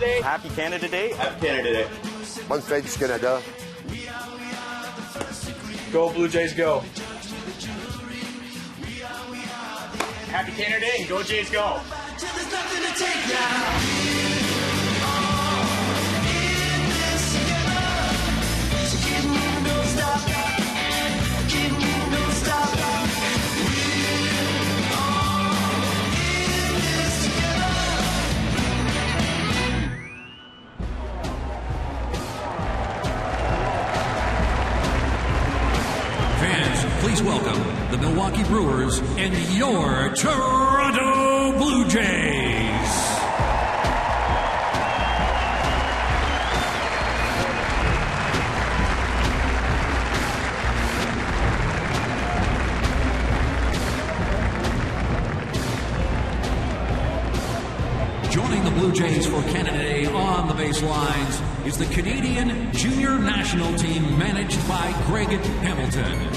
Day. Happy Canada Day. Happy Canada Day. Bonne fête du Canada. Go Blue Jays, go. Happy Canada Day and go Jays, go. Please welcome the Milwaukee Brewers and your Toronto Blue Jays. Joining the Blue Jays for Canada Day on the baselines is the Canadian Junior National Team managed by Greg Hamilton.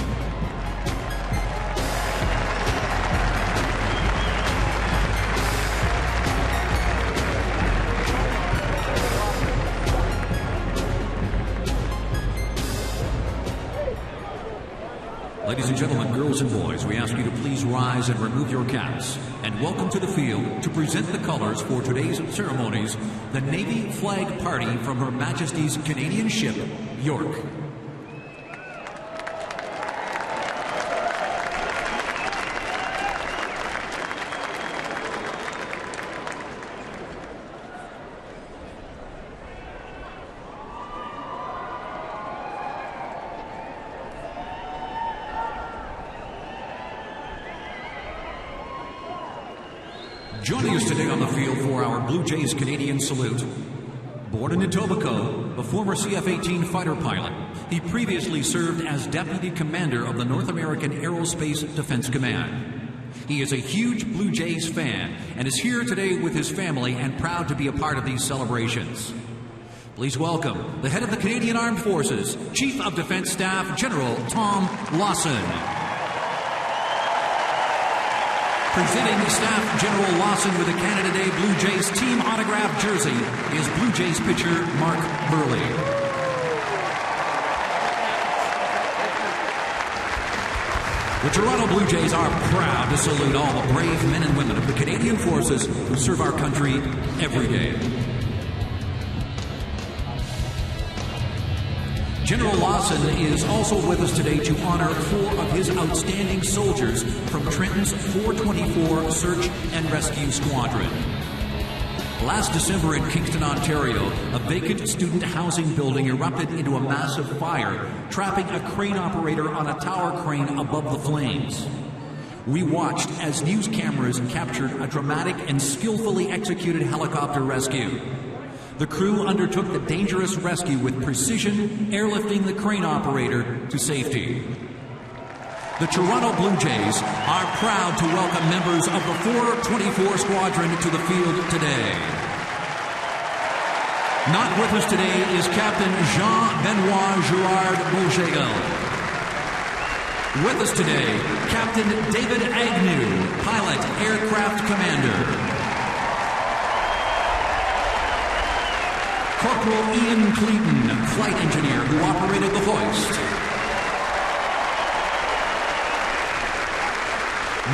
Ladies and gentlemen, girls and boys, we ask you to please rise and remove your caps. And welcome to the field to present the colors for today's ceremonies, the Navy Flag Party from Her Majesty's Canadian ship, York. Joining us today on the field for our Blue Jays Canadian salute, born in Etobicoke, a former CF-18 fighter pilot, he previously served as Deputy Commander of the North American Aerospace Defense Command. He is a huge Blue Jays fan and is here today with his family and proud to be a part of these celebrations. Please welcome the head of the Canadian Armed Forces, Chief of Defense Staff, General Tom Lawson. Presenting Staff General Lawson with a Canada Day Blue Jays team autographed jersey is Blue Jays pitcher Mark Burley. The Toronto Blue Jays are proud to salute all the brave men and women of the Canadian Forces who serve our country every day. General Lawson is also with us today to honor 4 of his outstanding soldiers from Trenton's 424 Search and Rescue Squadron. Last December in Kingston, Ontario, a vacant student housing building erupted into a massive fire, trapping a crane operator on a tower crane above the flames. We watched as news cameras captured a dramatic and skillfully executed helicopter rescue. The crew undertook the dangerous rescue with precision, airlifting the crane operator to safety. The Toronto Blue Jays are proud to welcome members of the 424 Squadron to the field today. Not with us today is Captain Jean-Benoit Girard Beaujegel. With us today, Captain David Agnew, Pilot, Aircraft Commander. Corporal Ian Cleaton, Flight Engineer who operated the hoist.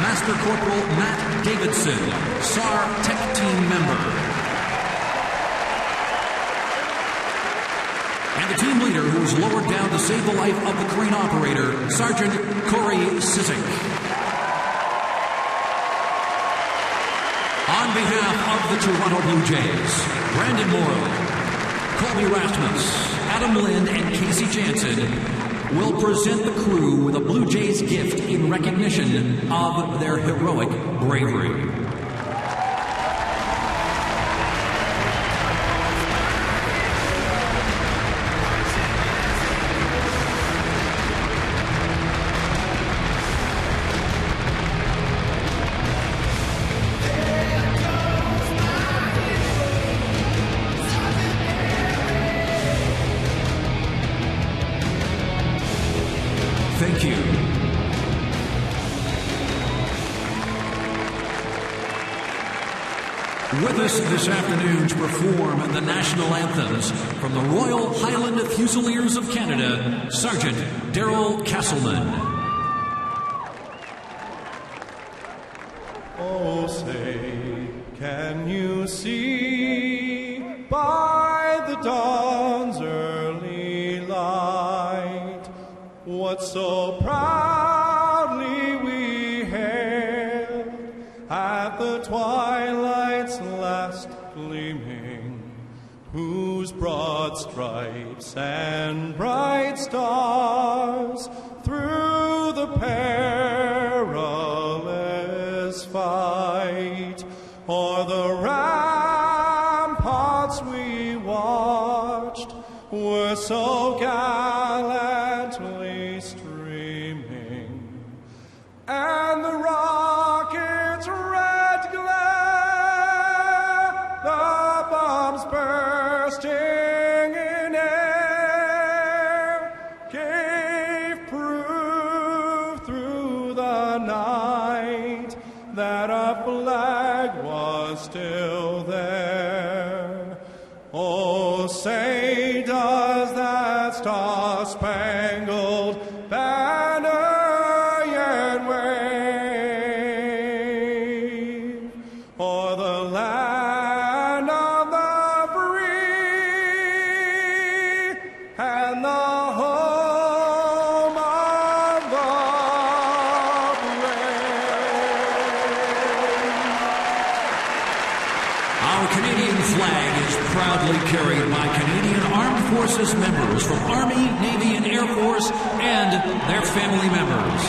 Master Corporal Matt Davidson, SAR Tech Team member. And the team leader who was lowered down to save the life of the crane operator, Sergeant Corey Sissick. On behalf of the Toronto Blue Jays, Brandon Morrow, Colby Rasmus, Adam Lind, and Casey Jansen will present the crew with a Blue Jays gift in recognition of their heroic bravery. Thank you. With us this afternoon to perform the national anthems from the Royal Highland Fusiliers of Canada, Sergeant Daryl Castleman. Oh, say, can you see by the dawn's early light what so proudly we hailed at the twilight's last gleaming, whose broad stripes and bright stars through the perilous fight o'er the ramparts we watched were so gallantly streaming, and the rocket's red glare, the bombs bursting in air, gave proof through the night that our flag was still there. Oh, say does that star-spangled banner yet wave o'er the land of the free and the home of the brave. Our Canadian flag is proudly carried by Canadian Armed Forces members from Army, Navy, and Air Force and their family members.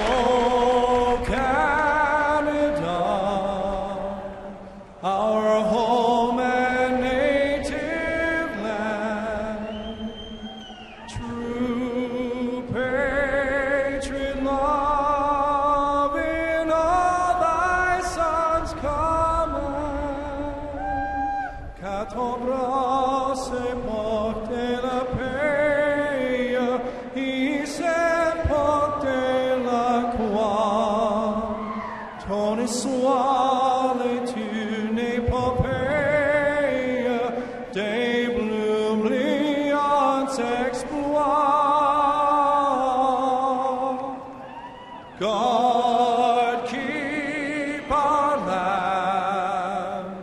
Oh, Canada, our home and native land, true patriot love in all thy sons' command, qu'à ton bras se porte la paix, s'est porté la croix, ton étoile est une épopée des brillants exploits. God keep our land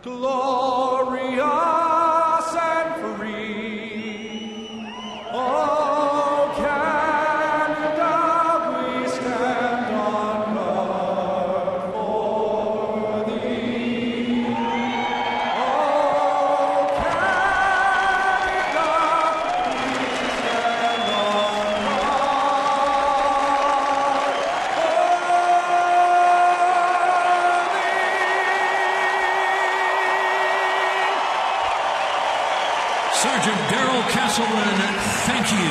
glorious and free. Oh, Canada, we stand on guard for thee. Oh, Canada, we stand on Sergeant Daryl Castleman, thank you.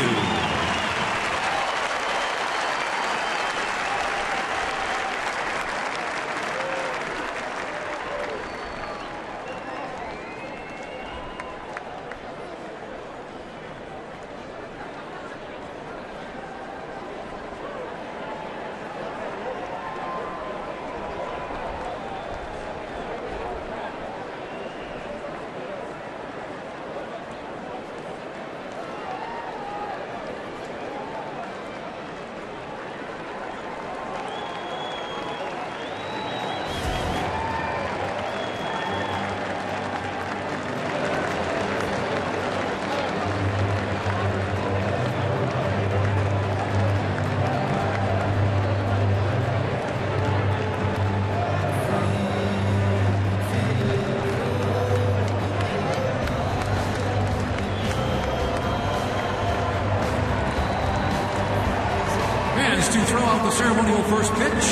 out the ceremonial first pitch.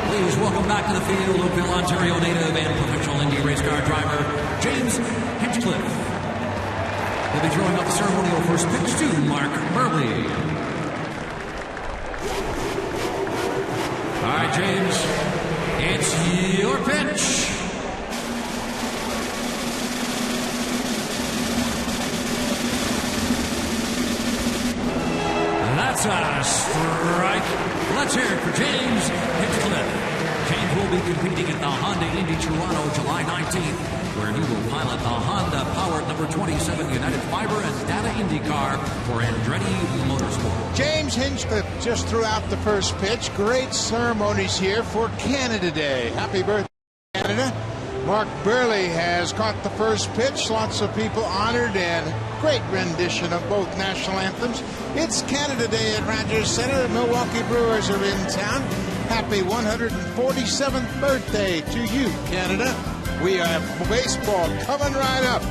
Please welcome back to the field Oakville, Ontario native and professional Indy race car driver, James Hinchcliffe. He'll be throwing out the ceremonial first pitch to Mark Burley. All right, James, it's your pitch. That's a strike. Let's hear it for James Hinchcliffe. James will be competing at the Honda Indy Toronto July 19th, where he will pilot the Honda-powered number 27 United Fiber and Data IndyCar for Andretti Motorsport. James Hinchcliffe just threw out the first pitch. Great ceremonies here for Canada Day. Happy birthday, Canada. Mark Burley has caught the first pitch. Lots of people honored and great rendition of both national anthems. It's Canada Day at Rogers Center. The Milwaukee Brewers are in town. Happy 147th birthday to you, Canada. We have baseball coming right up.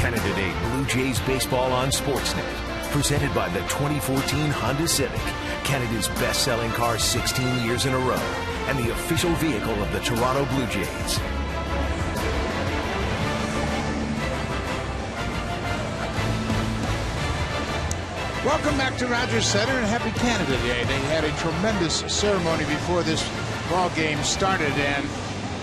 Canada Day Blue Jays baseball on Sportsnet. Presented by the 2014 Honda Civic, Canada's best-selling car 16 years in a row, and the official vehicle of the Toronto Blue Jays. Welcome back to Rogers Center and happy Canada Day. They had a tremendous ceremony before this ball game started, and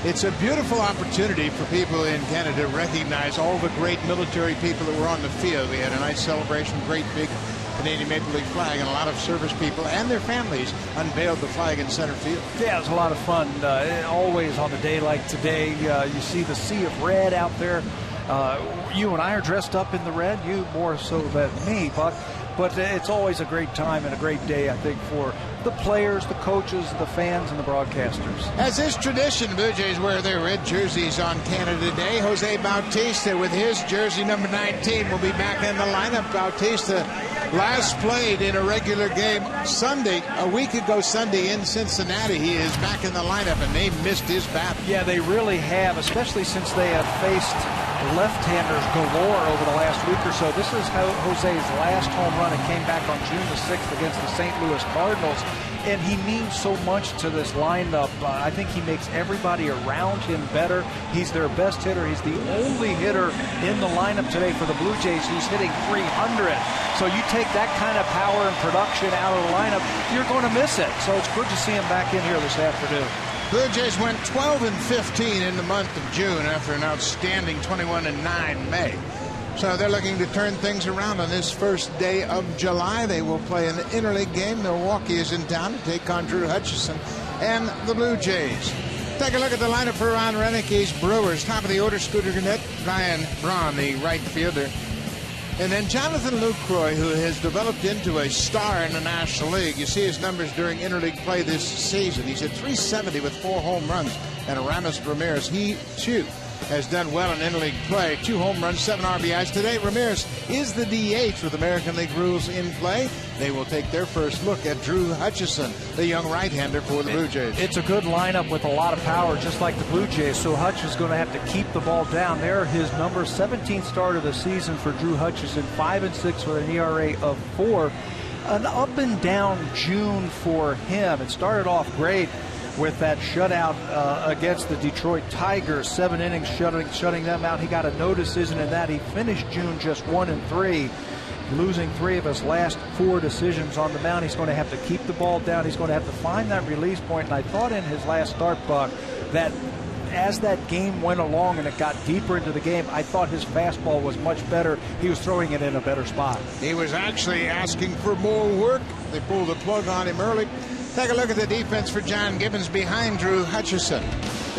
it's a beautiful opportunity for people in Canada to recognize all the great military people that were on the field. We had a nice celebration, great big Canadian Maple Leaf flag, and a lot of service people and their families unveiled the flag in center field. Yeah, it was a lot of fun. Always on a day like today, you see the sea of red out there. You and I are dressed up in the red, you more so than me, Buck. But it's always a great time and a great day, I think, for the players, the coaches, the fans, and the broadcasters. As is tradition, the Blue Jays wear their red jerseys on Canada Day. Jose Bautista with his jersey number 19 will be back in the lineup. Bautista Last played in a regular game Sunday, a week ago Sunday in Cincinnati. He is back in the lineup, and they missed his bat. Yeah, they really have, especially since they have faced left-handers galore over the last week or so. This is Jose's last home run. It came back on June the 6th against the St. Louis Cardinals, and he means so much to this lineup. I think he makes everybody around him better. He's their best hitter. He's the only hitter in the lineup today for the Blue Jays who's hitting .300. So you take that kind of power and production out of the lineup, you're going to miss it. So it's good to see him back in here this afternoon. Blue Jays went 12-15 in the month of June after an outstanding 21-9 May. So they're looking to turn things around on this first day of July. They will play an interleague game. Milwaukee is in town to take on Drew Hutchison and the Blue Jays. Take a look at the lineup for Ron Renick's Brewers. Top of the order, Scooter Gannett, Ryan Braun, the right fielder. And then Jonathan Lucroy, who has developed into a star in the National League. You see his numbers during interleague play this season. He's at .370 with 4 home runs. And Aramis Ramirez, he too has done well in interleague play. 2 home runs, 7 RBIs. Today, Ramirez is the DH with American League rules in play. They will take their first look at Drew Hutchison, the young right-hander for the Blue Jays. It's a good lineup with a lot of power, just like the Blue Jays. So Hutch is going to have to keep the ball down. There, his number 17th start of the season for Drew Hutchison, 5-6 with an ERA of 4. An up and down June for him. It started off great with that shutout against the Detroit Tigers, 7 innings shutting them out. He got a no decision in that. He finished June just 1-3, losing 3 of his last 4 decisions on the mound. He's going to have to keep the ball down. He's going to have to find that release point. And I thought in his last start, Buck, that as that game went along and it got deeper into the game, I thought his fastball was much better. He was throwing it in a better spot. He was actually asking for more work. They pulled the plug on him early. Take a look at the defense for John Gibbons behind Drew Hutchison.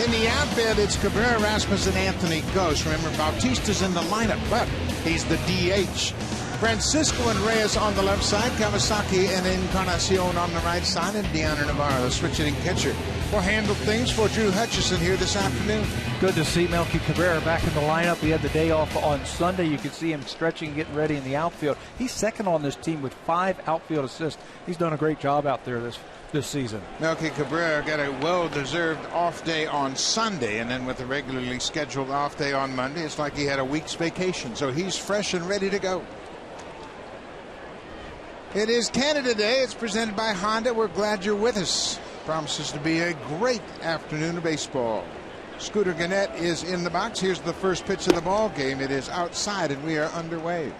In the outfield, it's Cabrera, Rasmus, and Anthony Ghost. Remember, Bautista's in the lineup, but he's the DH. Francisco and Reyes on the left side, Kawasaki and Encarnacion on the right side, and Deanna Navarro, the switch-hitting catcher, will handle things for Drew Hutchison here this afternoon. Good to see Melky Cabrera back in the lineup. He had the day off on Sunday. You could see him stretching, getting ready in the outfield. He's second on this team with 5 outfield assists. He's done a great job out there this season. Melky Cabrera got a well-deserved off day on Sunday, and then with the regularly scheduled off day on Monday, it's like he had a week's vacation. So he's fresh and ready to go. It is Canada Day. It's presented by Honda. We're glad you're with us. Promises to be a great afternoon of baseball. Scooter Gannett is in the box. Here's the first pitch of the ball game. It is outside, and we are underway.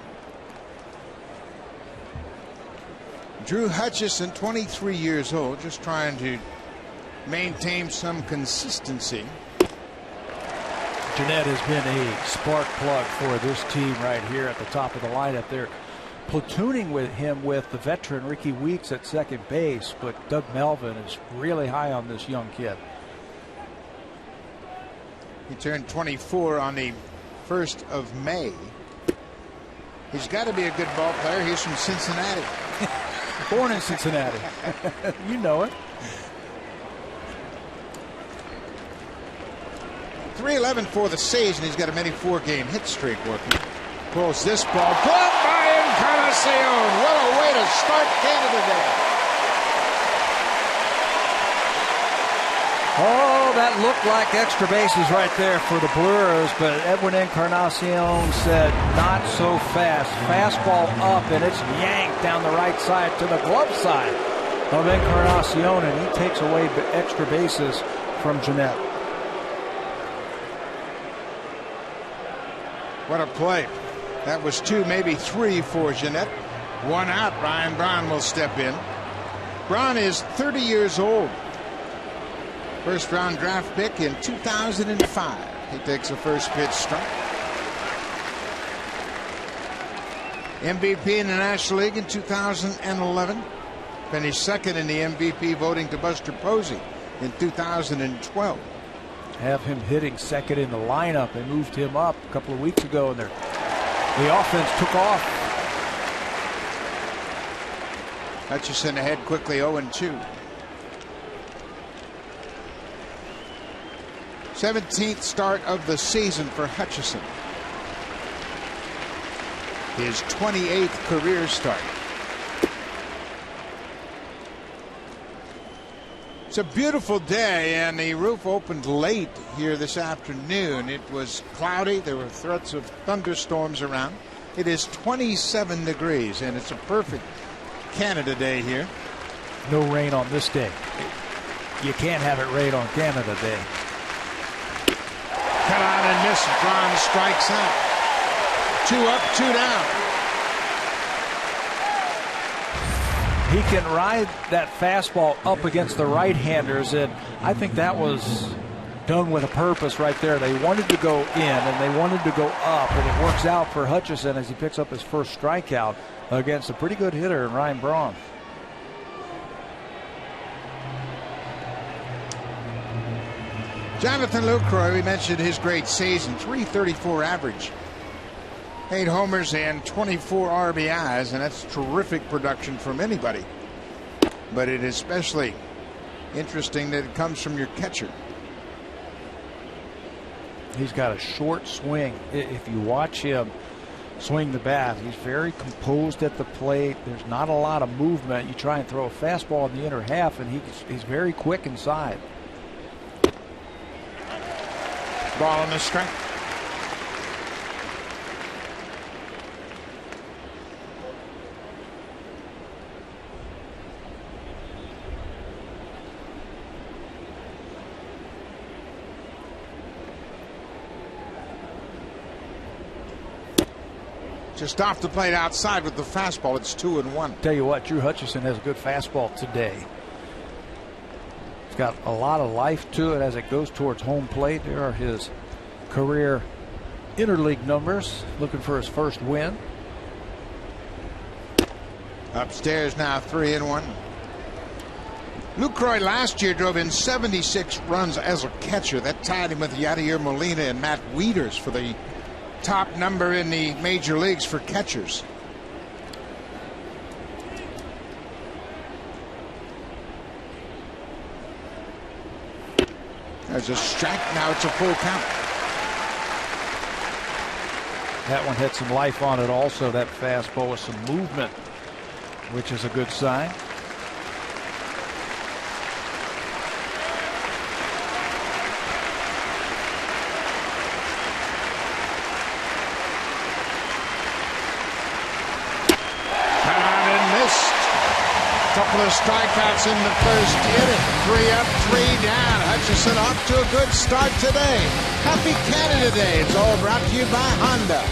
Drew Hutchison, 23 years old, just trying to maintain some consistency. Gannett has been a spark plug for this team right here at the top of the lineup. They're platooning with him with the veteran Ricky Weeks at second base, but Doug Melvin is really high on this young kid. He turned 24 on the 1st of May. He's got to be a good ball player. He's from Cincinnati. Born in Cincinnati. You know it. 311 for the season. He's got a many 4-game hit streak working. Pulls this ball. Caught by Encarnacion. What a way to start Canada Day. Oh, that looked like extra bases right there for the Brewers, but Edwin Encarnacion said not so fast. Fastball up, and it's yanked down the right side to the glove side of Encarnacion, and he takes away the extra bases from Gannett. What a play. That was 2, maybe 3 for Gannett. 1 out. Ryan Braun will step in. Braun is 30 years old. First round draft pick in 2005. He takes a first pitch strike. MVP in the National League in 2011. Finished second in the MVP voting to Buster Posey in 2012. Have him hitting second in the lineup. They moved him up a couple of weeks ago, and the offense took off. Hutchison ahead quickly, 0-2. 17th start of the season for Hutchison. His 28th career start. It's a beautiful day, and the roof opened late here this afternoon. It was cloudy. There were threats of thunderstorms around. It is 27 degrees, and it's a perfect Canada Day here. No rain on this day. You can't have it rain on Canada Day. Cut on and miss. Braun strikes out. 2 up, 2 down. He can ride that fastball up against the right-handers, and I think that was done with a purpose right there. They wanted to go in, and they wanted to go up, and it works out for Hutchison as he picks up his first strikeout against a pretty good hitter in Ryan Braun. Jonathan Lucroy, we mentioned his great season, .334 average. 8 homers and 24 RBIs, and that's terrific production from anybody. But it is especially interesting that it comes from your catcher. He's got a short swing. If you watch him swing the bat, he's very composed at the plate. There's not a lot of movement. You try and throw a fastball in the inner half, and he's very quick inside. Ball on the strike. Just off the plate outside with the fastball. It's 2-1. Tell you what, Drew Hutchison has a good fastball today. It's got a lot of life to it as it goes towards home plate. There are his career interleague numbers. Looking for his first win. Upstairs now, 3-1. Lucroy last year drove in 76 runs as a catcher. That tied him with Yadier Molina and Matt Wieters for the top number in the major leagues for catchers. There's a strike. Now it's a full count. That one had some life on it also. That fastball with some movement, which is a good sign. Couple of strikeouts in the first inning. 3 up, 3 down. Hutchison off to a good start today. Happy Canada Day. It's all brought to you by Honda.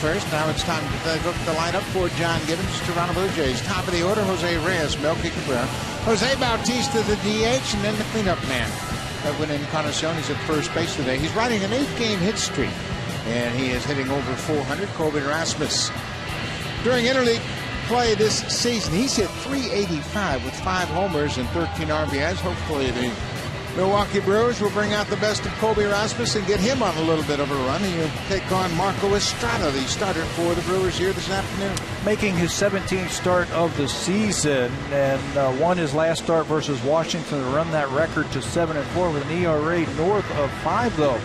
First, now it's time to look at the lineup for John Gibbons, Toronto Blue Jays. Top of the order, Jose Reyes, Melky Cabrera, Jose Bautista, the DH, and then the cleanup man, Edwin Encarnaciones at first base today. He's riding an 8-game hit streak, and he is hitting over 400. Corbin Rasmus. During interleague play this season, he's hit .385 with 5 homers and 13 RBIs. Hopefully the Milwaukee Brewers will bring out the best of Colby Rasmus and get him on a little bit of a run. And you'll take on Marco Estrada, the starter for the Brewers here this afternoon. Making his 17th start of the season, and won his last start versus Washington to run that record to 7-4 with an ERA north of 5, though.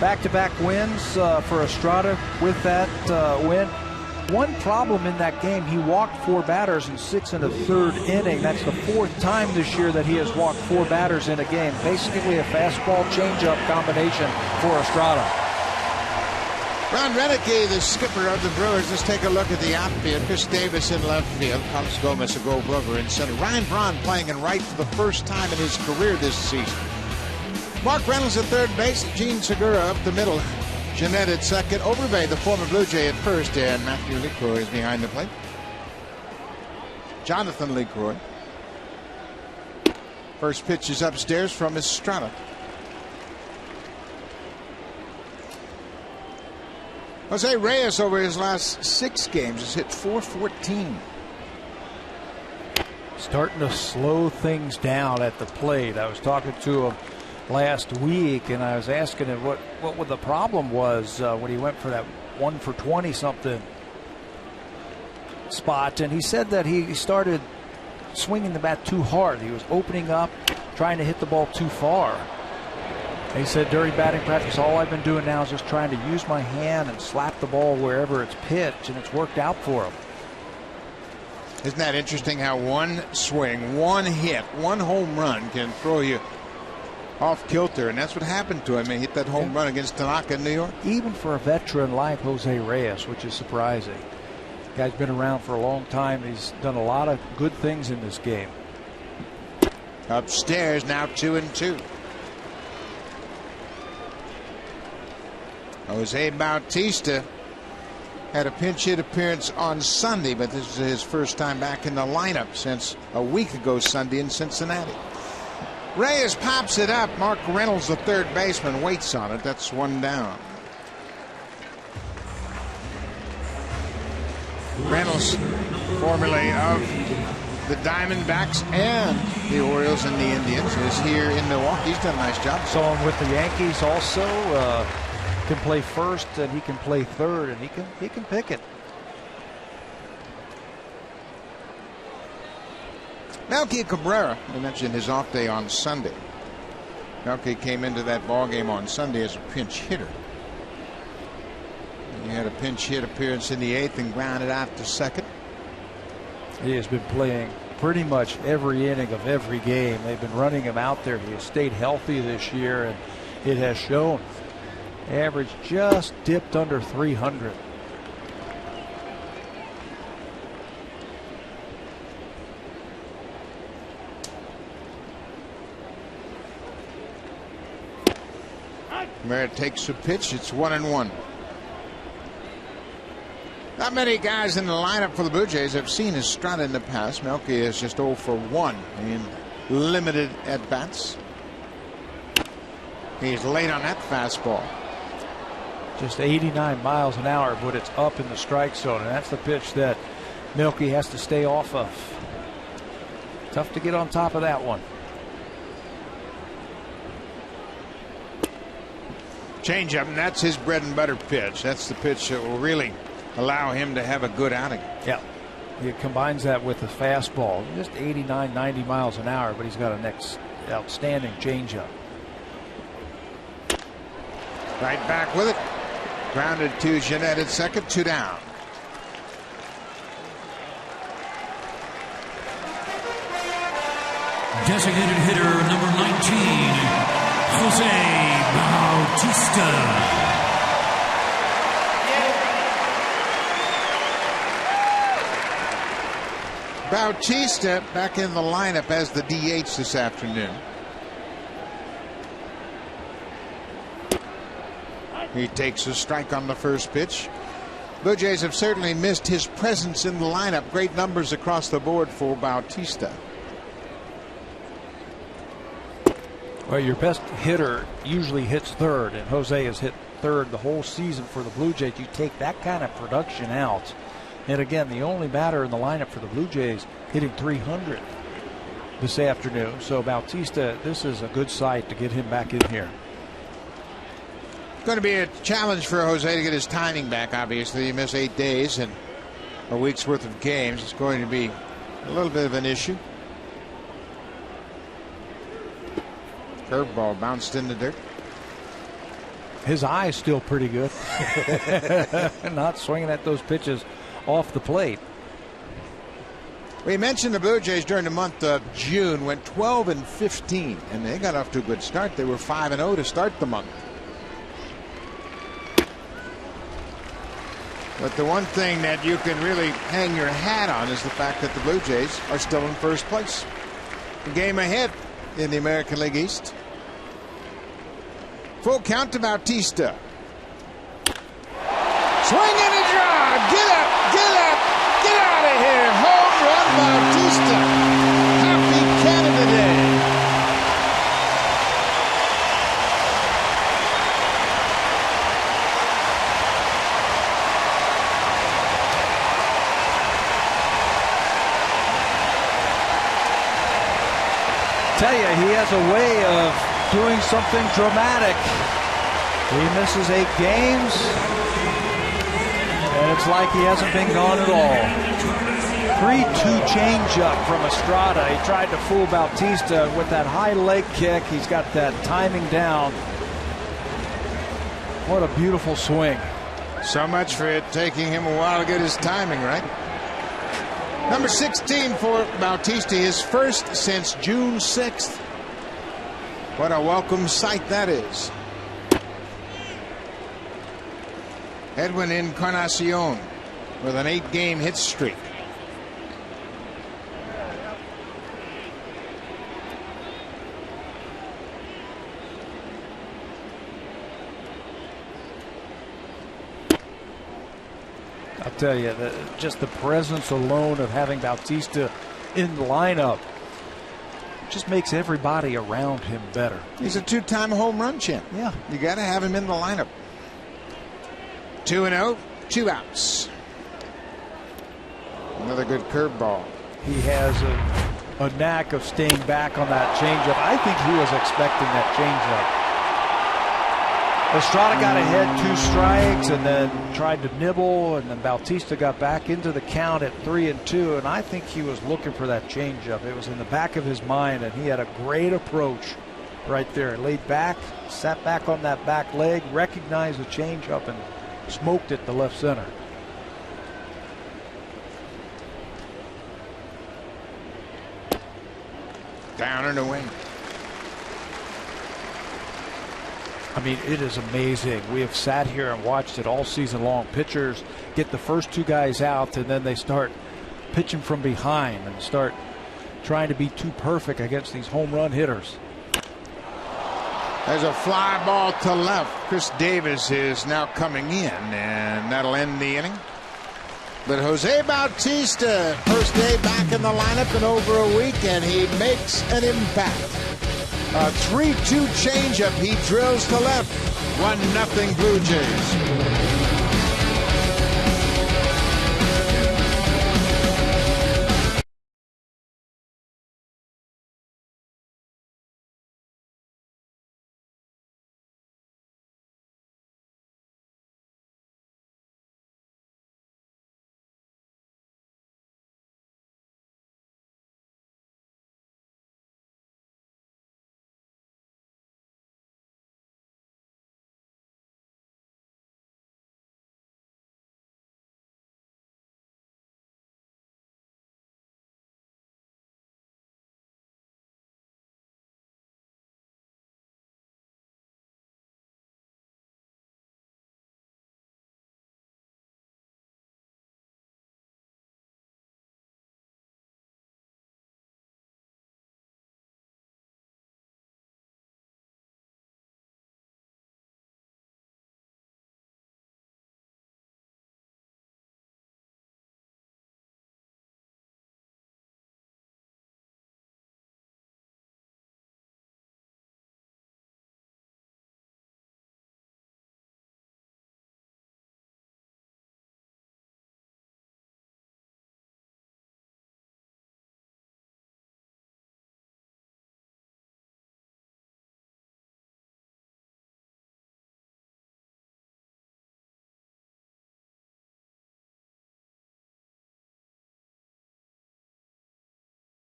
Back-to-back wins for Estrada with that win. One problem in that game, he walked 4 batters in 6 1/3 inning. That's the 4th time this year that he has walked 4 batters in a game. Basically a fastball changeup combination for Estrada. Ron Renicky, the skipper of the Brewers. Let's take a look at the outfield. Chris Davis in left field. Carlos Gomez, a Gold Glover in center. Ryan Braun playing in right for the first time in his career this season. Mark Reynolds at third base. Gene Segura up the middle. Jeanette at second. Overbay, the former Blue Jay, at first. And Matthew LeCroy is behind the plate. Jonathan LeCroy. First pitch is upstairs from Estrada. Jose Reyes over his last 6 games has hit .414. Starting to slow things down at the plate. I was talking to him last week, and I was asking him what the problem was when he went for that 1 for 20 something spot, and he said that he started swinging the bat too hard. He was opening up, trying to hit the ball too far. He said during batting practice, all I've been doing now is just trying to use my hand and slap the ball wherever it's pitched, and it's worked out for him. Isn't that interesting how one swing, one hit, one home run can throw you off kilter? And that's what happened to him. He hit that home run against Tanaka in New York. Even for a veteran like Jose Reyes, which is surprising. The guy's been around for a long time. He's done a lot of good things in this game. Upstairs now 2-2. Jose Bautista had a pinch hit appearance on Sunday, but this is his first time back in the lineup since a week ago Sunday in Cincinnati. Reyes pops it up. Mark Reynolds, the third baseman, waits on it. That's 1 down. Reynolds, formerly of the Diamondbacks and the Orioles and the Indians, is here in Milwaukee. He's done a nice job. Saw him with the Yankees also. Can play first and he can play third, and he can pick it. Melky Cabrera, I mentioned his off day on Sunday. Melky came into that ball game on Sunday as a pinch hitter. He had a pinch hit appearance in the 8th and grounded out to second. He has been playing pretty much every inning of every game. They've been running him out there. He has stayed healthy this year, and it has shown. Average just dipped under 300. Merritt takes a pitch. It's 1-1. Not many guys in the lineup for the Blue Jays have seen Estrada in the past. Melky is just 0 for 1 in limited at bats. He's late on that fastball. Just 89 miles an hour, but it's up in the strike zone, and that's the pitch that Melky has to stay off of. Tough to get on top of that one. Changeup, and that's his bread and butter pitch. That's the pitch that will really allow him to have a good outing. Yeah. He combines that with the fastball. Just 89, 90 miles an hour, but he's got an outstanding changeup. Right back with it. Grounded to Jeanette at second, 2 down. Designated hitter number 19, Jose Bautista. Bautista back in the lineup as the DH this afternoon. He takes a strike on the first pitch. Blue Jays have certainly missed his presence in the lineup. Great numbers across the board for Bautista. Well, your best hitter usually hits third, and Jose has hit third the whole season for the Blue Jays. You take that kind of production out, and again, the only batter in the lineup for the Blue Jays hitting 300 this afternoon. So Bautista, this is a good sight to get him back in here. Going to be a challenge for Jose to get his timing back, obviously. He missed 8 days and a week's worth of games. It's going to be a little bit of an issue. Curveball bounced in the dirt. His eye is still pretty good. Not swinging at those pitches off the plate. We mentioned the Blue Jays during the month of June went 12-15, and they got off to a good start. They were 5-0 to start the month. But the one thing that you can really hang your hat on is the fact that the Blue Jays are still in first place. A game ahead in the American League East. Full count to Bautista. Swing and a drive. Get up, get up, get out of here. Home run, Bautista. Happy Canada Day. Tell you, he has a way of doing something dramatic. He misses 8 games, and it's like he hasn't been gone at all. 3-2 changeup from Estrada. He tried to fool Bautista with that high leg kick. He's got that timing down. What a beautiful swing. So much for it taking him a while to get his timing right. Number 16 for Bautista, his first since June 6th. What a welcome sight that is. Edwin Encarnacion with an 8-game hit streak. I'll tell you, just the presence alone of having Bautista in the lineup just makes everybody around him better. He's a 2-time home run champ. Yeah. You got to have him in the lineup. 2-0, 2 outs. Another good curveball. He has a knack of staying back on that changeup. I think he was expecting that changeup. Estrada got ahead 2 strikes and then tried to nibble, and then Bautista got back into the count at 3-2, and I think he was looking for that changeup. It was in the back of his mind, and he had a great approach right there. Laid back, sat back on that back leg, recognized the changeup, and smoked it to left center. Down and away. I mean, it is amazing. We have sat here and watched it all season long. Pitchers get the first 2 guys out, and then they start pitching from behind and start trying to be too perfect against these home run hitters. There's a fly ball to left. Chris Davis is now coming in, and that'll end the inning. But Jose Bautista, first day back in the lineup in over a week, and he makes an impact. A 3-2 changeup. He drills to left. 1-0 Blue Jays.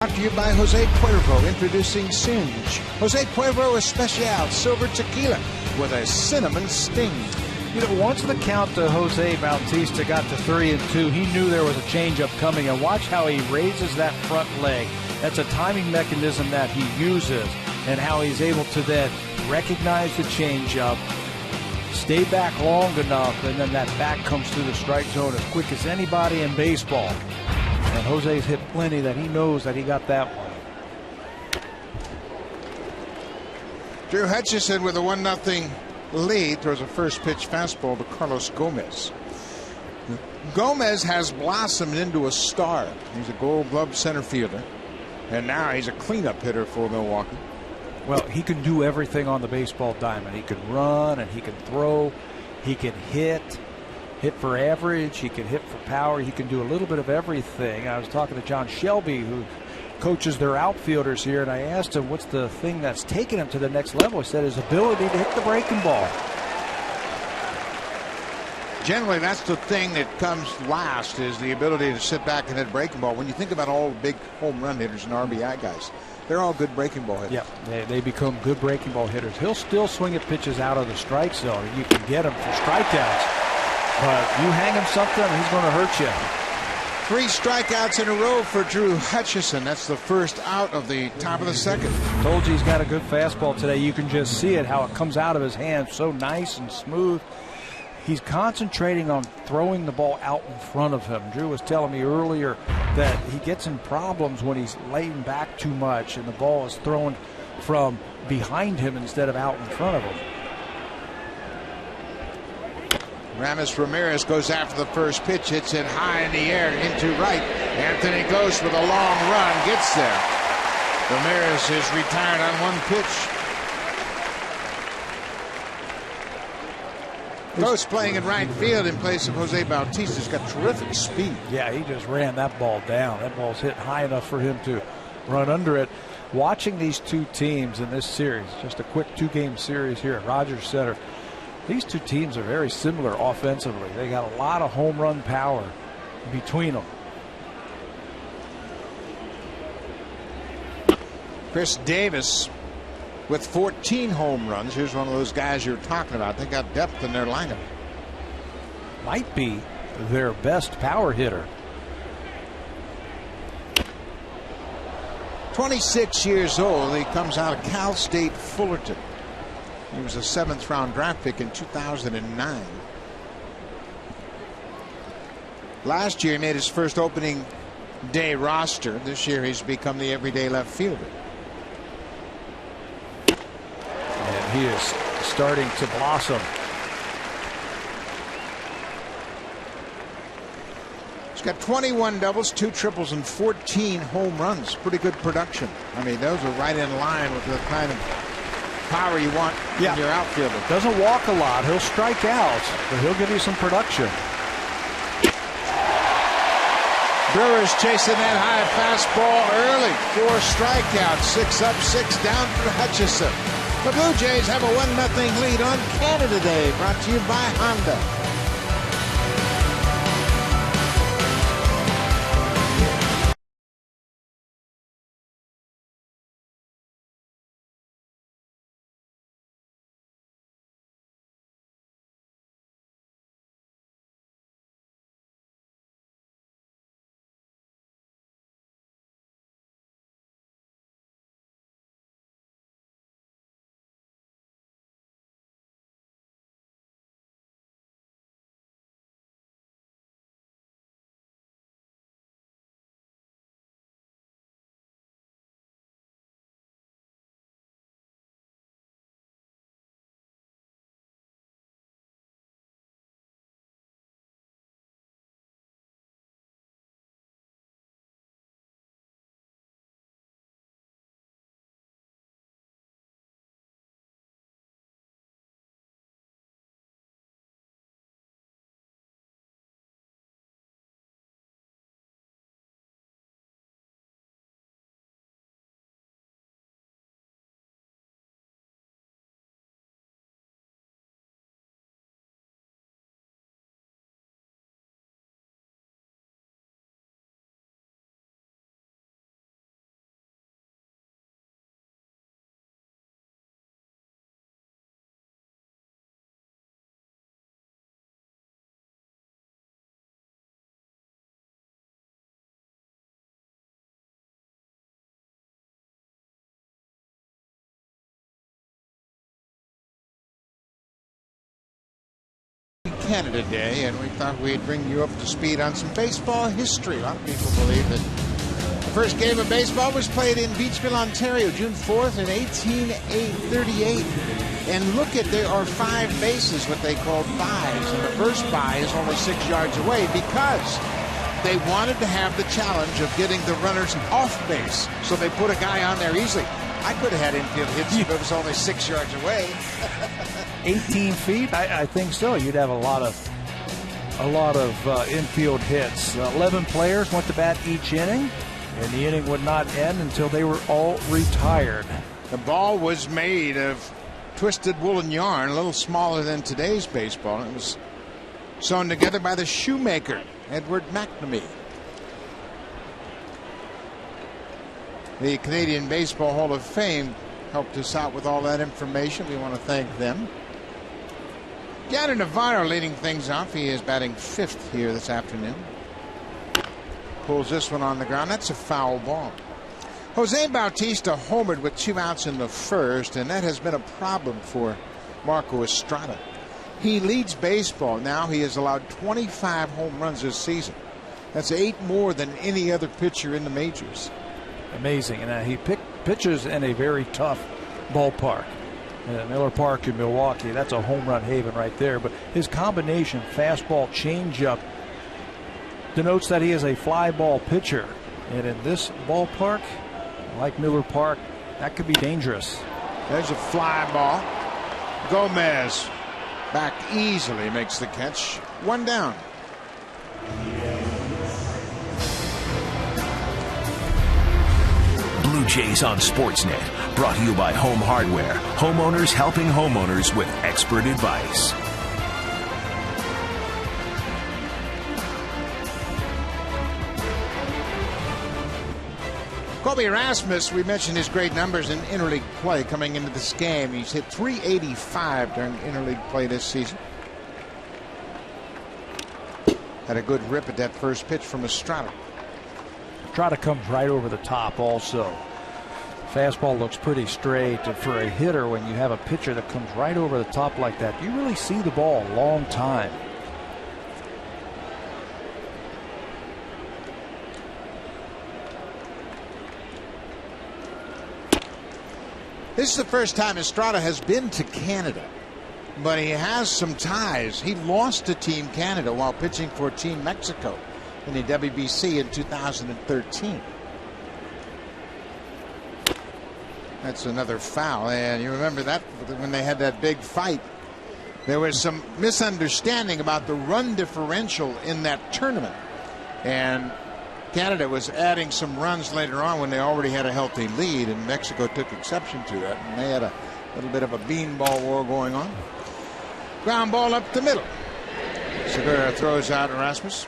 Brought to you by Jose Cuervo, introducing Singe. Jose Cuervo Especial Silver Tequila. with a cinnamon sting. You know, once the count to Jose Bautista got to 3-2, he knew there was a changeup coming. And watch how he raises that front leg. That's a timing mechanism that he uses, and how he's able to then recognize the changeup, stay back long enough, and then that back comes through the strike zone as quick as anybody in baseball. And Jose's hit plenty that he knows that he got that one. Drew Hutchison with a 1-0 lead throws a first pitch fastball to Carlos Gomez. Gomez has blossomed into a star. He's a Gold Glove center fielder, and now he's a cleanup hitter for Milwaukee. Well, he can do everything on the baseball diamond. He can run and he can throw. He can hit for average. He can hit for power. He can do a little bit of everything. I was talking to John Shelby, who coaches their outfielders here, and I asked him what's the thing that's taken him to the next level. He said his ability to hit the breaking ball. Generally, that's the thing that comes last, is the ability to sit back and hit a breaking ball. When you think about all the big home run hitters and RBI guys, they're all good breaking ball hitters. Yeah, they become good breaking ball hitters. He'll still swing at pitches out of the strike zone, and you can get him for strikeouts. But you hang him something, he's going to hurt you. 3 strikeouts in a row for Drew Hutchison. That's the first out of the top of the second. Told you he's got a good fastball today. You can just see it, how it comes out of his hand, so nice and smooth. He's concentrating on throwing the ball out in front of him. Drew was telling me earlier that he gets in problems when he's laying back too much and the ball is thrown from behind him instead of out in front of him. Ramis Ramirez goes after the first pitch, hits it high in the air into right. Anthony Ghost with a long run gets there. Ramirez is retired on 1 pitch. Ghost playing in right field in place of Jose Bautista. He's got terrific speed. Yeah, he just ran that ball down. That ball's hit high enough for him to run under it. Watching these two teams in this series, just a quick 2-game series here at Rogers Center, these two teams are very similar offensively. They got a lot of home run power between them. Chris Davis with 14 home runs. Here's one of those guys you're talking about. They got depth in their lineup. Might be their best power hitter. 26 years old. He comes out of Cal State Fullerton. He was a 7th-round draft pick in 2009. Last year he made his first opening day roster. This year he's become the everyday left fielder. And he is starting to blossom. He's got 21 doubles, 2 triples, and 14 home runs. Pretty good production. I mean, those are right in line with the kind of power you want in your outfielder. Doesn't walk a lot. He'll strike out, but he'll give you some production. Brewers chasing that high fastball early. 4 strikeouts, 6 up, 6 down for Hutchison. The Blue Jays have a 1-0 lead on Canada Day, brought to you by Honda. Canada Day, and we thought we'd bring you up to speed on some baseball history. A lot of people believe that the first game of baseball was played in Beachville, Ontario, June 4th in 1838. And look at, there are 5 bases, what they call byes, and the first bye is only 6 yards away because they wanted to have the challenge of getting the runners off base. So they put a guy on there easily. I could have had infield hits if it was only 6 yards away. 18 feet? I think so. You'd have a lot of infield hits. 11 players went to bat each inning, and the inning would not end until they were all retired. The ball was made of twisted woolen yarn, a little smaller than today's baseball. It was sewn together by the shoemaker, Edward McNamee. The Canadian Baseball Hall of Fame helped us out with all that information. We want to thank them. Gary Navarro leading things off. He is batting 5th here this afternoon. Pulls this one on the ground. That's a foul ball. Jose Bautista homered with 2 outs in the first, and that has been a problem for Marco Estrada. He leads baseball now. He has allowed 25 home runs this season. That's 8 more than any other pitcher in the majors. Amazing. And he pitches in a very tough ballpark. Miller Park in Milwaukee, that's a home run haven right there. But his combination fastball changeup denotes that he is a fly ball pitcher. And in this ballpark, like Miller Park, that could be dangerous. There's a fly ball. Gomez back easily makes the catch. 1 down. Blue Jays on Sportsnet, brought to you by Home Hardware. Homeowners helping homeowners with expert advice. Kobe Erasmus, we mentioned his great numbers in interleague play coming into this game. He's hit .385 during interleague play this season. Had a good rip at that first pitch from Estrada. Estrada comes right over the top also. Fastball looks pretty straight. And for a hitter, when you have a pitcher that comes right over the top like that, you really see the ball a long time. This is the first time Estrada has been to Canada, but he has some ties. He lost to Team Canada while pitching for Team Mexico in the WBC in 2013. That's another foul, and you remember that when they had that big fight, there was some misunderstanding about the run differential in that tournament, and Canada was adding some runs later on when they already had a healthy lead, and Mexico took exception to that, and they had a little bit of a beanball war going on. Ground ball up the middle. Segura throws out Erasmus.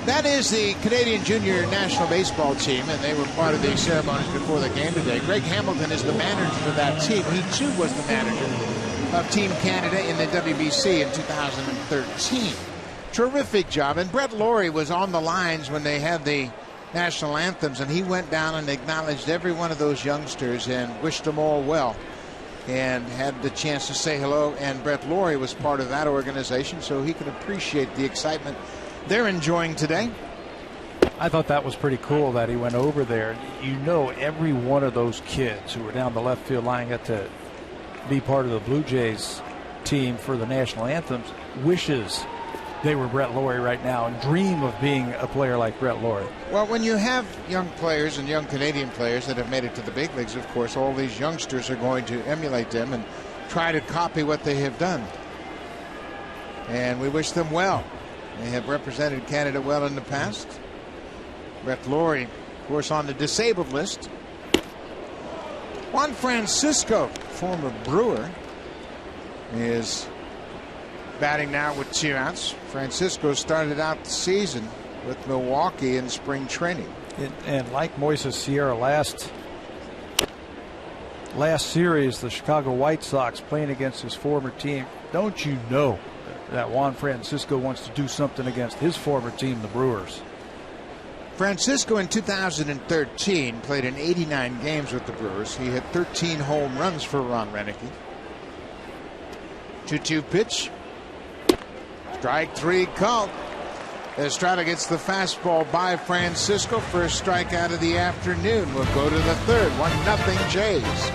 That is the Canadian Junior National Baseball team, and they were part of the ceremonies before the game today. Greg Hamilton is the manager of that team. He too was the manager of Team Canada in the WBC in 2013. Terrific job. And Brett Lawrie was on the lines when they had the national anthems, and he went down and acknowledged every one of those youngsters and wished them all well and had the chance to say hello. And Brett Lawrie was part of that organization, so he could appreciate the excitement they're enjoying today. I thought that was pretty cool that he went over there. You know, every one of those kids who were down the left field line got to be part of the Blue Jays team for the national anthems, wishes they were Brett Lawrie right now and dream of being a player like Brett Lawrie. Well, when you have young players and young Canadian players that have made it to the big leagues, of course, all these youngsters are going to emulate them and try to copy what they have done. And we wish them well. They have represented Canada well in the past. Brett Lawrie, of course, on the disabled list. Juan Francisco, former Brewer, is batting now with 2 outs. Francisco started out the season with Milwaukee in spring training. And like Moises Sierra last series, the Chicago White Sox playing against his former team, don't you know that Juan Francisco wants to do something against his former team, the Brewers? Francisco in 2013 played in 89 games with the Brewers. He had 13 home runs for Ron Renicky. 2-2 pitch. Strike three called. Estrada gets the fastball by Francisco. First strikeout of the afternoon. We'll go to the third. 1-0 Jays.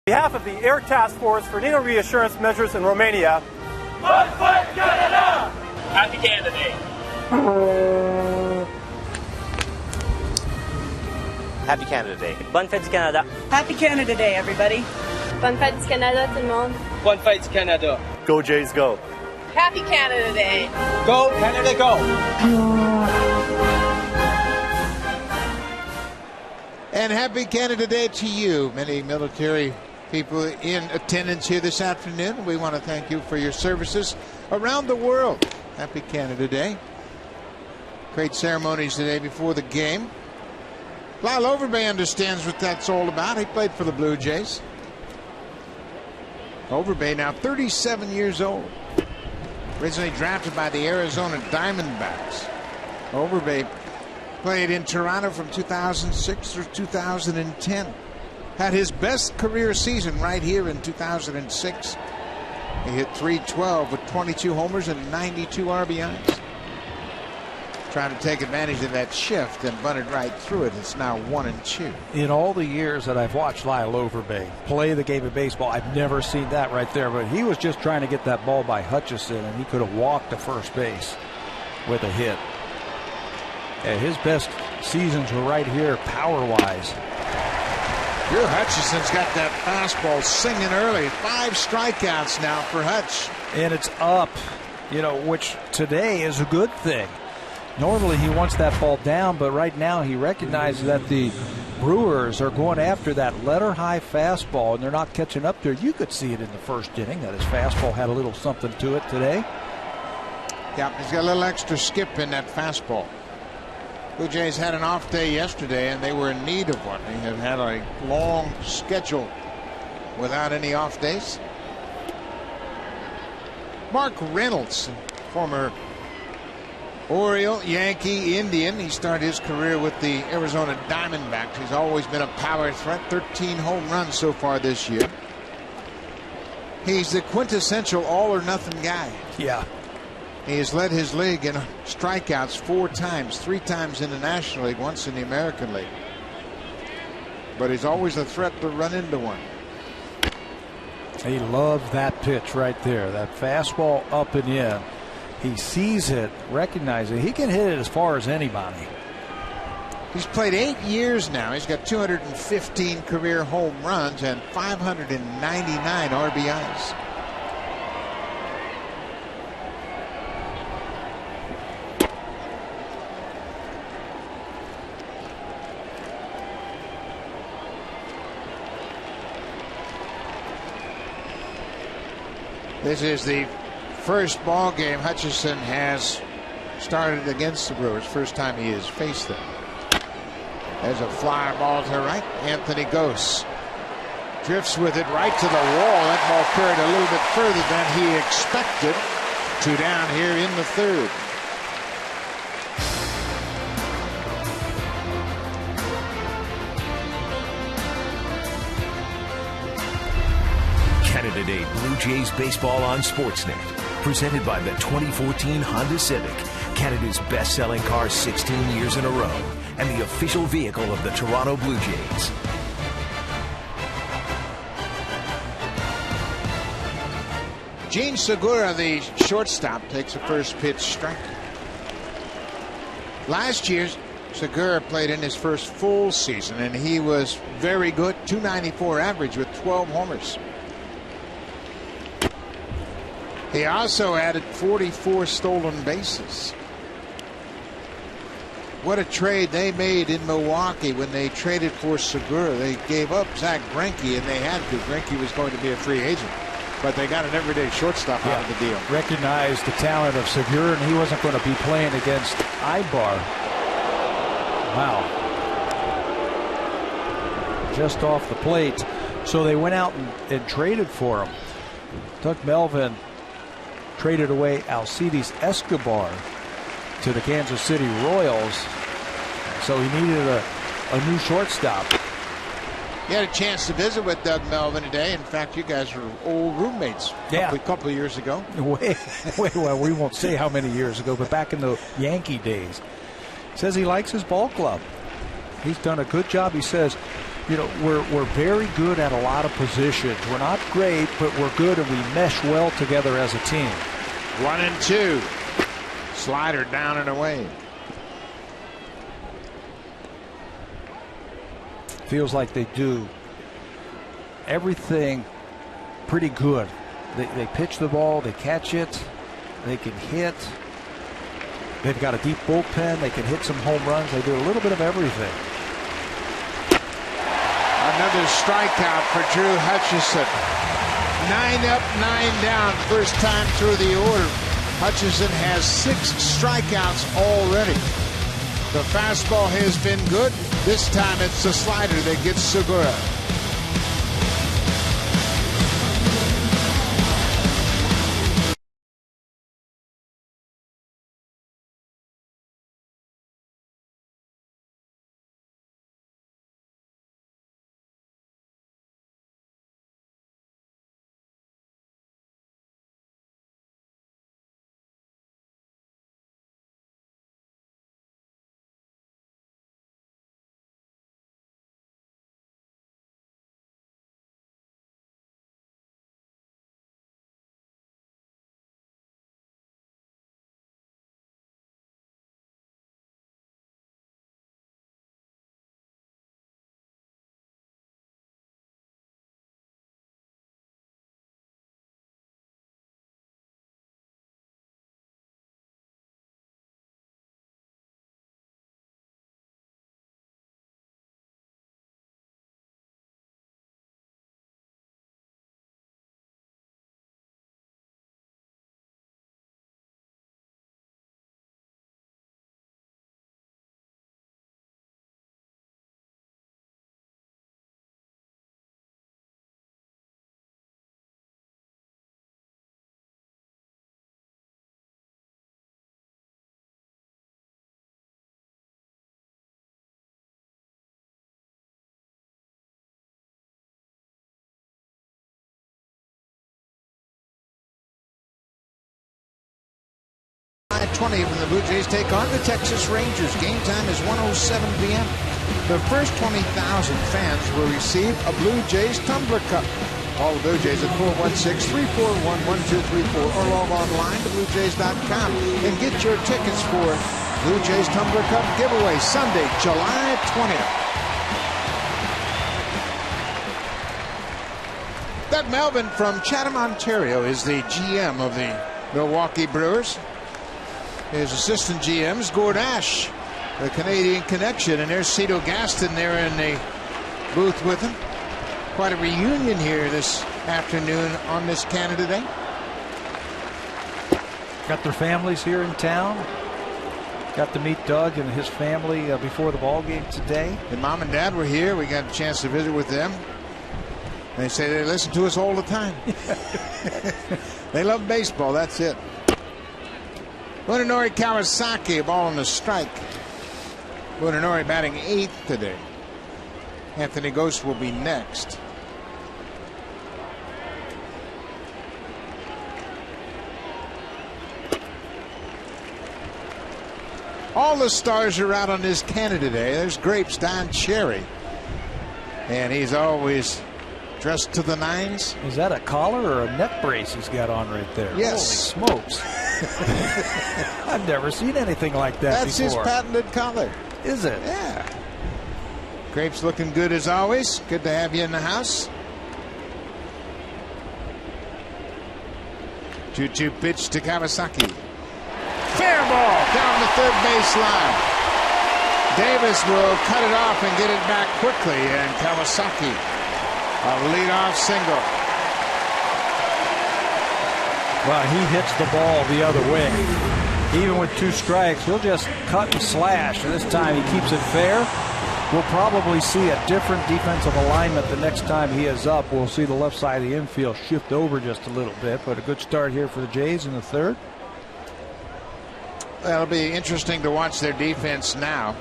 On behalf of the Air Task Force for Needle Reassurance Measures in Romania, One fight Canada! Happy Canada Day. Happy Canada Day. Bonne fête du Canada. Happy Canada Day, everybody. Bonne fête du Canada, tout le monde. Bonne fête du Canada. Go Jays, go. Happy Canada Day. Go Canada, go. And happy Canada Day to you. Many military people in attendance here this afternoon. We want to thank you for your services around the world. Happy Canada Day. Great ceremonies today before the game. Lyle Overbay understands what that's all about. He played for the Blue Jays. Overbay now 37 years old. Originally drafted by the Arizona Diamondbacks. Overbay played in Toronto from 2006 through 2010. Had his best career season right here in 2006. He hit .312 with 22 homers and 92 RBIs. Trying to take advantage of that shift and bunted right through it. It's now 1-2. In all the years that I've watched Lyle Overbay play the game of baseball, I've never seen that right there. But he was just trying to get that ball by Hutchison, and he could have walked to first base with a hit. And his best seasons were right here, power-wise. Drew Hutchison's got that fastball singing early. 5 strikeouts now for Hutch. And it's up, which today is a good thing. Normally he wants that ball down, but right now he recognizes that the Brewers are going after that letter-high fastball, and they're not catching up there. You could see it in the first inning that his fastball had a little something to it today. Yeah, he's got a little extra skip in that fastball. Blue Jays had an off day yesterday, and they were in need of one. They have had a long schedule without any off days. Mark Reynolds, former Oriole, Yankee, Indian. He started his career with the Arizona Diamondbacks. He's always been a power threat. 13 home runs so far this year. He's the quintessential all-or-nothing guy. Yeah. He has led his league in strikeouts 4 times, 3 times in the National League, once in the American League. But he's always a threat to run into one. He loved that pitch right there, that fastball up and in. He sees it, recognizes it. He can hit it as far as anybody. He's played 8 years now. He's got 215 career home runs and 599 RBIs. This is the first ball game Hutchison has started against the Brewers. First time he has faced them. There's a fly ball to right. Anthony Gose drifts with it right to the wall. That ball carried a little bit further than he expected. 2 down here in the third. Canada Day Blue Jays baseball on Sportsnet. Presented by the 2014 Honda Civic, Canada's best-selling car 16 years in a row, and the official vehicle of the Toronto Blue Jays. Gene Segura, the shortstop, takes a first pitch strike. Last year, Segura played in his first full season, and he was very good. .294 average with 12 homers. He also added 44 stolen bases. What a trade they made in Milwaukee when they traded for Segura. They gave up Zach Greinke, and they had to. Greinke was going to be a free agent, but they got an everyday shortstop out of the deal. Recognized the talent of Segura, and he wasn't going to be playing against Ibar. Wow. Just off the plate. So they went out and traded for him. Doug Melvin traded away Alcides Escobar to the Kansas City Royals. So he needed a new shortstop. You had a chance to visit with Doug Melvin today. In fact, you guys were old roommates a couple of years ago. Well, we won't say how many years ago, but back in the Yankee days. Says he likes his ball club. He's done a good job. He says, you know, we're very good at a lot of positions. We're not great, but we're good, and we mesh well together as a team. 1-2. Slider down and away. Feels like they do everything pretty good. They pitch the ball, they catch it, they can hit. They've got a deep bullpen. They can hit some home runs. They do a little bit of everything. Another strikeout for Drew Hutchison. 9 up, 9 down. First time through the order. Hutchison has 6 strikeouts already. The fastball has been good. This time it's the slider that gets Segura. At 20 when the Blue Jays take on the Texas Rangers. Game time is 1:07 p.m. The first 20,000 fans will receive a Blue Jays Tumbler Cup. Call the Blue Jays at 416-341-1234 or log online to BlueJays.com and get your tickets for Blue Jays Tumbler Cup giveaway Sunday, July 20th. Doug Melvin from Chatham, Ontario is the GM of the Milwaukee Brewers. His assistant GM is Gord Ash, the Canadian connection, and there's Cito Gaston there in the booth with him. Quite a reunion here this afternoon on this Canada Day. Got their families here in town. Got to meet Doug and his family before the ball game today. And Mom and Dad were here. We got a chance to visit with them. They say they listen to us all the time. They love baseball. That's it. Munenori Kawasaki, a ball on the strike. Munenori batting 8th today. Anthony Ghost will be next. All the stars are out on this Canada Day. There's Grapes, Don Cherry. And he's always dressed to the nines. Is that a collar or a neck brace he's got on right there? Yes. Holy smokes. I've never seen anything like that That's before. his patented collar. Is it? Yeah. Grapes looking good as always. Good to have you in the house. 2-2 pitch to Kawasaki. Fair ball down the third base line. Davis will cut it off and get it back quickly, and Kawasaki a leadoff single. Well, he hits the ball the other way. Even with 2 strikes, he'll just cut and slash. And this time he keeps it fair. We'll probably see a different defensive alignment the next time he is up. We'll see the left side of the infield shift over just a little bit, but a good start here for the Jays in the third. That'll be interesting to watch their defense now.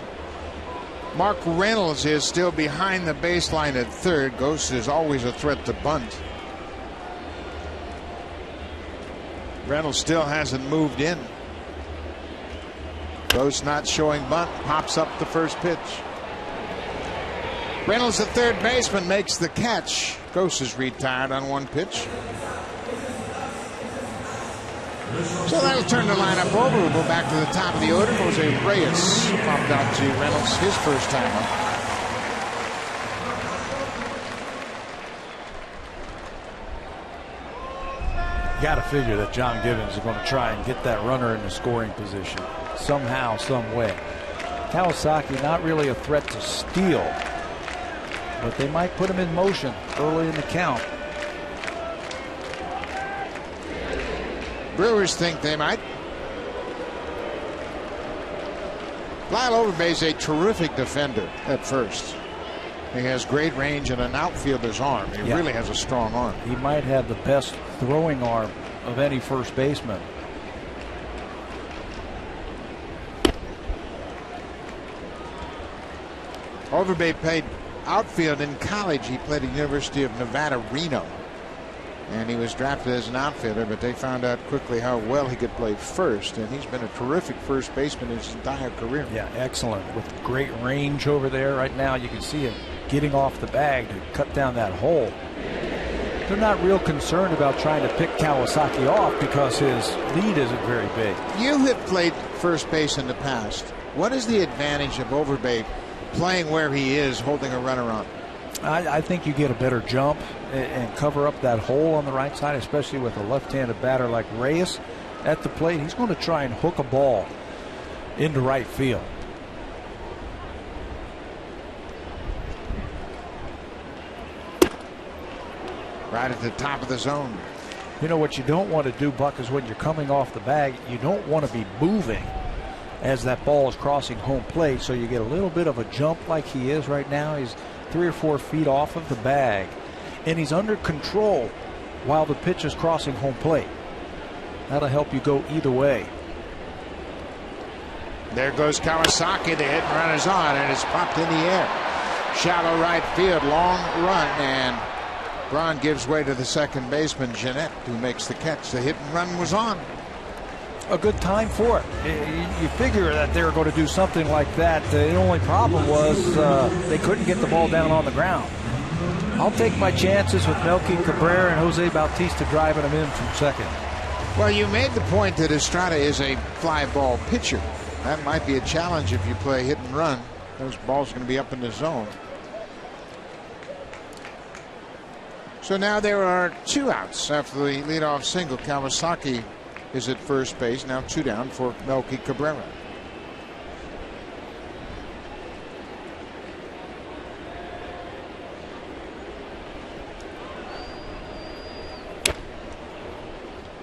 Mark Reynolds is still behind the baseline at third. Ghost is always a threat to bunt. Reynolds still hasn't moved in. Ghost not showing bunt. Pops up the first pitch. Reynolds, the third baseman, makes the catch. Ghost is retired on 1 pitch. So that'll turn the lineup over. We'll go back to the top of the order. Jose Reyes popped out to Reynolds, his first time up. Got to figure that John Gibbons is going to try and get that runner in the scoring position somehow, some way. Kawasaki not really a threat to steal, but they might put him in motion early in the count. Brewers think they might. Lyle Overbay is a terrific defender at first. He has great range and an outfielder's arm. He really has a strong arm. He might have the best throwing arm of any first baseman. Overbay played outfield in college. He played at the University of Nevada, Reno. And he was drafted as an outfielder, but they found out quickly how well he could play first, and he's been a terrific first baseman his entire career. Yeah, excellent. With great range over there right now. You can see him getting off the bag to cut down that hole. They're not real concerned about trying to pick Kawasaki off because his lead isn't very big. You have played first base in the past. What is the advantage of Overbay playing where he is, holding a runner on? I think you get a better jump and cover up that hole on the right side, especially with a left-handed batter like Reyes at the plate. He's going to try and hook a ball into right field. Right at the top of the zone. You know what you don't want to do, Buck, is when you're coming off the bag, you don't want to be moving as that ball is crossing home plate, so you get a little bit of a jump like he is right now. He's 3 or 4 feet off of the bag, and he's under control while the pitch is crossing home plate. That'll help you go either way. There goes Kawasaki. The hit and run is on, and it's popped in the air. Shallow right field, long run, and Braun gives way to the second baseman, Jeanette, who makes the catch. The hit and run was on. A good time for it. You figure that they were going to do something like that. The only problem was they couldn't get the ball down on the ground. I'll take my chances with Melky Cabrera and Jose Bautista driving him in from second. Well, you made the point that Estrada is a fly ball pitcher. That might be a challenge if you play hit and run. Those balls are going to be up in the zone. So now there are 2 outs after the leadoff single. Kawasaki is at first base. Now 2 down for Melky Cabrera.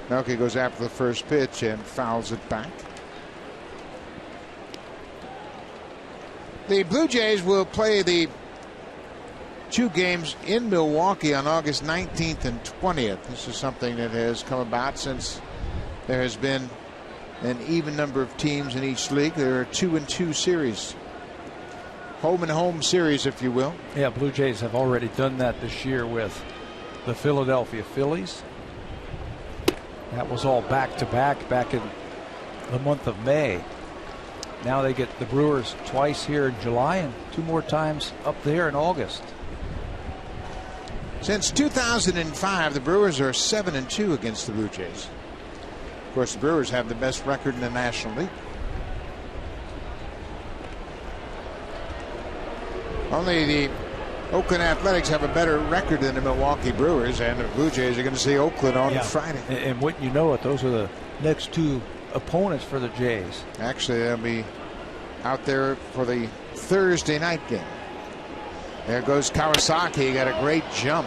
Melky goes after the first pitch and fouls it back. The Blue Jays will play the 2 games in Milwaukee on August 19th and 20th. This is something that has come about since there has been an even number of teams in each league. There are 2-2 series. Home and home series, if you will. Yeah, Blue Jays have already done that this year with the Philadelphia Phillies. That was all back-to-back back in the month of May. Now they get the Brewers twice here in July and 2 more times up there in August. Since 2005, the Brewers are 7-2 against the Blue Jays. Of course, the Brewers have the best record in the National League. Only the Oakland Athletics have a better record than the Milwaukee Brewers, and the Blue Jays are going to see Oakland on Friday. And wouldn't you know it, those are the next 2 opponents for the Jays. Actually, they'll be out there for the Thursday night game. There goes Kawasaki. He got a great jump.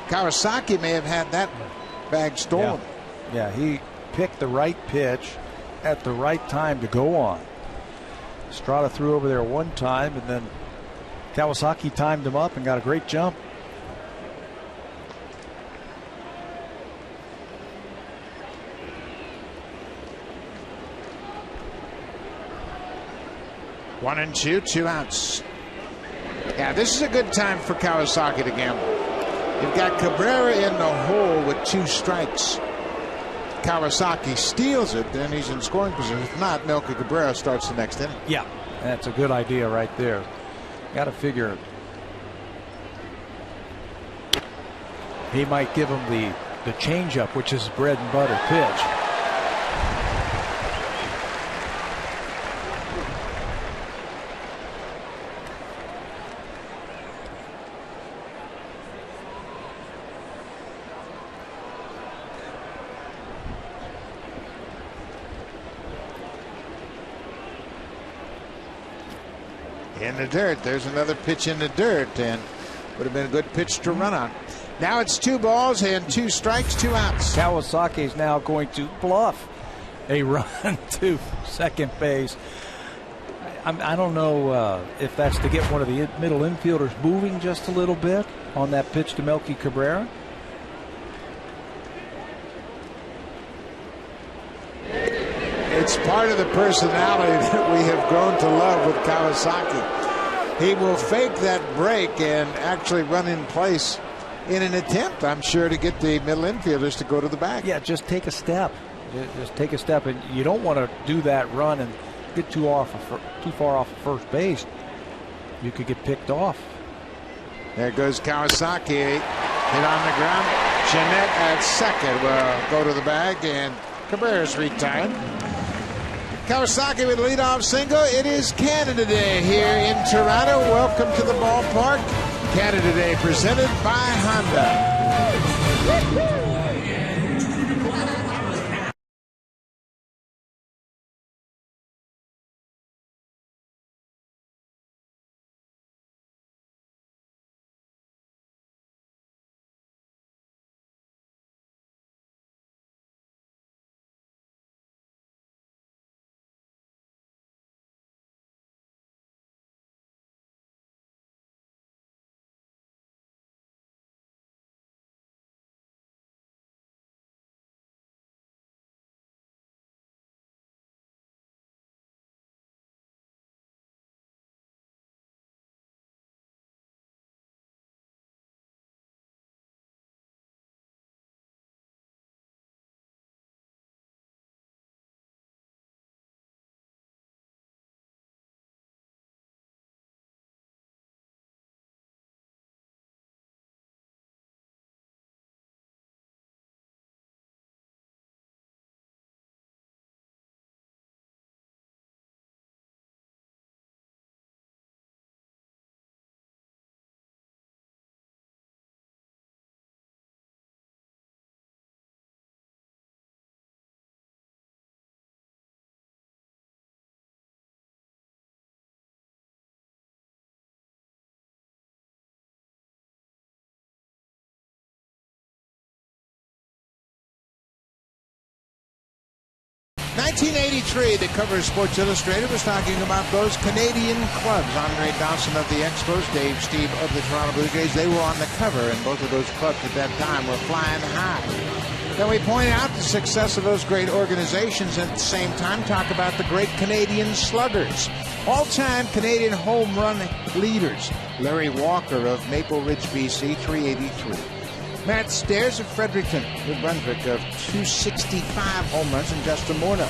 Kawasaki may have had that bag stolen. Yeah, he picked the right pitch at the right time to go on. Estrada threw over there one time, and then Kawasaki timed him up and got a great jump. One and two, 2 outs. Yeah, this is a good time for Kawasaki to gamble. You've got Cabrera in the hole with 2 strikes. Kawasaki steals it, then he's in scoring position. If not, Melky Cabrera starts the next inning. Yeah, that's a good idea right there. Got to figure he might give him the changeup, which is bread and butter pitch. In the dirt. There's another pitch in the dirt, and would have been a good pitch to run on. Now it's 2 balls and 2 strikes, 2 outs. Kawasaki is now going to bluff a run to second base. I don't know if that's to get one of the middle infielders moving just a little bit on that pitch to Melky Cabrera. It's part of the personality that we have grown to love with Kawasaki. He will fake that break and actually run in place in an attempt, I'm sure, to get the middle infielders to go to the bag. Yeah, just take a step. Just take a step, and you don't want to do that run and get too far off of first base. You could get picked off. There goes Kawasaki, hit on the ground. Jeanette at second will go to the bag, and Cabrera's retired. Kawasaki with a leadoff single. It is Canada Day here in Toronto. Welcome to the ballpark. Canada Day presented by Honda. 1983, the cover of Sports Illustrated was talking about those Canadian clubs. Andre Dawson of the Expos, Dave Steve of the Toronto Blue Jays. They were on the cover, and both of those clubs at that time were flying high. Then we point out the success of those great organizations, and at the same time talk about the great Canadian sluggers. All-time Canadian home run leaders. Larry Walker of Maple Ridge, BC, 383. Matt Stairs of Fredericton, New Brunswick, of 265 home runs, and Justin Morneau.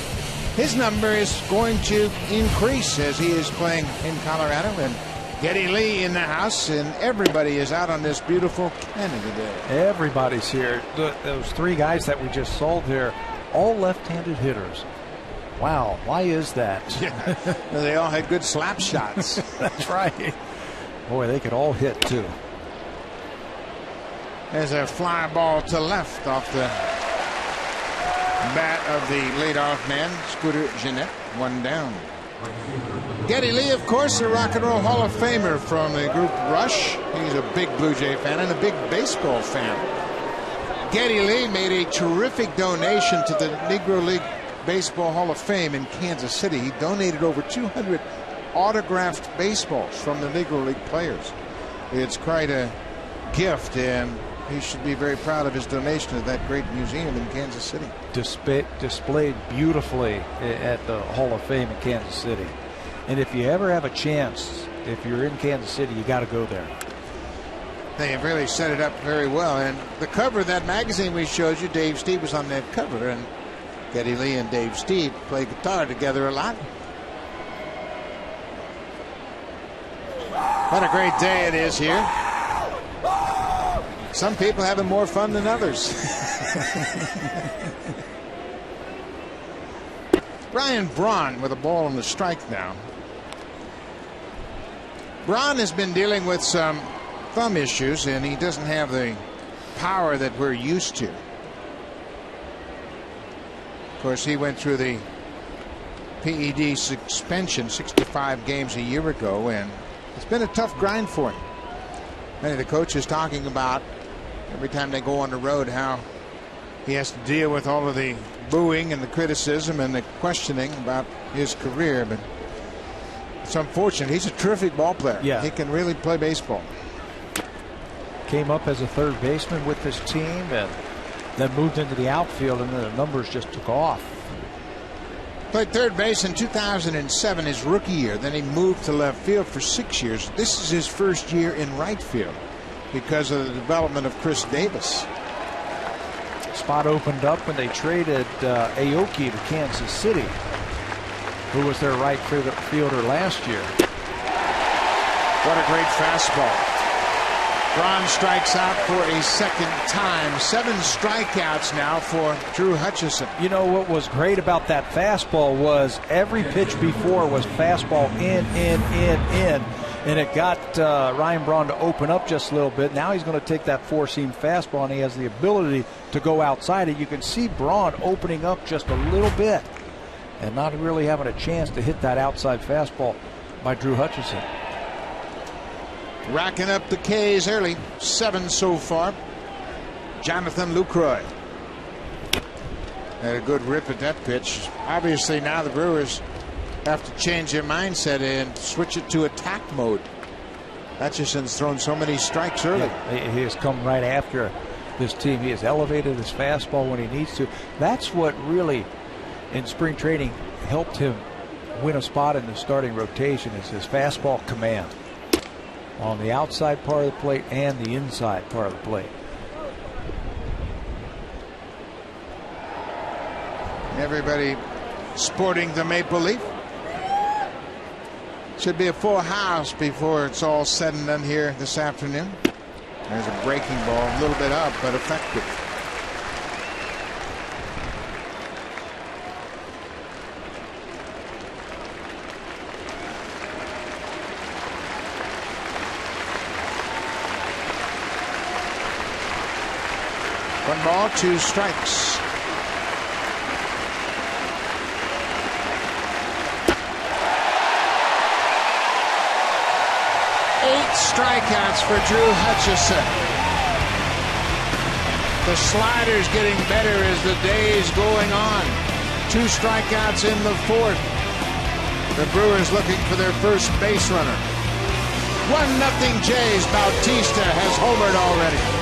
His number is going to increase as he is playing in Colorado, and Geddy Lee in the house, and everybody is out on this beautiful Canada Day. Everybody's here. Those three guys that we just saw there, all left-handed hitters. Wow, why is that? Yeah. They all had good slap shots. That's right. Boy, they could all hit, too. There's a fly ball to left off the bat of the leadoff man, Scooter Gennett, one down. Geddy Lee, of course, a Rock and Roll Hall of Famer from the group Rush. He's a big Blue Jay fan and a big baseball fan. Geddy Lee made a terrific donation to the Negro League Baseball Hall of Fame in Kansas City. He donated over 200 autographed baseballs from the Negro League players. It's quite a gift, and he should be very proud of his donation to that great museum in Kansas City. Displayed beautifully at the Hall of Fame in Kansas City. And if you ever have a chance, if you're in Kansas City, you got to go there. They have really set it up very well. And the cover of that magazine we showed you, Dave Steve was on that cover. And Geddy Lee and Dave Steve play guitar together a lot. What a great day it is here. Some people having more fun than others. Brian Braun with a ball on the strike now. Braun has been dealing with some thumb issues, and he doesn't have the power that we're used to. Of course, he went through the PED suspension, 65 games a year ago, and it's been a tough grind for him. Many of the coaches talking about every time they go on the road how he has to deal with all of the booing and the criticism and the questioning about his career. But it's unfortunate. He's a terrific ball player. Yeah. He can really play baseball. Came up as a third baseman with this team and then moved into the outfield, and then the numbers just took off. Played third base in 2007, his rookie year. Then he moved to left field for 6 years. This is his first year in right field because of the development of Chris Davis. Spot opened up when they traded Aoki to Kansas City, who was their right fielder last year. What a great fastball. Braun strikes out for a second time. 7 strikeouts now for Drew Hutchison. You know what was great about that fastball was every pitch before was fastball in. And it got Ryan Braun to open up just a little bit. Now he's going to take that four-seam fastball, and he has the ability to go outside it. You can see Braun opening up just a little bit and not really having a chance to hit that outside fastball by Drew Hutchison. Racking up the K's early. 7 so far. Jonathan Lucroy had a good rip at that pitch. Obviously now the Brewers have to change their mindset and switch it to attack mode. Hutchison's thrown so many strikes early. Yeah, he has come right after this team. He has elevated his fastball when he needs to. That's what really in spring training helped him win a spot in the starting rotation, is his fastball command on the outside part of the plate and the inside part of the plate. Everybody sporting the maple leaf. Should be a full house before it's all said and done here this afternoon. There's a breaking ball, a little bit up, but effective. One ball, 2 strikes. Strikeouts for Drew Hutchison. The slider's getting better as the day is going on. 2 strikeouts in the 4th. The Brewers looking for their first base runner. 1-0 Jays. Bautista has homered already.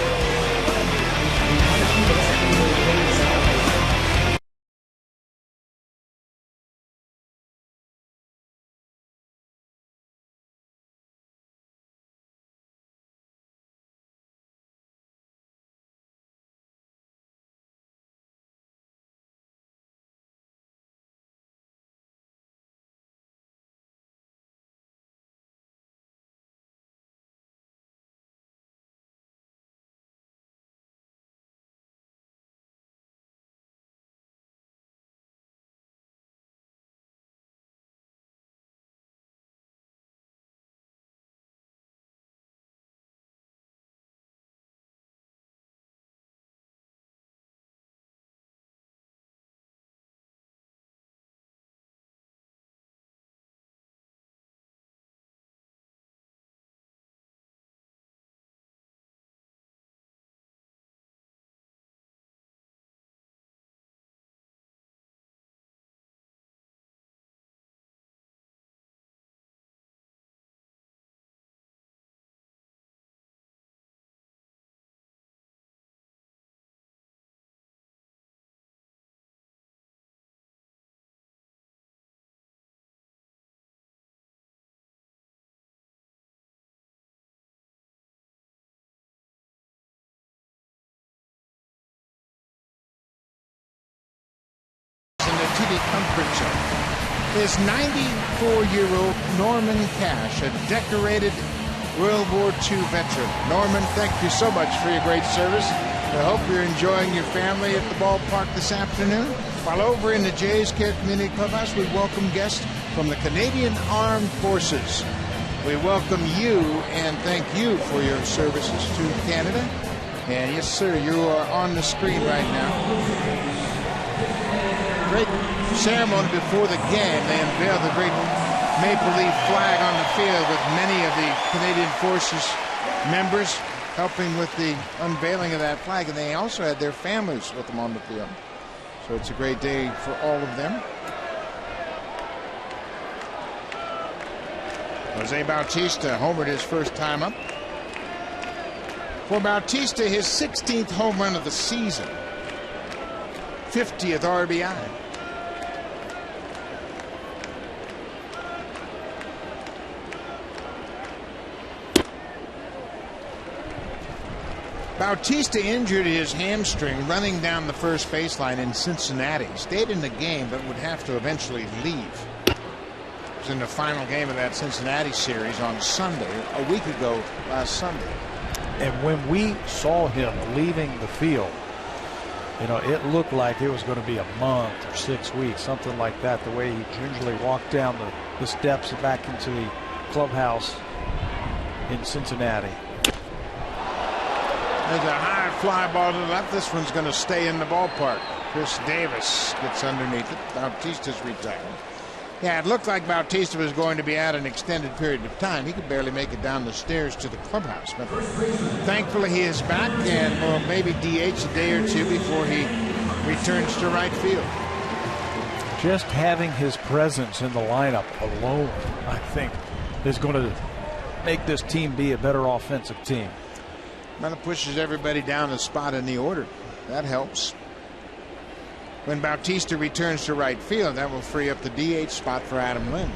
TV comfort zone is 94-year-old Norman Cash, a decorated World War II veteran. Norman, thank you so much for your great service. I hope you're enjoying your family at the ballpark this afternoon. While over in the Jays Care Community Clubhouse, we welcome guests from the Canadian Armed Forces. We welcome you and thank you for your services to Canada. And yes, sir, you are on the screen right now. Great ceremony before the game. They unveiled the great maple leaf flag on the field with many of the Canadian Forces members helping with the unveiling of that flag. And they also had their families with them on the field. So it's a great day for all of them. Jose Bautista homered his first time up. For Bautista, his 16th home run of the season. 50th RBI. Bautista injured his hamstring running down the first baseline in Cincinnati. Stayed in the game, but would have to eventually leave. It was in the final game of that Cincinnati series on Sunday, a week ago last Sunday. And when we saw him leaving the field, you know, it looked like it was going to be a month or 6 weeks, something like that, the way he gingerly walked down the steps and back into the clubhouse in Cincinnati. There's a high fly ball to the left. This one's going to stay in the ballpark. Chris Davis gets underneath it. Bautista's retired. Yeah, it looked like Bautista was going to be out an extended period of time. He could barely make it down the stairs to the clubhouse. But thankfully he is back and will maybe DH a day or two before he returns to right field. Just having his presence in the lineup alone, I think, is going to make this team be a better offensive team. Kind of pushes everybody down a spot in the order. That helps. When Bautista returns to right field, that will free up the DH spot for Adam Lynn.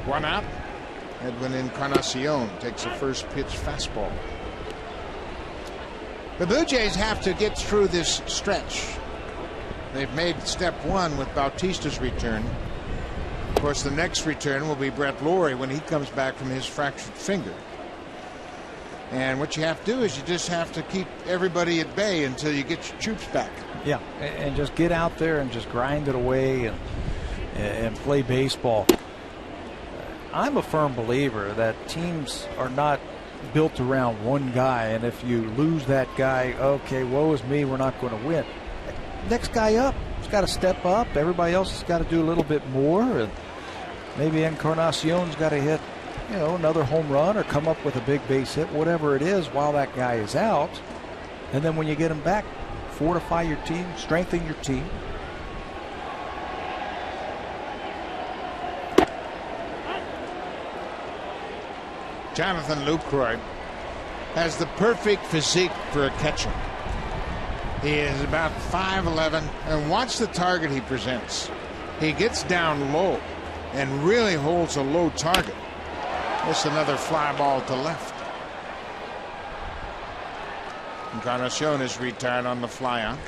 One out. Edwin Encarnacion takes a first pitch fastball. The Blue Jays have to get through this stretch. They've made step one with Bautista's return. Of course, the next return will be Brett Lawrie when he comes back from his fractured finger. And what you have to do is you just have to keep everybody at bay until you get your troops back. Yeah, and just get out there and just grind it away and play baseball. I'm a firm believer that teams are not built around one guy, and if you lose that guy, okay, woe is me, we're not going to win. Next guy up has got to step up. Everybody else has got to do a little bit more, and maybe Encarnacion's got to hit, you know, another home run or come up with a big base hit, whatever it is, while that guy is out. And then when you get him back, fortify your team, strengthen your team. Jonathan Lucroy has the perfect physique for a catcher. He is about 5'11", and watch the target he presents. He gets down low and really holds a low target. Just another fly ball to left. Encarnacion is retired on the fly out.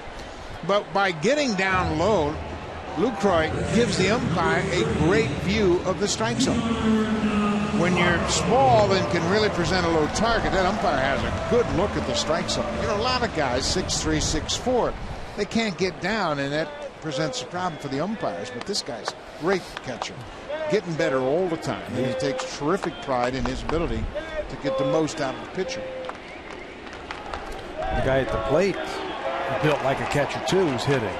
But by getting down low, Lucroy gives the umpire a great view of the strike zone. When you're small and can really present a low target, that umpire has a good look at the strike zone. You know, a lot of guys, 6'3", 6'4", they can't get down, and that presents a problem for the umpires. But this guy's a great catcher, getting better all the time. And he takes terrific pride in his ability to get the most out of the pitcher. The guy at the plate, built like a catcher too, who's hitting.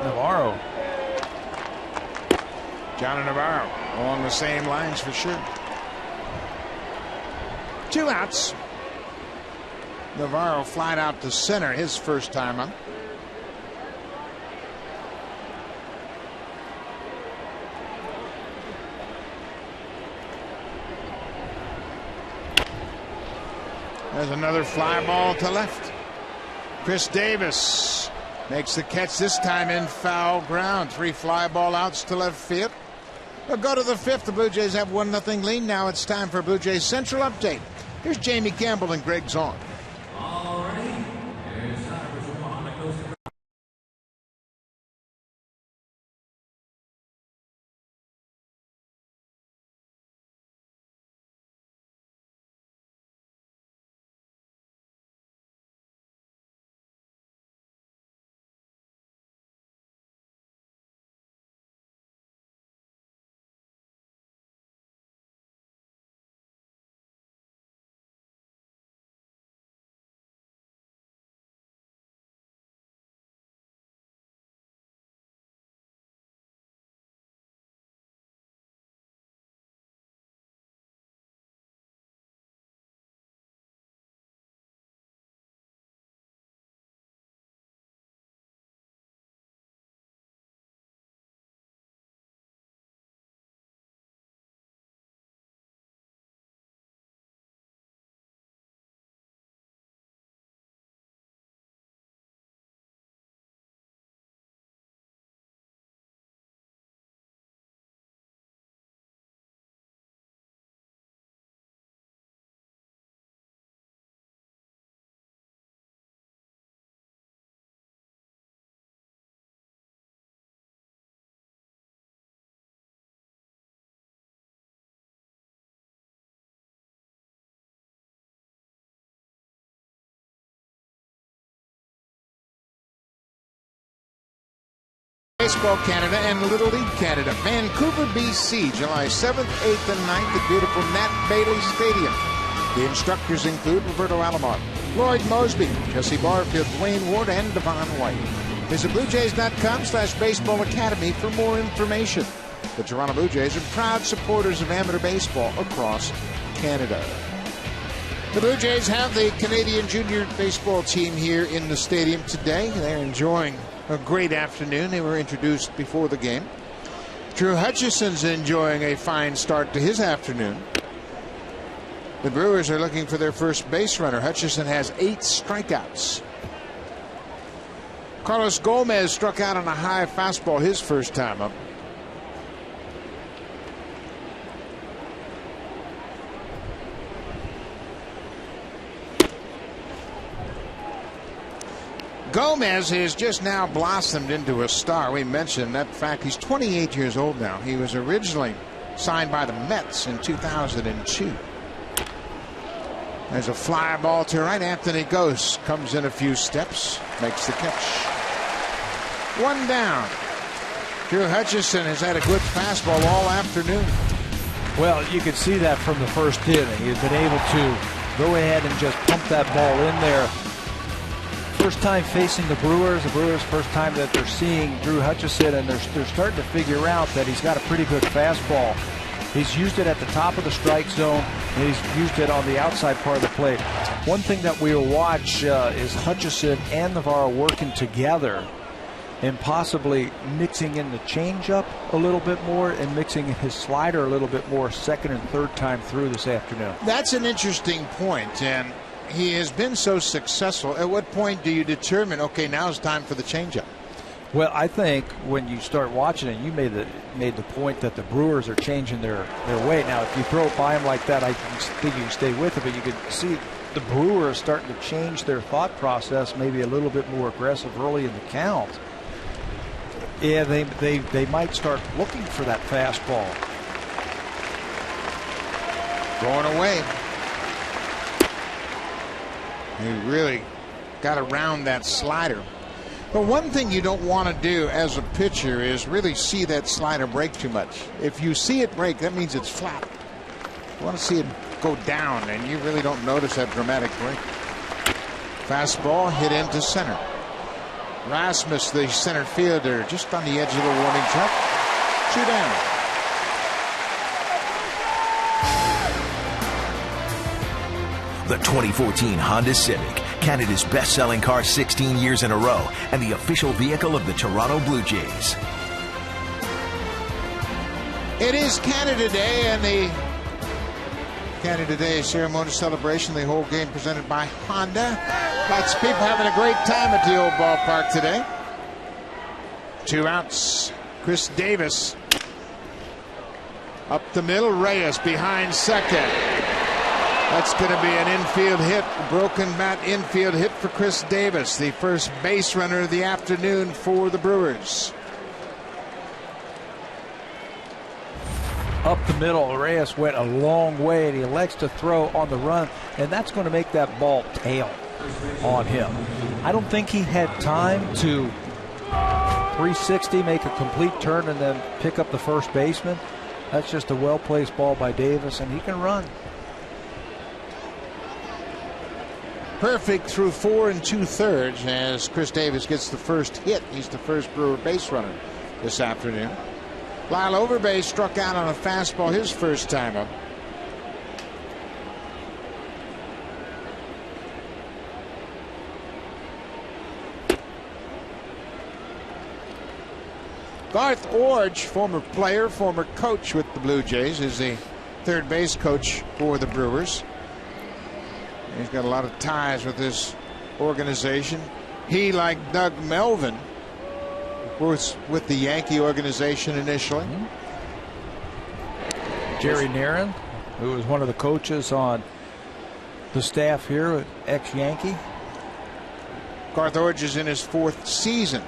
Navarro. Johnny Navarro along the same lines for sure. 2 outs. Navarro flied out to center his first time up. There's another fly ball to left. Chris Davis makes the catch, this time in foul ground. 3 fly ball outs to left field. We'll go to the 5th. The Blue Jays have 1-0 lead. Now it's time for Blue Jays Central Update. Here's Jamie Campbell and Greg Zahn. Baseball Canada and Little League Canada. Vancouver, BC, July 7th, 8th, and 9th at beautiful Nat Bailey Stadium. The instructors include Roberto Alomar, Lloyd Mosby, Jesse Barfield, Dwayne Ward, and Devon White. Visit BlueJays.com/Baseball Academy for more information. The Toronto Blue Jays are proud supporters of amateur baseball across Canada. The Blue Jays have the Canadian junior baseball team here in the stadium today. They're enjoying a great afternoon. They were introduced before the game. Drew Hutchison's enjoying a fine start to his afternoon. The Brewers are looking for their first base runner. Hutchison has 8 strikeouts. Carlos Gomez struck out on a high fastball his first time up. Gomez has just now blossomed into a star. We mentioned that fact. He's 28 years old now. He was originally signed by the Mets in 2002. There's a fly ball to right. Anthony Gose comes in a few steps, makes the catch. 1 down. Drew Hutchison has had a good fastball all afternoon. Well, you could see that from the first inning. He's been able to go ahead and just pump that ball in there. First time facing the Brewers first time that they're seeing Drew Hutchison, and they're starting to figure out that he's got a pretty good fastball. He's used it at the top of the strike zone, and he's used it on the outside part of the plate. One thing that we will watch is Hutchison and Navarro working together and possibly mixing in the changeup a little bit more and mixing in his slider a little bit more second and third time through this afternoon. That's an interesting point, and he has been so successful. At what point do you determine, okay, now it's time for the changeup? Well, I think when you start watching it, you made the point that the Brewers are changing their way. Now, if you throw it by them like that, I think you can stay with it, but you can see the Brewers starting to change their thought process, maybe a little bit more aggressive early in the count. Yeah, they might start looking for that fastball. Going away. He really got around that slider. But one thing you don't want to do as a pitcher is really see that slider break too much. If you see it break, that means it's flat. You want to see it go down, and you really don't notice that dramatic break. Fastball hit into center. Rasmus, the center fielder, just on the edge of the warning track. 2 down. The 2014 Honda Civic, Canada's best-selling car 16 years in a row, and the official vehicle of the Toronto Blue Jays. It is Canada Day, and the Canada Day ceremony celebration, the whole game presented by Honda. Lots of people having a great time at the old ballpark today. 2 outs. Chris Davis up the middle. Reyes behind second. That's going to be an infield hit, broken bat infield hit for Chris Davis, the first base runner of the afternoon for the Brewers. Up the middle, Reyes went a long way, and he elects to throw on the run, and that's going to make that ball tail on him. I don't think he had time to 360, make a complete turn, and then pick up the first baseman. That's just a well-placed ball by Davis, and he can run. Perfect through 4 2/3 as Chris Davis gets the first hit. He's the first Brewer base runner this afternoon. Lyle Overbay struck out on a fastball his first time up. Garth Orge, former player, former coach with the Blue Jays, is the third base coach for the Brewers. He's got a lot of ties with this organization. He, like Doug Melvin, was with the Yankee organization initially. Jerry Narron, who was one of the coaches on the staff here, ex-Yankee. Garth Orge is in his 4th season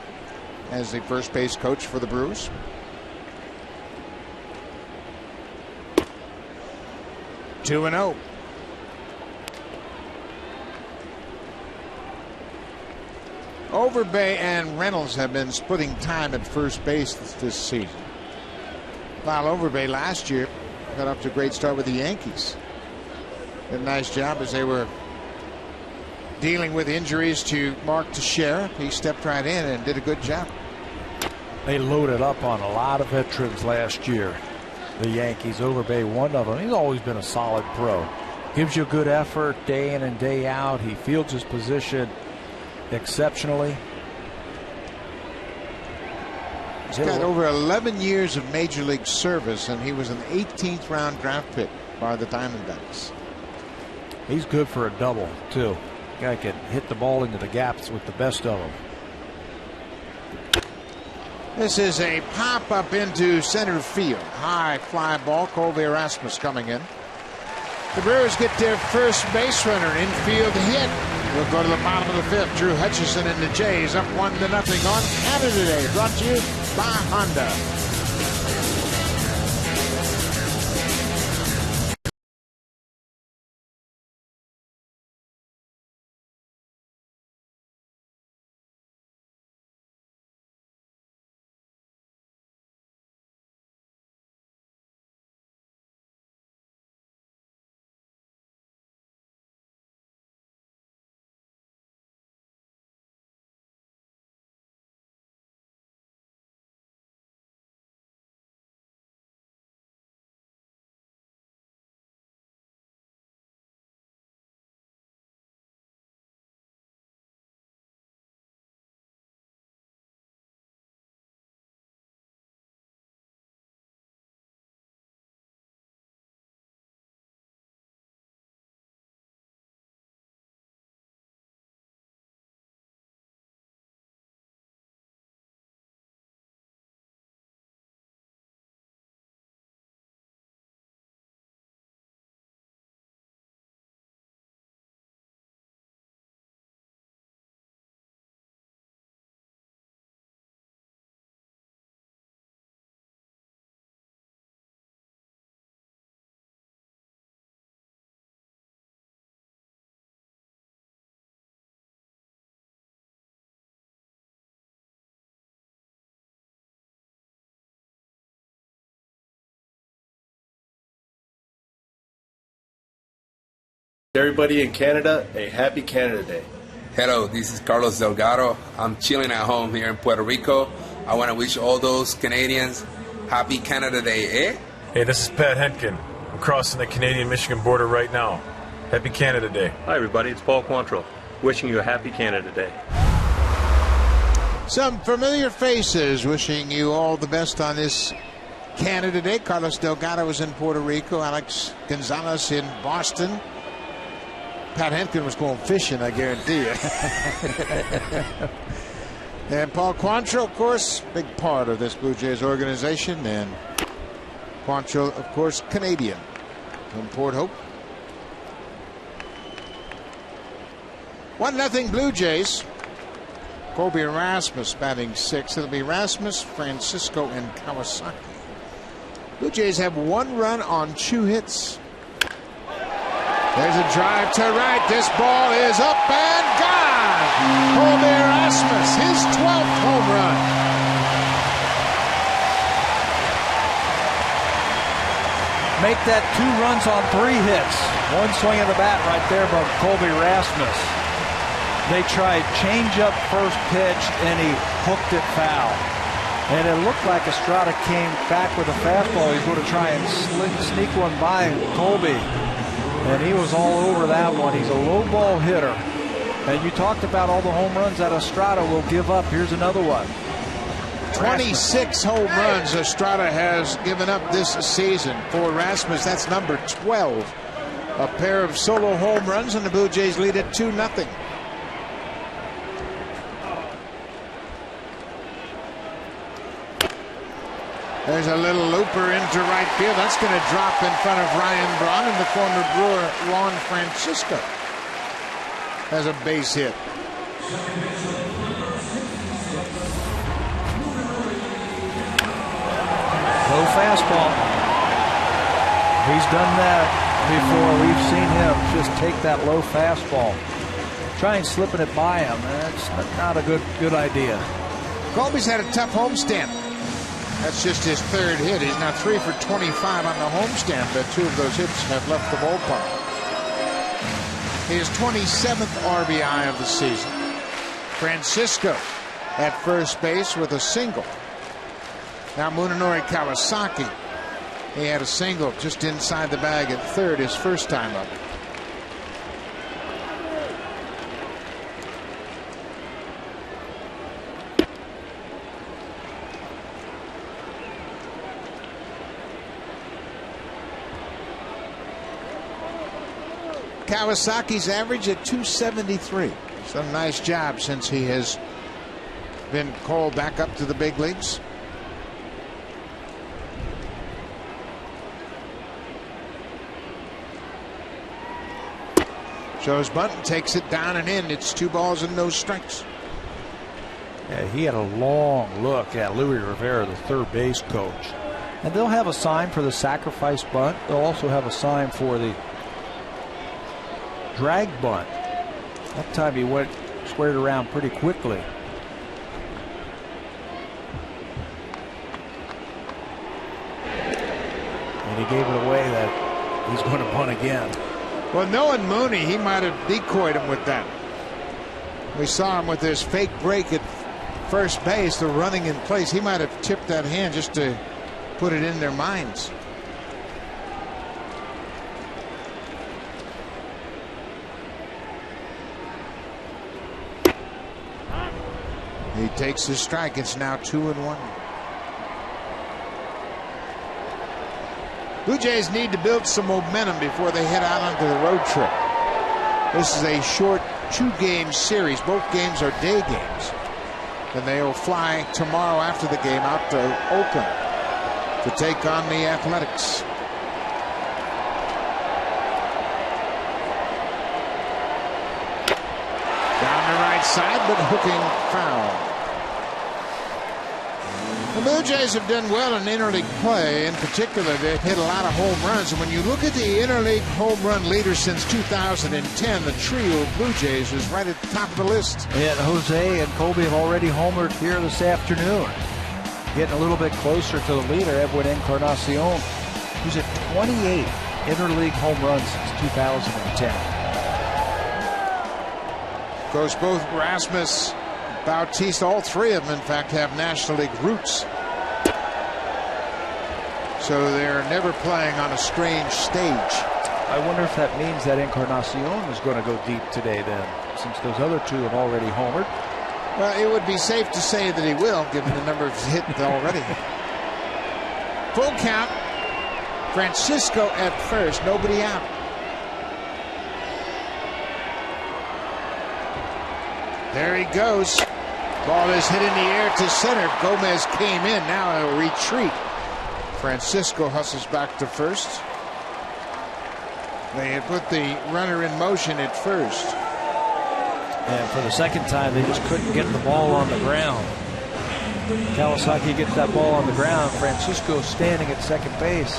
as the first base coach for the Brewers. Two and 0. Overbay and Reynolds have been splitting time at first base this season. While Overbay last year got up to a great start with the Yankees. Did a nice job as they were dealing with injuries to Mark Teixeira. He stepped right in and did a good job. They loaded up on a lot of veterans last year. The Yankees, Overbay, one of them. He's always been a solid pro. Gives you a good effort day in and day out. He fields his position exceptionally. He's got over 11 years of major league service, and he was an 18th round draft pick by the Diamondbacks. He's good for a double too. Guy can hit the ball into the gaps with the best of them. This is a pop up into center field. High fly ball. Colby Erasmus coming in. The Brewers get their first base runner, an infield hit. We'll go to the bottom of the 5th. Drew Hutchison and the Jays up 1-0 on Canada Day. Brought to you by Honda. Everybody in Canada, a happy Canada Day. Hello, this is Carlos Delgado. I'm chilling at home here in Puerto Rico. I want to wish all those Canadians happy Canada Day, eh? Hey, this is Pat Henkin. I'm crossing the Canadian-Michigan border right now. Happy Canada Day. Hi, everybody. It's Paul Quantrill. Wishing you a happy Canada Day. Some familiar faces wishing you all the best on this Canada Day. Carlos Delgado is in Puerto Rico. Alex Gonzalez in Boston. Pat Henkin was going fishing, I guarantee you. And Paul Quantrill, of course, big part of this Blue Jays organization. And Quantrill, of course, Canadian from Port Hope. 1-0 Blue Jays. Colby Rasmus batting 6th. It'll be Rasmus, Francisco, and Kawasaki. Blue Jays have 1 run on 2 hits. There's a drive to right. This ball is up and gone. Colby Rasmus, his 12th home run. Make that 2 runs on 3 hits. 1 swing of the bat right there by Colby Rasmus. They tried change-up first pitch, and he hooked it foul. And it looked like Estrada came back with a fastball. He's going to try and sneak one by Colby. And he was all over that one. He's a low ball hitter. And you talked about all the home runs that Estrada will give up. Here's another one. 26 home runs Estrada has given up this season. For Rasmus, that's number 12. A pair of solo home runs, and the Blue Jays lead it 2-0. There's a little looper into right field. That's going to drop in front of Ryan Braun, and the former Brewer Juan Francisco has a base hit. Low fastball. He's done that before. We've seen him just take that low fastball. Trying slipping it by him. That's not a good idea. Colby's had a tough homestand. That's just his 3rd hit. He's now 3 for 25 on the homestand, but 2 of those hits have left the ballpark. His 27th RBI of the season. Francisco at first base with a single. Now Munenori Kawasaki. He had a single just inside the bag at 3rd his first time up. Kawasaki's average at 273. He's done a nice job since he has been called back up to the big leagues. Shows Bunton, takes it down and in. It's 2 balls and no strikes. Yeah, he had a long look at Louis Rivera, the 3rd base coach. And they'll have a sign for the sacrifice bunt. They'll also have a sign for the drag bunt. That time he went squared around pretty quickly. And he gave it away that he's going to bunt again. Well, knowing Mooney, he might have decoyed him with that. We saw him with his fake break at first base, the running in place. He might have tipped that hand just to put it in their minds. He takes his strike. It's now 2-1. Blue Jays need to build some momentum before they head out onto the road trip. This is a short 2-game series. Both games are day games. And they will fly tomorrow after the game out to Oakland to take on the Athletics. Down the right side, but hooking foul. The Blue Jays have done well in interleague play. In particular, they've hit a lot of home runs. And when you look at the interleague home run leader since 2010, the trio of Blue Jays is right at the top of the list. And Jose and Colby have already homered here this afternoon. Getting a little bit closer to the leader, Edwin Encarnacion, who's at 28 interleague home runs since 2010. Goes both Rasmus, Bautista, all three of them, in fact, have National League roots. So they're never playing on a strange stage. I wonder if that means that Encarnacion is going to go deep today then, since those other two have already homered. Well, it would be safe to say that he will, given the number of hits already. Full count. Francisco at first, nobody out. There he goes. Ball is hit in the air to center. Gomez came in. Now a retreat. Francisco hustles back to first. They had put the runner in motion at first. And for the second time, they just couldn't get the ball on the ground. Kawasaki gets that ball on the ground. Francisco standing at second base.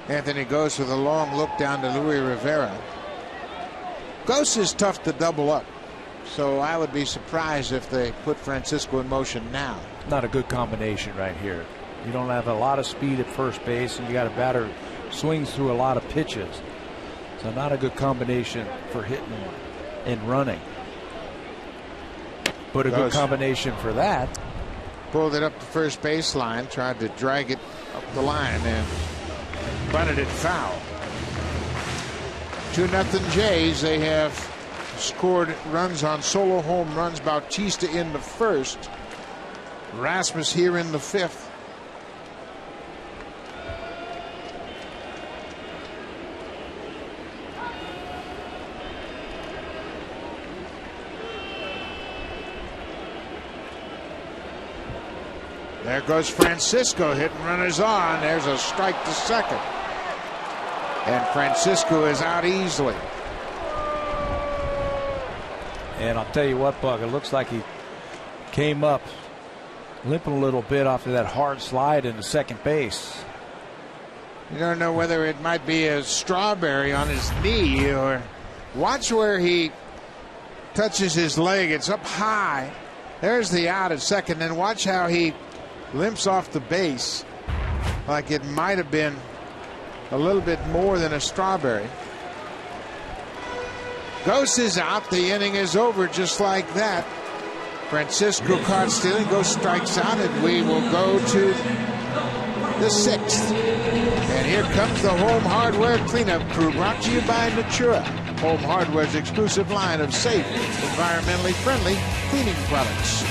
Anthony goes with a long look down to Luis Rivera. Ghost is tough to double up, so I would be surprised if they put Francisco in motion now. Not a good combination right here. You don't have a lot of speed at first base, and you got a batter swings through a lot of pitches. So not a good combination for hitting and running. But a good combination for that. Pulled it up the first baseline, tried to drag it up the line, and bunted it foul. 2-0 Jays. They have scored runs on solo home runs. Bautista in the first. Rasmus here in the fifth. There goes Francisco, hitting runners on. There's a strike to second. And Francisco is out easily. And I'll tell you what, Bug, it looks like he came up limping a little bit off of that hard slide into second base. You don't know whether it might be a strawberry on his knee, or watch where he touches his leg. It's up high. There's the out at second. Then watch how he limps off the base like it might have been a little bit more than a strawberry. Ghost is out. The inning is over just like that. Francisco caught stealing. Ghost strikes out, and we will go to the sixth. And here comes the Home Hardware cleanup crew, brought to you by Natura. Home Hardware's exclusive line of safe, environmentally friendly cleaning products.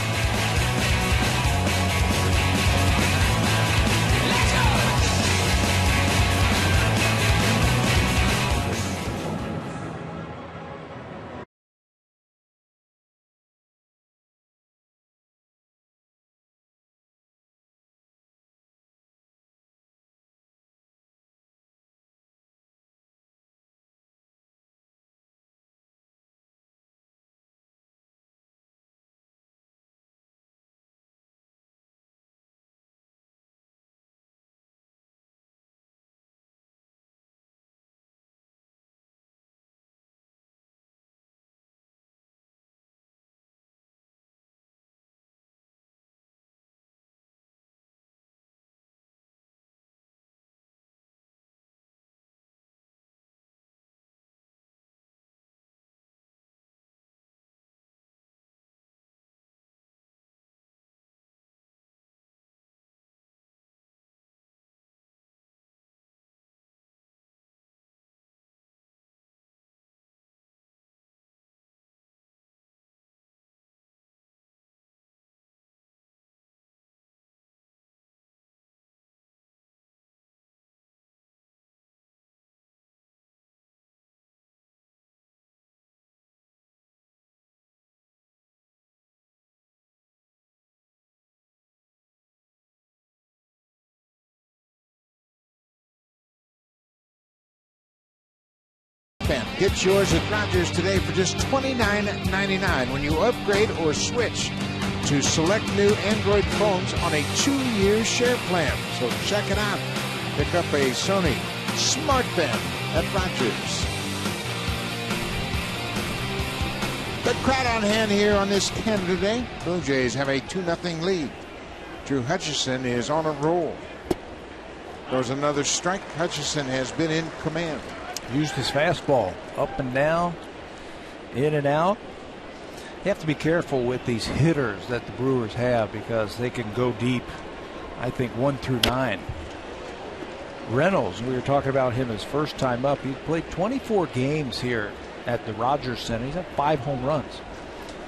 Get yours at Rogers today for just $29.99 when you upgrade or switch to select new Android phones on a 2-year share plan. So check it out. Pick up a Sony Smart Band at Rogers. Good crowd on hand here on this Canada Day. Blue Jays have a 2-0 lead. Drew Hutchison is on a roll. There's another strike. Hutchison has been in command. Used his fastball up and down, in and out. You have to be careful with these hitters that the Brewers have because they can go deep, I think, 1 through 9. Reynolds, we were talking about him his first time up. He played 24 games here at the Rogers Center. He's had 5 home runs.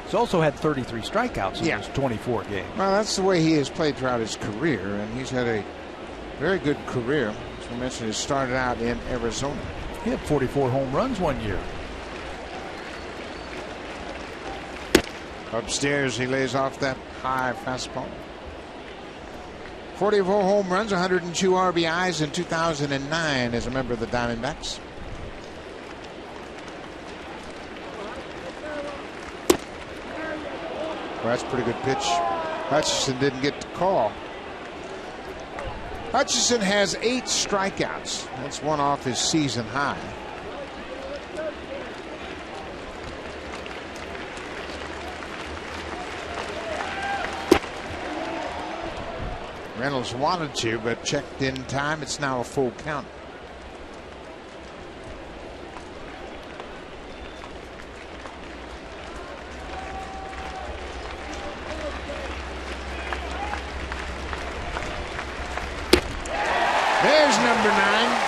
He's also had 33 strikeouts in those 24 games. Well, that's the way he has played throughout his career, and he's had a very good career. As we mentioned, he started out in Arizona. He had 44 home runs one year. Upstairs, he lays off that high fastball. 44 home runs, 102 RBIs in 2009 as a member of the Diamondbacks. Well, that's a pretty good pitch. Hutchinson didn't get the call. Hutchinson has 8 strikeouts. That's one off his season high. Reynolds wanted to, but checked in time. It's now a full count. There's number 9.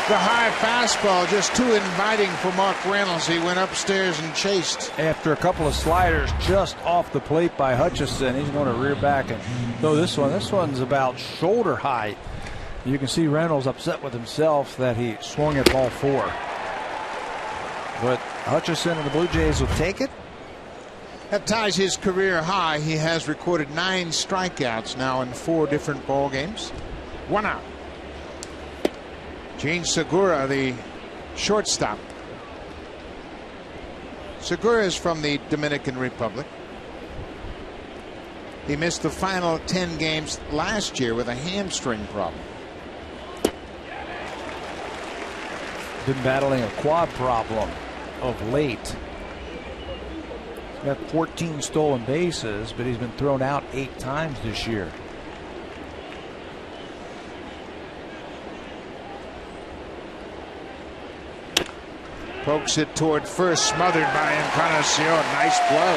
The high fastball, just too inviting for Mark Reynolds. He went upstairs and chased. After a couple of sliders just off the plate by Hutchinson, he's going to rear back and throw this one. This one's about shoulder height. You can see Reynolds upset with himself that he swung at ball 4. But Hutchinson and the Blue Jays will take it. That ties his career high. He has recorded 9 strikeouts now in 4 different ball games. 1 out. Gene Segura, the shortstop. Segura is from the Dominican Republic. He missed the final 10 games last year with a hamstring problem. Been battling a quad problem of late. He's got 14 stolen bases, but he's been thrown out 8 times this year. Pokes it toward first, smothered by Encarnacion. Nice play.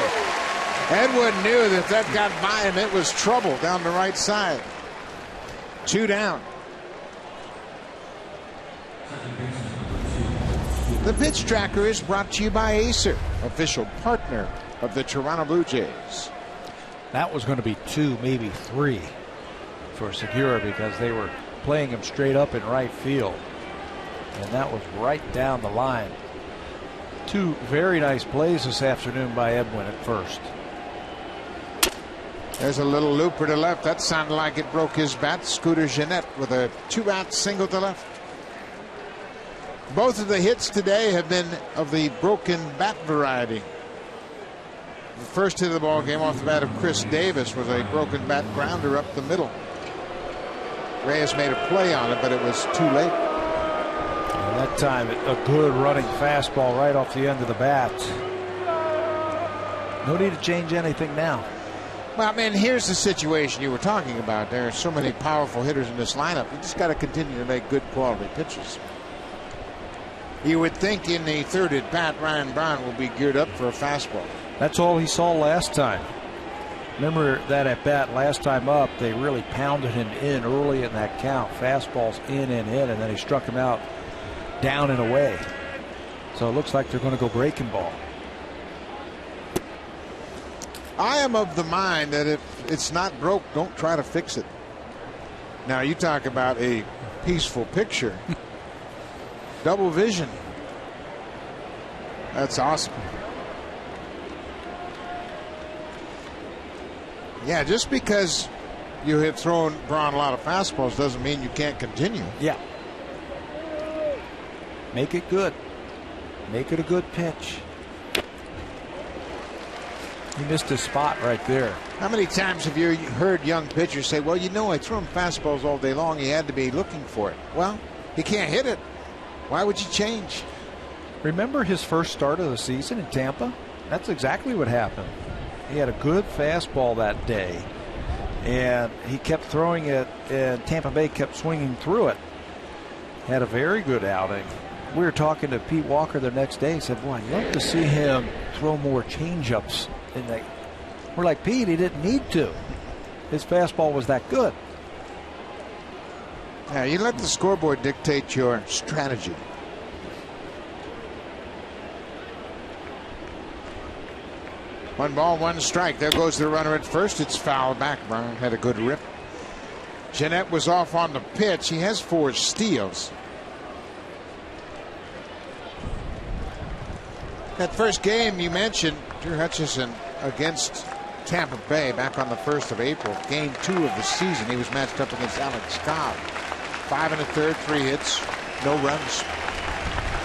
Edwin knew that that got by him. It was trouble down the right side. 2 down. The Pitch Tracker is brought to you by Acer, official partner of the Toronto Blue Jays. That was going to be 2, maybe 3 for Segura because they were playing him straight up in right field. And that was right down the line. 2 very nice plays this afternoon by Edwin at first. There's a little looper to left. That sounded like it broke his bat. Scooter Gennett with a 2-out single to left. Both of the hits today have been of the broken bat variety. The first hit of the ball game off the bat of Chris Davis was a broken bat grounder up the middle. Reyes made a play on it, but it was too late. And that time, a good running fastball right off the end of the bat. No need to change anything now. Well, man, here's the situation you were talking about. There are so many powerful hitters in this lineup. You just got to continue to make good quality pitches. You would think in the 3rd at bat, Ryan Braun will be geared up for a fastball. That's all he saw last time. Remember that at bat last time up, they really pounded him in early in that count. Fastballs in, and then he struck him out down and away. So it looks like they're going to go breaking ball. I am of the mind that if it's not broke, don't try to fix it. Now you talk about a peaceful picture. Double vision. That's awesome. Yeah, just because you have thrown Braun a lot of fastballs doesn't mean you can't continue. Yeah. Make it good. Make it a good pitch. He missed his spot right there. How many times have you heard young pitchers say, well, you know, I threw him fastballs all day long. He had to be looking for it. Well, he can't hit it. Why would you change? Remember his first start of the season in Tampa? That's exactly what happened. He had a good fastball that day, and he kept throwing it, and Tampa Bay kept swinging through it. Had a very good outing. We were talking to Pete Walker the next day. He said, boy, I'd love to see him throw more changeups. We're like, Pete, he didn't need to. His fastball was that good. Yeah, you let the scoreboard dictate your strategy. One ball, one strike. There goes the runner at first. It's fouled back. Brown had a good rip. Jeanette was off on the pitch. He has 4 steals. That first game you mentioned, Drew Hutchison against Tampa Bay back on the 1st of April, game 2 of the season. He was matched up against Alex Cobb. 5 1/3, 3 hits, no runs.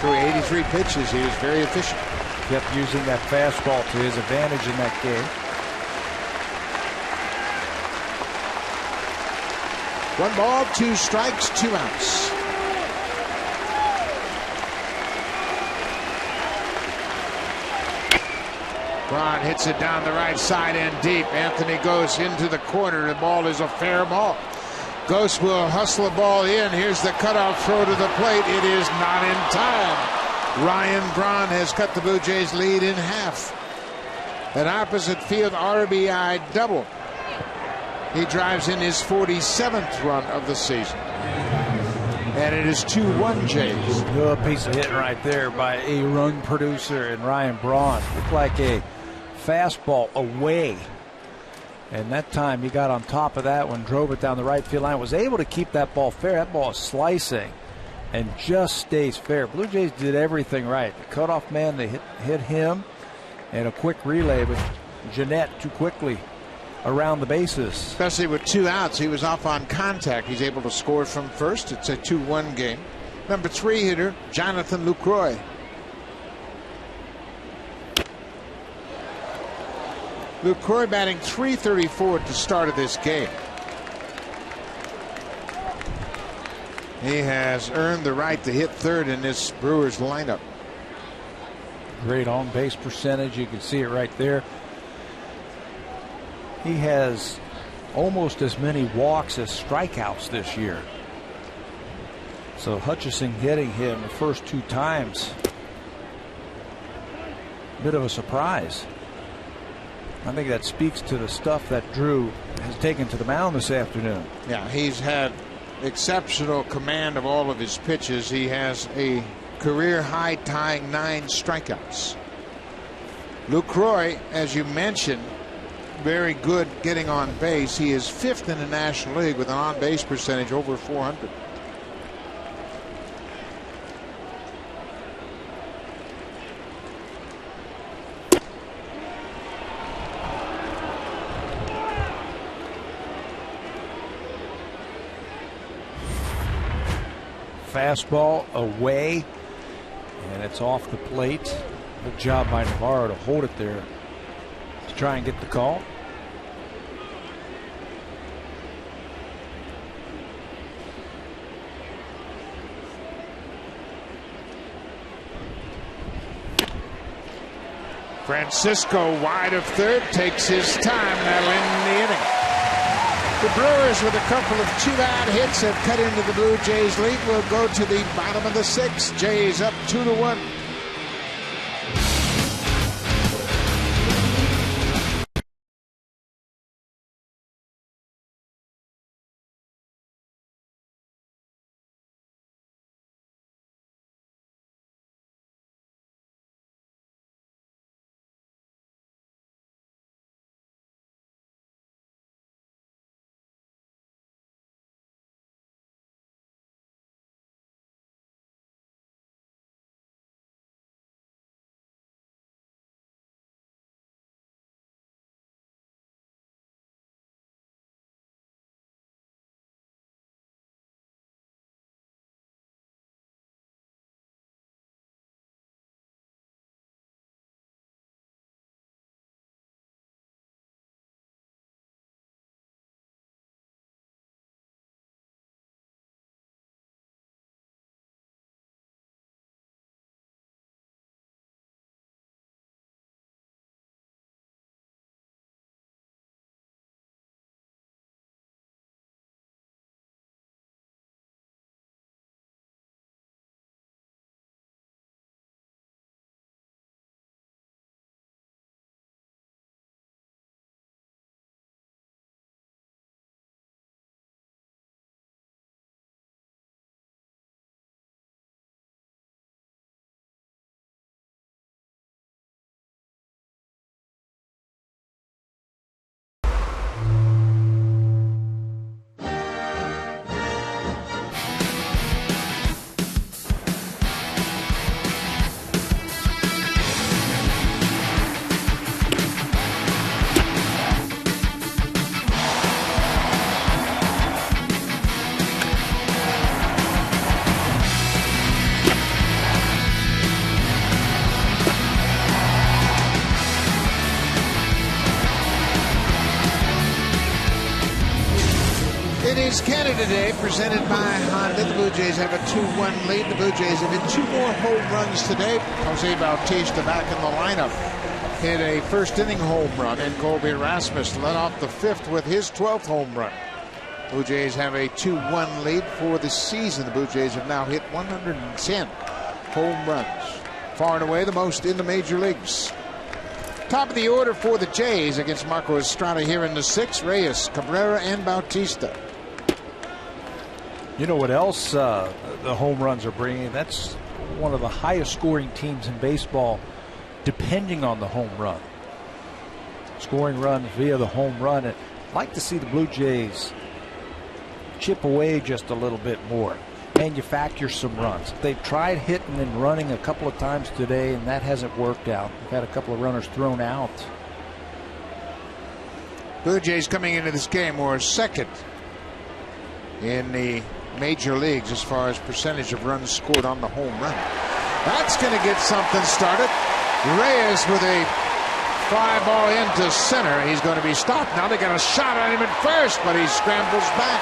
Through 83 pitches, he was very efficient. Kept using that fastball to his advantage in that game. 1 ball, 2 strikes, 2 outs. Braun hits it down the right side and deep. Anthony goes into the corner. The ball is a fair ball. Ghost will hustle the ball in. Here's the cutoff throw to the plate. It is not in time. Ryan Braun has cut the Blue Jays lead in half. An opposite field RBI double. He drives in his 47th run of the season. And it is 2-1 Jays. Good piece of hitting right there by a run producer and Ryan Braun. Looked like a fastball away. And that time he got on top of that one, drove it down the right field line, was able to keep that ball fair. That ball is slicing and just stays fair. Blue Jays did everything right. The cutoff man, they hit him, and a quick relay, but Jeanette too quickly around the bases. Especially with 2 outs, he was off on contact. He's able to score from first. It's a 2-1 game. Number 3 hitter, Jonathan Lucroy. Lucroy batting .334 at the start of this game. He has earned the right to hit third in this Brewers lineup. Great on-base percentage. You can see it right there. He has almost as many walks as strikeouts this year. So Hutchison getting him the first 2 times. Bit of a surprise. I think that speaks to the stuff that Drew has taken to the mound this afternoon. Yeah, he's had exceptional command of all of his pitches. He has a career high tying 9 strikeouts. Lucroy, as you mentioned, very good getting on base. He is 5th in the National League with an on-base percentage over .400. Fastball away, and it's off the plate. Good job by Navarro to hold it there to try and get the call. Francisco wide of third, takes his time. That'll end the inning. The Brewers, with a couple of 2-out hits, have cut into the Blue Jays lead. Will go to the bottom of the 6th. Jays up 2-1. It is Canada Day, presented by Honda. The Blue Jays have a 2-1 lead. The Blue Jays have hit 2 more home runs today. Jose Bautista back in the lineup. Hit a first-inning home run, and Colby Rasmus led off the 5th with his 12th home run. Blue Jays have a 2-1 lead for the season. The Blue Jays have now hit 110 home runs. Far and away the most in the major leagues. Top of the order for the Jays against Marco Estrada here in the 6th. Reyes, Cabrera, and Bautista. You know what else the home runs are bringing? That's one of the highest scoring teams in baseball, depending on the home run. Scoring runs via the home run. I'd like to see the Blue Jays chip away just a little bit more, manufacture some runs. They've tried hitting and running a couple of times today, and that hasn't worked out. They've had a couple of runners thrown out. Blue Jays coming into this game were second in the major leagues as far as percentage of runs scored on the home run. That's going to get something started. Reyes with a fly ball into center. He's going to be stopped. Now they got a shot on him at first, but he scrambles back.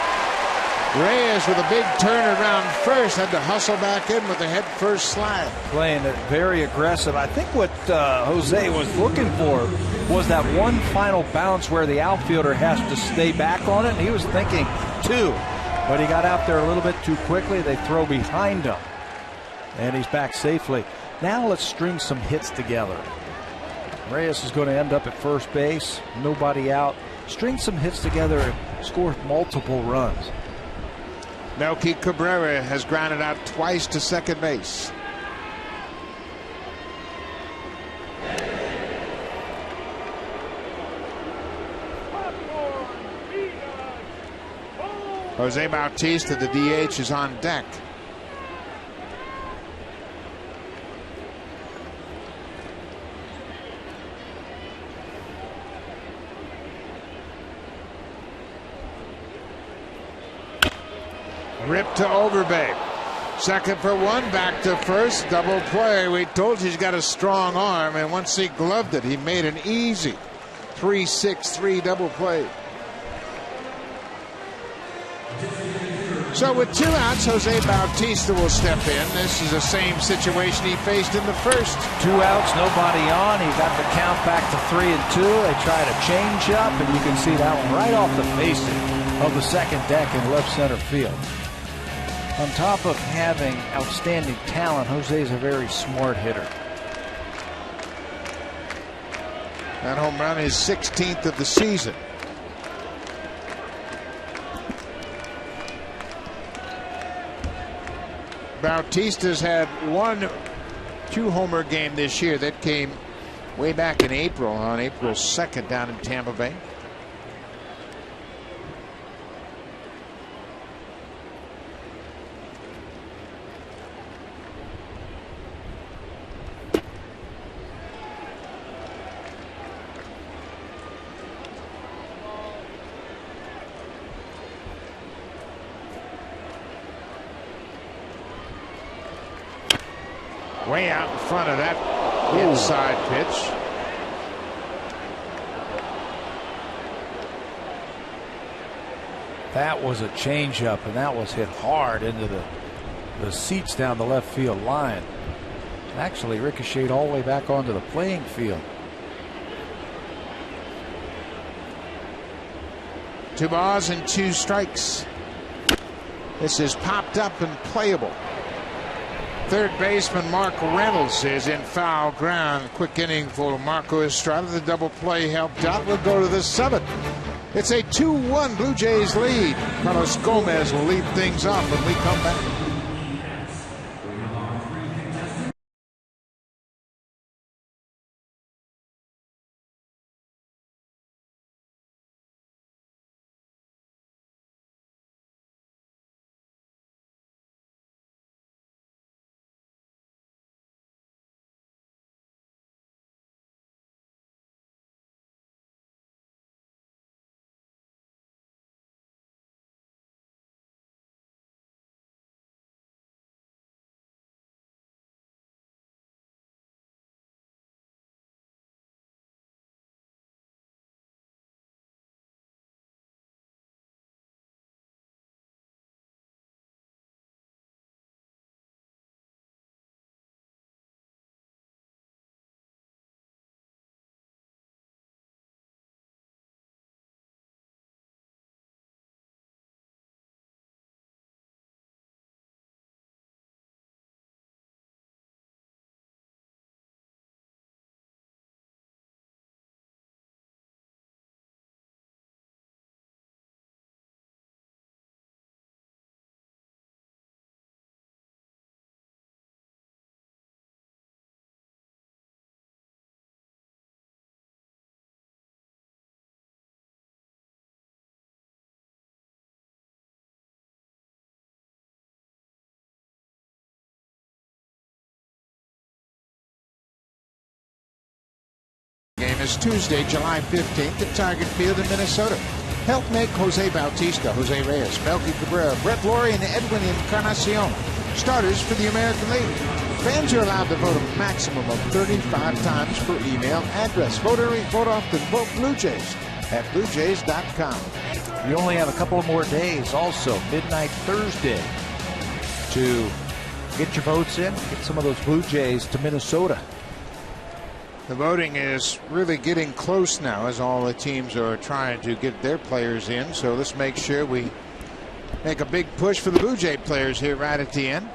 Reyes with a big turnaround first, had to hustle back in with a head first slide. Playing it very aggressive. I think what Jose was looking for was that one final bounce where the outfielder has to stay back on it. He was thinking 2, but he got out there a little bit too quickly. They throw behind him, and he's back safely. Now let's string some hits together. Reyes is going to end up at first base, nobody out. String some hits together and score multiple runs. Melky Cabrera has grounded out twice to second base. Jose Bautista, the DH, is on deck. Ripped to Overbay. Second for 1, back to first. Double play. We told you he's got a strong arm, and once he gloved it, he made an easy 3-6-3 double play. So with 2 outs, Jose Bautista will step in. This is the same situation he faced in the first. 2 outs, nobody on. He got the count back to 3-2. They tried a change up, and you can see that one right off the facing of the second deck in left center field. On top of having outstanding talent, Jose is a very smart hitter. That home run is 16th of the season. Bautista's had 1 2-homer game this year. That came way back in April, on April 2nd down in Tampa Bay. Way out in front of that inside pitch. That was a changeup, and that was hit hard into the seats down the left field line. Actually ricocheted all the way back onto the playing field. 2 balls and 2 strikes. This is popped up and playable. Third baseman Mark Reynolds is in foul ground. Quick inning for Marco Estrada. The double play helped out. We'll go to the 7th. It's a 2-1 Blue Jays lead. Carlos Gomez will lead things off when we come back. is Tuesday, July 15th at Target Field in Minnesota. Help make Jose Bautista, Jose Reyes, Melky Cabrera, Brett Laurie, and Edwin Encarnacion starters for the American League. Fans are allowed to vote a maximum of 35 times per email address. Vote early, vote often, vote Blue Jays at BlueJays.com. You only have a couple of more days also, midnight Thursday, to get your votes in, get some of those Blue Jays to Minnesota. The voting is really getting close now as all the teams are trying to get their players in. So let's make sure we make a big push for the Blue Jay players here right at the end.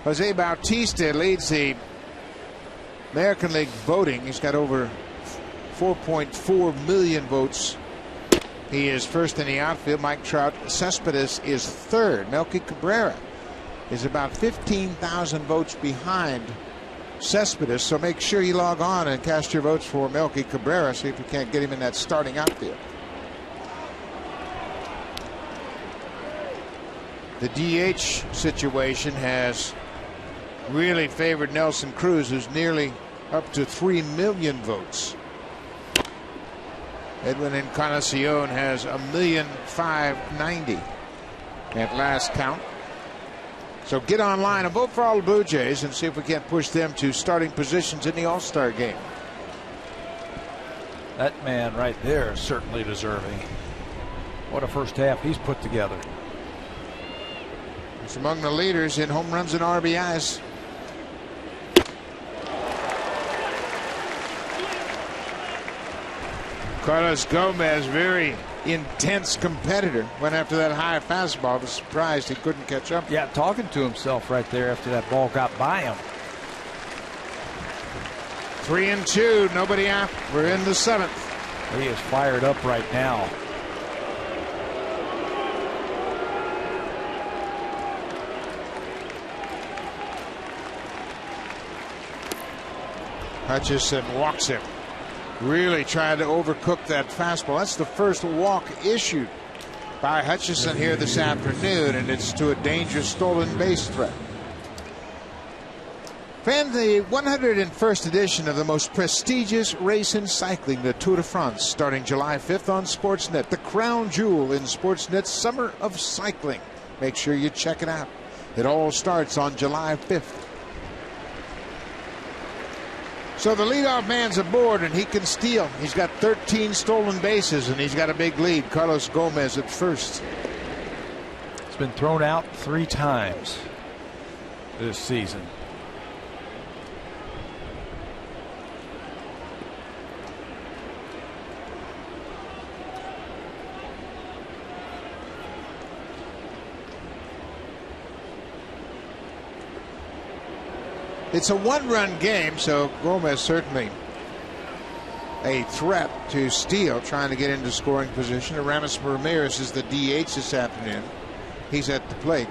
Jose Bautista leads the American League voting. He's got over 4.4 million votes. He is first in the outfield. Mike Trout. Cespedes is third. Melky Cabrera is about 15,000 votes behind Cespedes, so make sure you log on and cast your votes for Melky Cabrera. See if you can't get him in that starting outfield. The DH situation has really favored Nelson Cruz, who's nearly up to 3 million votes. Edwin Encarnacion has 1,590,000 at last count. So get online and vote for all the Blue Jays and see if we can't push them to starting positions in the All-Star game. That man right there is certainly deserving. What a first half he's put together. He's among the leaders in home runs and RBIs. Carlos Gomez, very intense competitor, went after that high fastball. Was surprised he couldn't catch up. Yeah, talking to himself right there after that ball got by him. 3-2, nobody out. We're in the 7th. He is fired up right now. Hutchison walks him. Really tried to overcook that fastball. That's the first walk issued by Hutchison here this afternoon, and it's to a dangerous stolen base threat. Fans, the 101st edition of the most prestigious race in cycling, the Tour de France, starting July 5th on Sportsnet. The crown jewel in Sportsnet's Summer of Cycling. Make sure you check it out. It all starts on July 5th. So the leadoff man's aboard, and he can steal. He's got 13 stolen bases, and he's got a big lead. Carlos Gomez at first. He's been thrown out 3 times this season. It's a 1-run game, so Gomez certainly a threat to steal, trying to get into scoring position. Aramis Ramirez is the DH this afternoon. He's at the plate.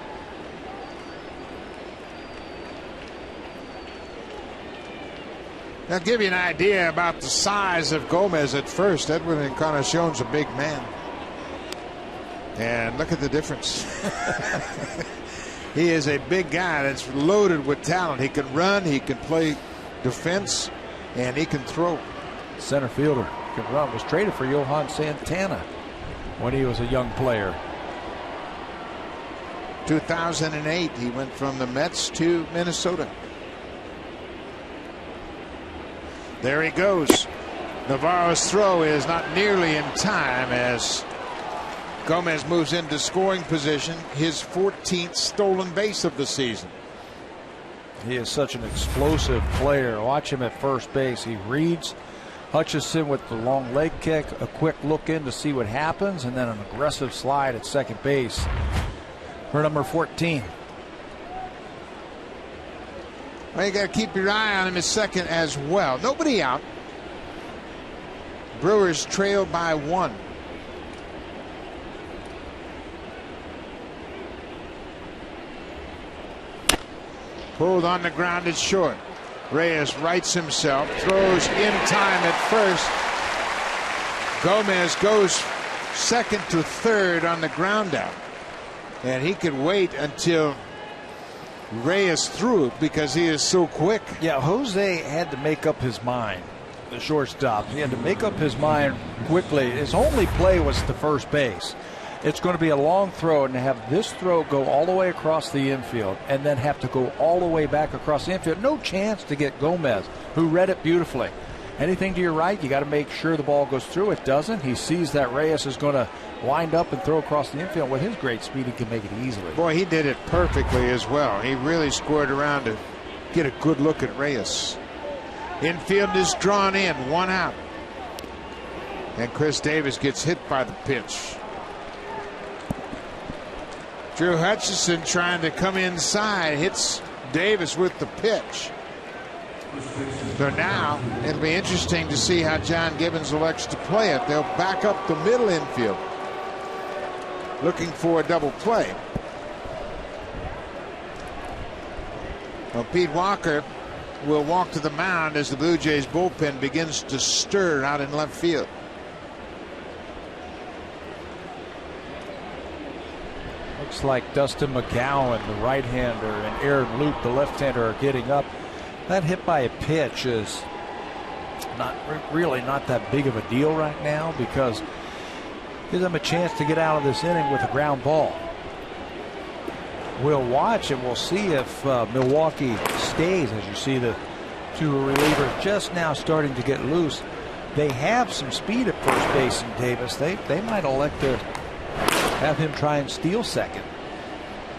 That'll give you an idea about the size of Gomez at first. Edwin Encarnacion's a big man. And look at the difference. He is a big guy that's loaded with talent. He can run, he can play defense, and he can throw. Center fielder can run. Was traded for Johan Santana when he was a young player. 2008, he went from the Mets to Minnesota. There he goes. Navarro's throw is not nearly in time as Gomez moves into scoring position, his 14th stolen base of the season. He is such an explosive player. Watch him at first base. He reads Hutchison with the long leg kick, a quick look in to see what happens, and then an aggressive slide at second base for number 14. Well, you got to keep your eye on him at second as well. Nobody out. Brewers trail by 1. Pulled on the ground at short. Reyes rights himself, throws in time at first. Gomez goes second to third on the ground out. And he could wait until Reyes threw because he is so quick. Yeah, Jose had to make up his mind. the shortstop. He had to make up his mind quickly. His only play was to first base. It's going to be a long throw, and to have this throw go all the way across the infield and then have to go all the way back across the infield. No chance to get Gomez, who read it beautifully. Anything to your right, you got to make sure the ball goes through. It doesn't. He sees that Reyes is going to wind up and throw across the infield. With his great speed, he can make it easily. Boy, he did it perfectly as well. He really squared around to get a good look at Reyes. Infield is drawn in, 1 out. And Chris Davis gets hit by the pitch. Drew Hutchison trying to come inside, hits Davis with the pitch. So now it'll be interesting to see how John Gibbons elects to play it. They'll back up the middle infield, looking for a double play. Well, Pete Walker will walk to the mound as the Blue Jays bullpen begins to stir out in left field. Looks like Dustin McGowan, the right-hander, and Aaron Luke, the left-hander, are getting up. That hit by a pitch is really not that big of a deal right now, because it gives them a chance to get out of this inning with a ground ball. We'll watch and we'll see if Milwaukee stays. As you see, the two relievers just now starting to get loose. They have some speed at first base in Davis. They might elect to have him try and steal second.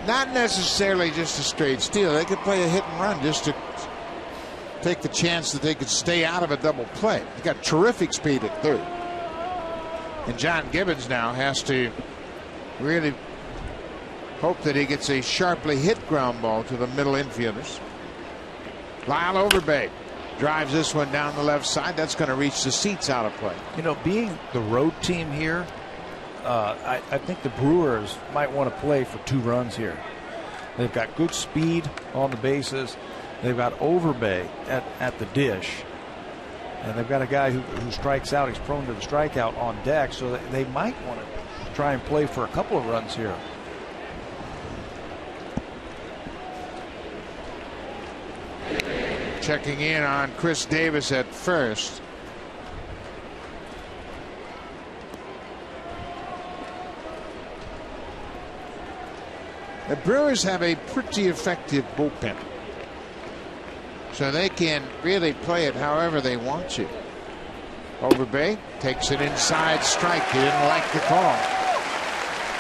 Not necessarily just a straight steal. They could play a hit and run just to take the chance that they could stay out of a double play. They got terrific speed at third. And John Gibbons now has to really hope that he gets a sharply hit ground ball to the middle infielders. Lyle Overbay drives this one down the left side. That's going to reach the seats out of play. You know, being the road team here, I think the Brewers might want to play for 2 runs here. They've got good speed on the bases. They've got Overbay at the dish. And they've got a guy who strikes out. He's prone to the strikeout on deck. So they might want to try and play for a couple of runs here. Checking in on Chris Davis at first. The Brewers have a pretty effective bullpen, so they can really play it however they want to. Overbay takes it inside, strike. He didn't like the call.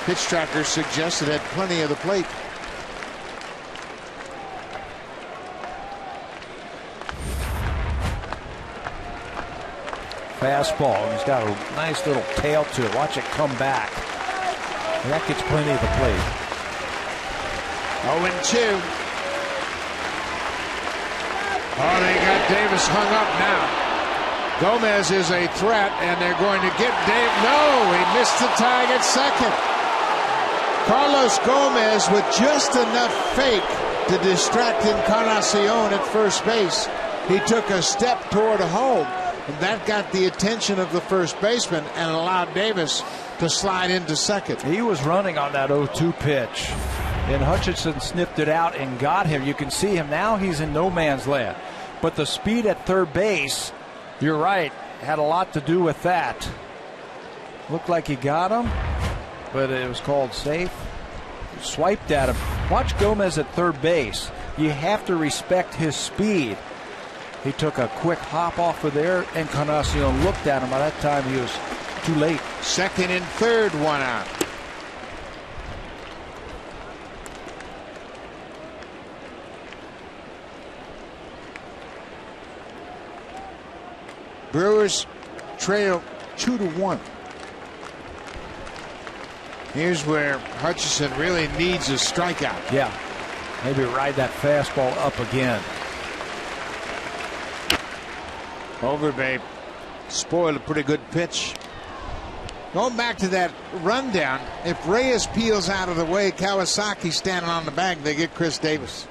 Pitch tracker suggested had plenty of the plate. Fastball. He's got a nice little tail to it. Watch it come back. And that gets plenty of the plate. 0-2. Oh, they got Davis hung up now. Gomez is a threat, and they're going to get Dave. No, he missed the tag at second. Carlos Gomez with just enough fake to distract Encarnacion at first base. He took a step toward home, and that got the attention of the first baseman and allowed Davis to slide into second. He was running on that 0-2 pitch, and Hutchinson sniffed it out and got him. You can see him now. He's in no man's land. But the speed at third base, you're right, had a lot to do with that. Looked like he got him, but it was called safe. Swiped at him. Watch Gomez at third base. You have to respect his speed. He took a quick hop off of there. Encarnacion looked at him. By that time, he was too late. Second and third, 1 out. Brewers trail 2-1. Here's where Hutchison really needs a strikeout. Yeah, maybe ride that fastball up again. Overbay spoiled a pretty good pitch. Going back to that rundown, if Reyes peels out of the way, Kawasaki standing on the bag, they get Chris Davis.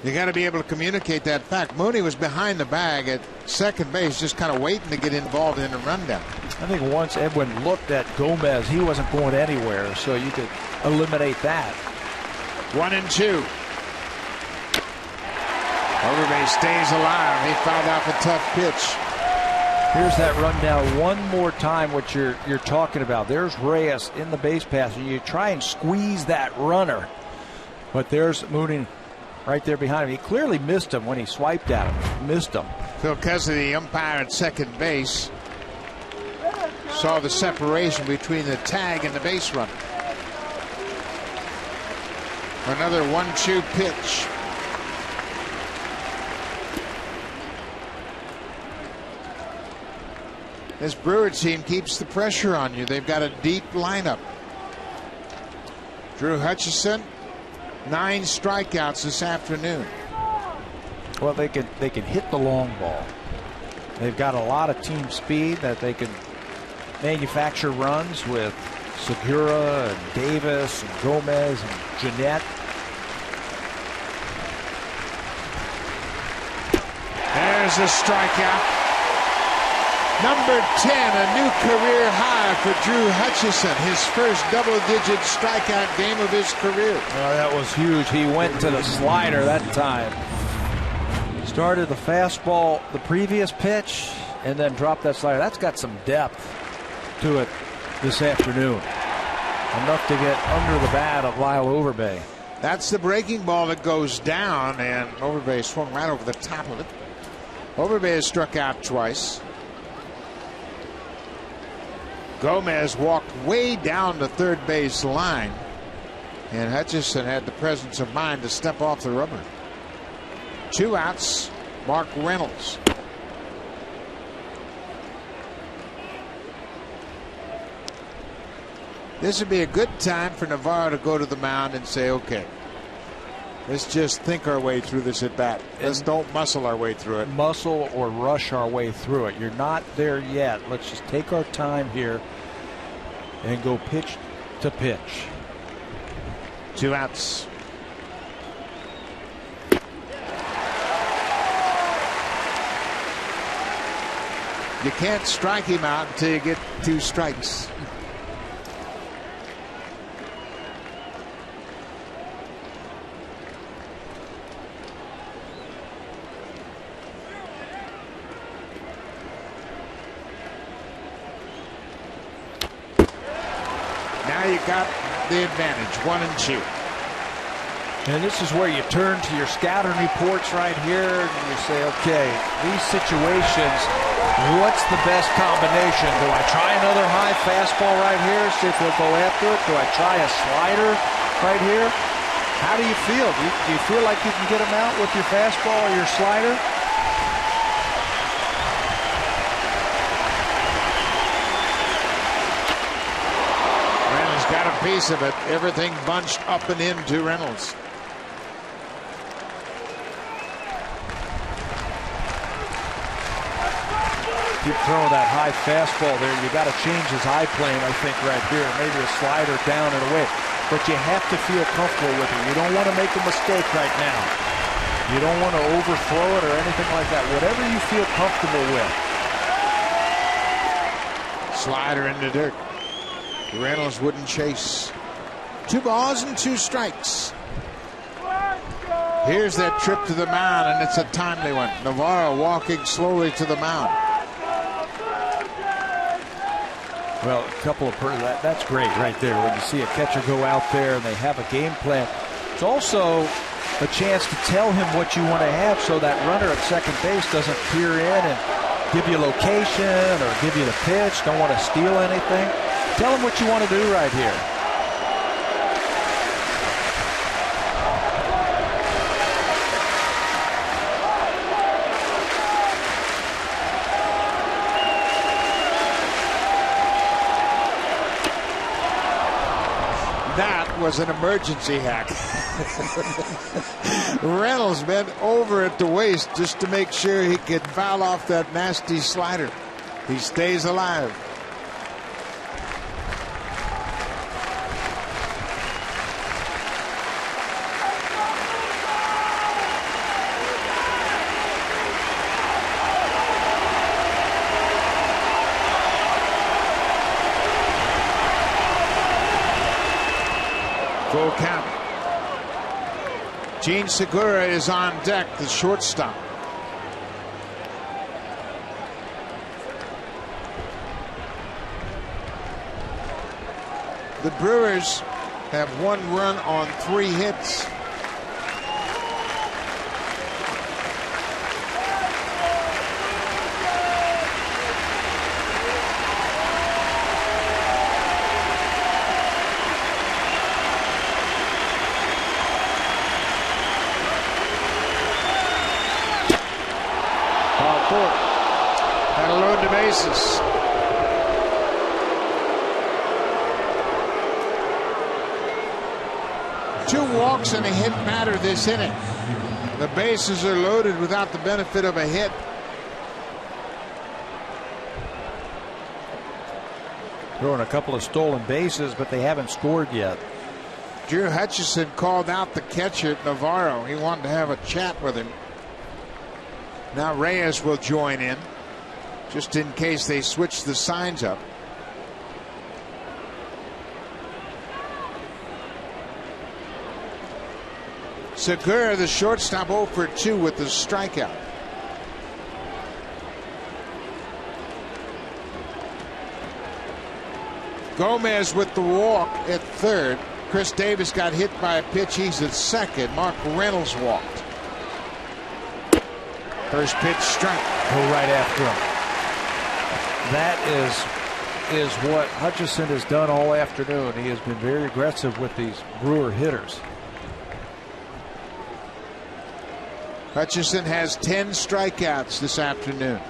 You got to be able to communicate that fact. Mooney was behind the bag at second base, just kind of waiting to get involved in the rundown. I think once Edwin looked at Gomez, he wasn't going anywhere, so you could eliminate that. 1-2. Overbay stays alive. He fouled off a tough pitch. Here's that rundown one more time, what you're talking about. There's Reyes in the base pass, and you try and squeeze that runner. But there's Mooney right there behind him. He clearly missed him when he swiped at him. Missed him. Phil Kesley, the umpire at second base, saw the separation between the tag and the base runner. Another 1-2 pitch. This Brewer team keeps the pressure on you. They've got a deep lineup. Drew Hutchison, 9 strikeouts this afternoon. Well, they can hit the long ball. They've got a lot of team speed that they can manufacture runs with Segura and Davis and Gomez and Jeanette. There's a strikeout. Number 10, a new career high for Drew Hutchison. His first double-digit strikeout game of his career. Oh, that was huge. He went to the slider that time. Started the fastball the previous pitch and then dropped that slider. That's got some depth to it this afternoon. Enough to get under the bat of Lyle Overbay. That's the breaking ball that goes down, and Overbay swung right over the top of it. Overbay has struck out twice. Gomez walked way down the third base line, and Hutchison had the presence of mind to step off the rubber. 2 outs, Mark Reynolds. This would be a good time for Navarro to go to the mound and say, okay, let's just think our way through this at bat. Let's don't muscle our way through it. Muscle or rush our way through it. You're not there yet. Let's just take our time here and go pitch to pitch. 2 outs. You can't strike him out until you get 2 strikes. Now you got the advantage, 1 and 2. And this is where you turn to your scouting reports right here and you say, okay, these situations, what's the best combination? Do I try another high fastball right here, see if he'll go after it? Do I try a slider right here? How do you feel? Do you feel like you can get him out with your fastball or your slider? Reynolds got a piece of it. Everything bunched up and into Reynolds. Keep throwing that high fastball there. You got to change his eye plane, I think, right here. Maybe a slider down and away. But you have to feel comfortable with it. You don't want to make a mistake right now. You don't want to overthrow it or anything like that. Whatever you feel comfortable with. Slider in the dirt. Reynolds wouldn't chase. 2 balls and 2 strikes. Here's that trip to the mound, and it's a timely one. Navarro walking slowly to the mound. Well, a couple of that's great right there when you see a catcher go out there and they have a game plan. It's also a chance to tell him what you want to have so that runner at second base doesn't peer in and give you location or give you the pitch, don't want to steal anything. Tell him what you want to do right here. That was an emergency hack. Reynolds bent over at the waist just to make sure he could foul off that nasty slider. He stays alive. Full count. Gene Segura is on deck, the shortstop. The Brewers have 1 run on 3 hits. Ball 4. That'll load the bases. Two walks and a hit matter this inning. The bases are loaded without the benefit of a hit. Throwing a couple of stolen bases, but they haven't scored yet. Drew Hutchison called out the catcher, Navarro. He wanted to have a chat with him. Now Reyes will join in, just in case they switch the signs up. Segura, the shortstop, 0 for 2 with the strikeout. Gomez with the walk at third. Chris Davis got hit by a pitch. He's at second. Mark Reynolds walked. First pitch strike. Go right after him. That is what Hutchison has done all afternoon. He has been very aggressive with these Brewer hitters. Hutchison has 10 strikeouts this afternoon.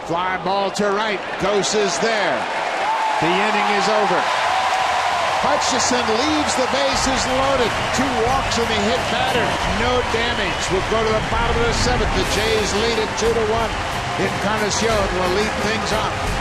Fly ball to right. Gose is there. The inning is over. Hutchison leaves the bases loaded. 2 walks and a hit batter. No damage. We'll go to the bottom of the 7th. The Jays lead it 2-1. Encarnacion will lead things off.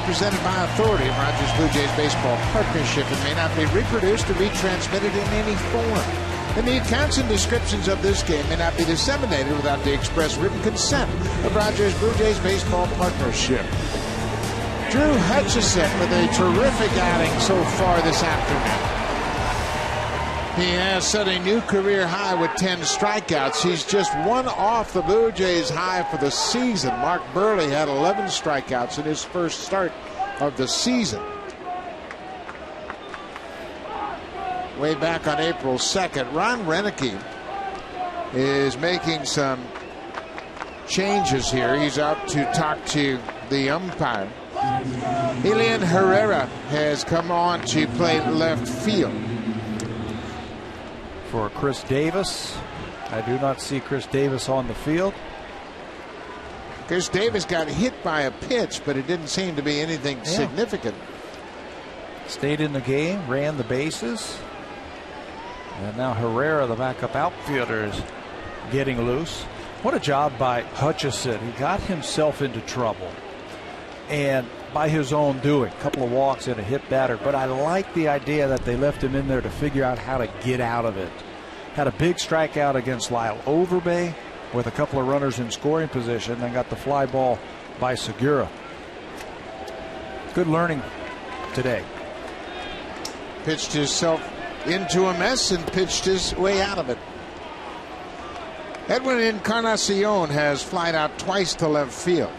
Presented by authority of Rogers Blue Jays Baseball Partnership and may not be reproduced or retransmitted in any form. And the accounts and descriptions of this game may not be disseminated without the express written consent of Rogers Blue Jays Baseball Partnership. Drew Hutchison with a terrific outing so far this afternoon. He has set a new career high with 10 strikeouts. He's just 1 off the Blue Jays high for the season. Mark Burley had 11 strikeouts in his first start of the season. Way back on April 2nd, Ron Renneke is making some changes here. He's out to talk to the umpire. Elian Herrera has come on to play left field. For Chris Davis, I do not see Chris Davis on the field. Chris Davis got hit by a pitch, but it didn't seem to be anything significant. Stayed in the game, ran the bases. And now Herrera, the backup outfielder, is getting loose. What a job by Hutchison. He got himself into trouble. And by his own doing, a couple of walks and a hit batter. But I like the idea that they left him in there to figure out how to get out of it. Had a big strikeout against Lyle Overbay with a couple of runners in scoring position, then got the fly ball by Segura. Good learning today. Pitched himself into a mess and pitched his way out of it. Edwin Encarnacion has flied out twice to left field.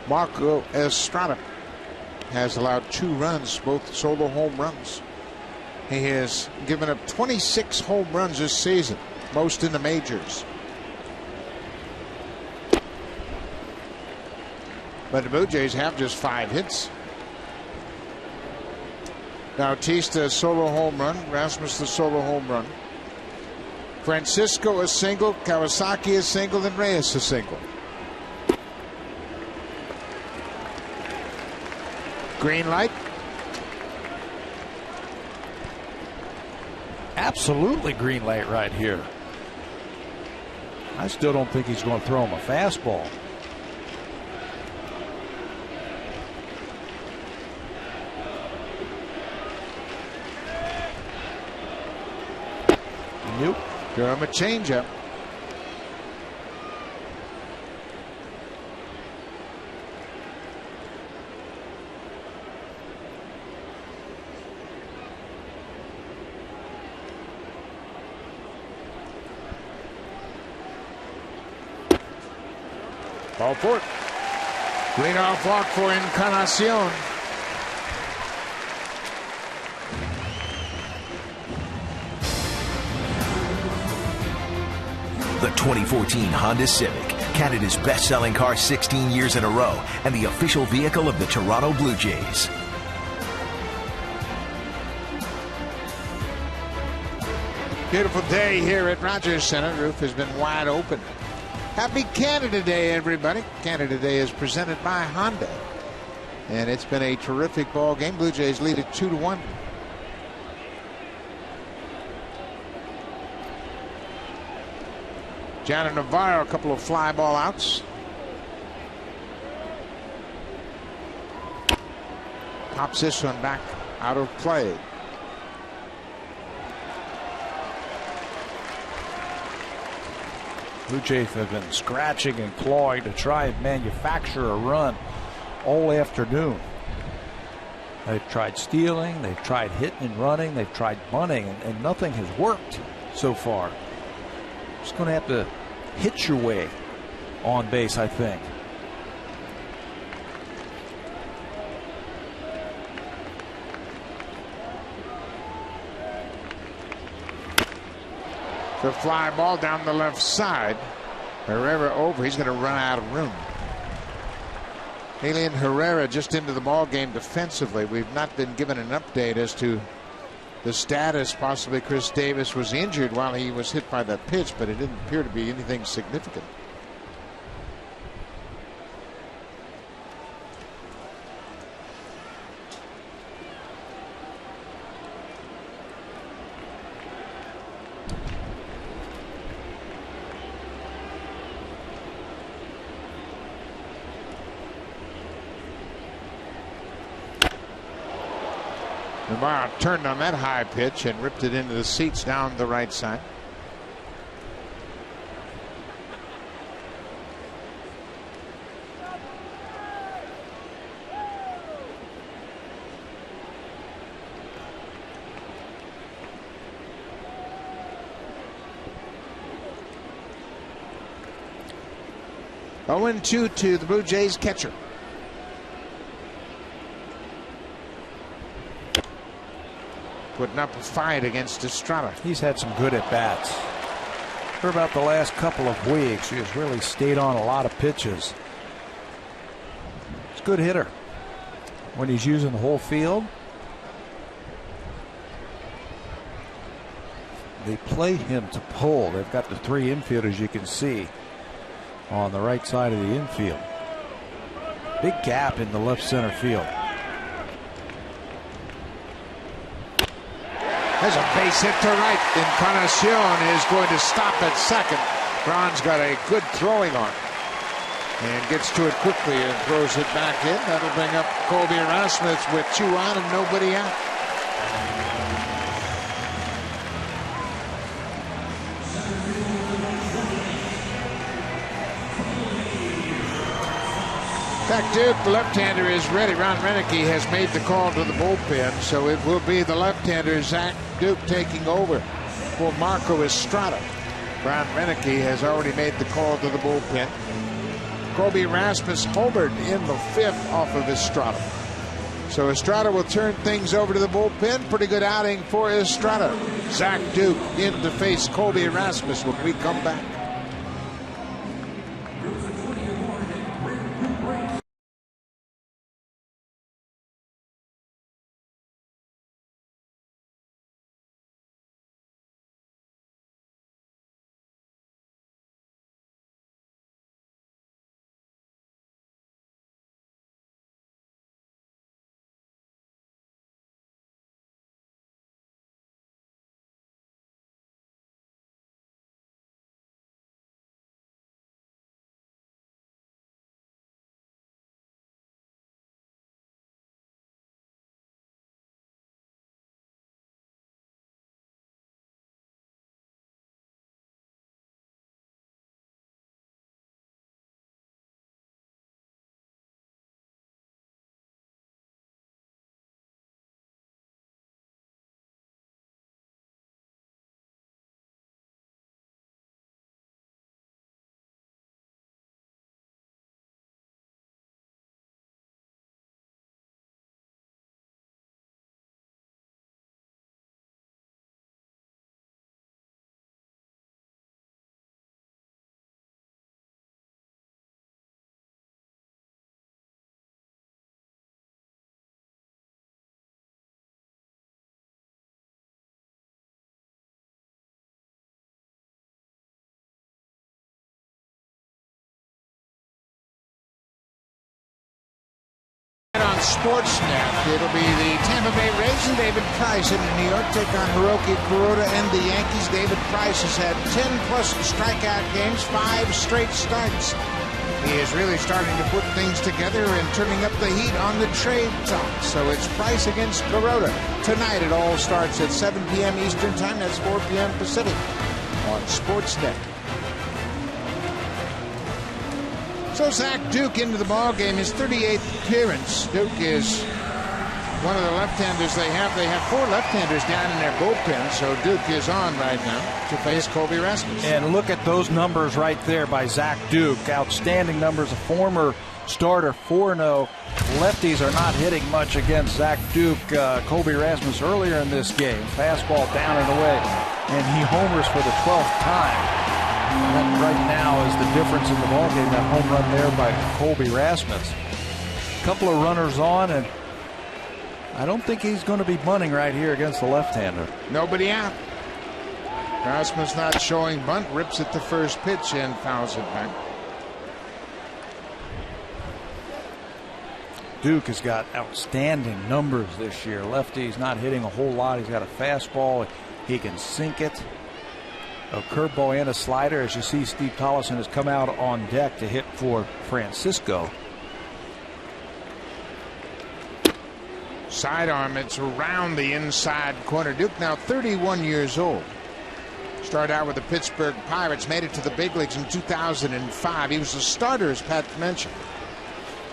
Marco Estrada has allowed 2 runs, both solo home runs. He has given up 26 home runs this season, most in the majors. But the Blue Jays have just 5 hits. Bautista, solo home run. Rasmus, the solo home run. Francisco, a single. Kawasaki, a single. And Reyes, a single. Green light. Absolutely green light right here. I still don't think he's going to throw him a fastball. Nope. Throw him a changeup. Ball four. Leadoff walk for Encarnacion. The 2014 Honda Civic, Canada's best-selling car 16 years in a row, and the official vehicle of the Toronto Blue Jays. Beautiful day here at Rogers Center. Roof has been wide open. Happy Canada Day, everybody. Canada Day is presented by Honda. And it's been a terrific ball game. Blue Jays lead it 2-1. Johnny Navarro, a couple of fly ball outs. Pops this one back out of play. Blue Jays have been scratching and clawing to try and manufacture a run all afternoon. They've tried stealing, they've tried hitting and running, they've tried bunting, and nothing has worked so far. Just going to have to hit your way on base, I think. The fly ball down the left side. Herrera over. He's going to run out of room. Alien Herrera just into the ball game defensively. We've not been given an update as to the status. Possibly Chris Davis was injured while he was hit by that pitch, but it didn't appear to be anything significant. Navarro turned on that high pitch and ripped it into the seats down the right side. Oh, 0-2 to the Blue Jays catcher. Putting up a fight against Estrada. He's had some good at-bats. For about the last couple of weeks, he has really stayed on a lot of pitches. He's a good hitter when he's using the whole field. They play him to pull. They've got the 3 infielders you can see on the right side of the infield. Big gap in the left center field. There's a base hit to right. Encarnacion is going to stop at second. Braun's got a good throwing arm. And gets to it quickly and throws it back in. That'll bring up Colby Rasmus with 2 on and nobody out. Zach Duke, the left-hander, is ready. Ron Renicky has made the call to the bullpen, so it will be the left-hander Zach Duke taking over for Marco Estrada. Ron Renicky has already made the call to the bullpen. Colby Rasmus homered in the 5th off of Estrada. So Estrada will turn things over to the bullpen. Pretty good outing for Estrada. Zach Duke in to face Colby Rasmus when we come back. On Sportsnet, it'll be the Tampa Bay Rays and David Price in New York take on Hiroki Kuroda and the Yankees. David Price has had 10-plus strikeout games, 5 straight starts. He is really starting to put things together and turning up the heat on the trade talk. So it's Price against Kuroda. Tonight it all starts at 7 p.m. Eastern Time. That's 4 p.m. Pacific on Sportsnet. So Zach Duke into the ball game, his 38th appearance. Duke is one of the left-handers they have. They have 4 left-handers down in their bullpen, so Duke is on right now to face Colby Rasmus. And look at those numbers right there by Zach Duke. Outstanding numbers. A former starter, 4-0. Lefties are not hitting much against Zach Duke. Colby Rasmus earlier in this game. Fastball down and away. And he homers for the 12th time. That right now is the difference in the ballgame, that home run there by Colby Rasmus. A couple of runners on, and I don't think he's going to be bunting right here against the left-hander. Nobody out. Rasmus not showing bunt, rips at the first pitch and fouls it back. Duke has got outstanding numbers this year. Lefty's not hitting a whole lot. He's got a fastball. He can sink it. A curveball and a slider. As you see, Steve Tollefson has come out on deck to hit for Francisco. Sidearm, it's around the inside corner. Duke now 31 years old. Started out with the Pittsburgh Pirates, made it to the big leagues in 2005. He was a starter, as Pat mentioned.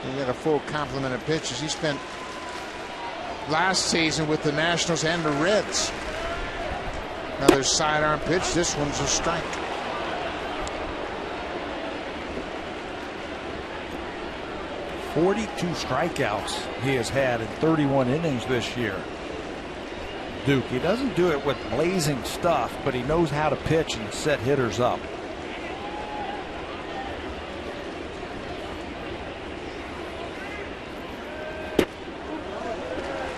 He got a full complement of pitches. He spent last season with the Nationals and the Reds. Another sidearm pitch. This one's a strike. .42 strikeouts he has had in 31 innings this year. Duke, he doesn't do it with blazing stuff, but he knows how to pitch and set hitters up.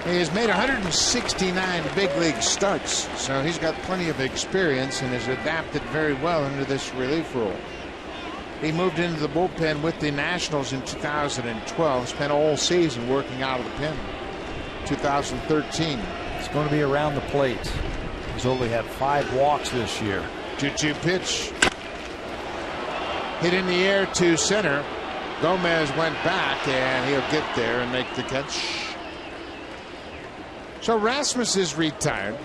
He has made 169 big league starts, so he's got plenty of experience and has adapted very well into this relief role. He moved into the bullpen with the Nationals in 2012, spent all season working out of the pen. 2013. It's going to be around the plate. He's only had 5 walks this year. 2-2 pitch. Hit in the air to center. Gomez went back, and he'll get there and make the catch. So Rasmus is retired.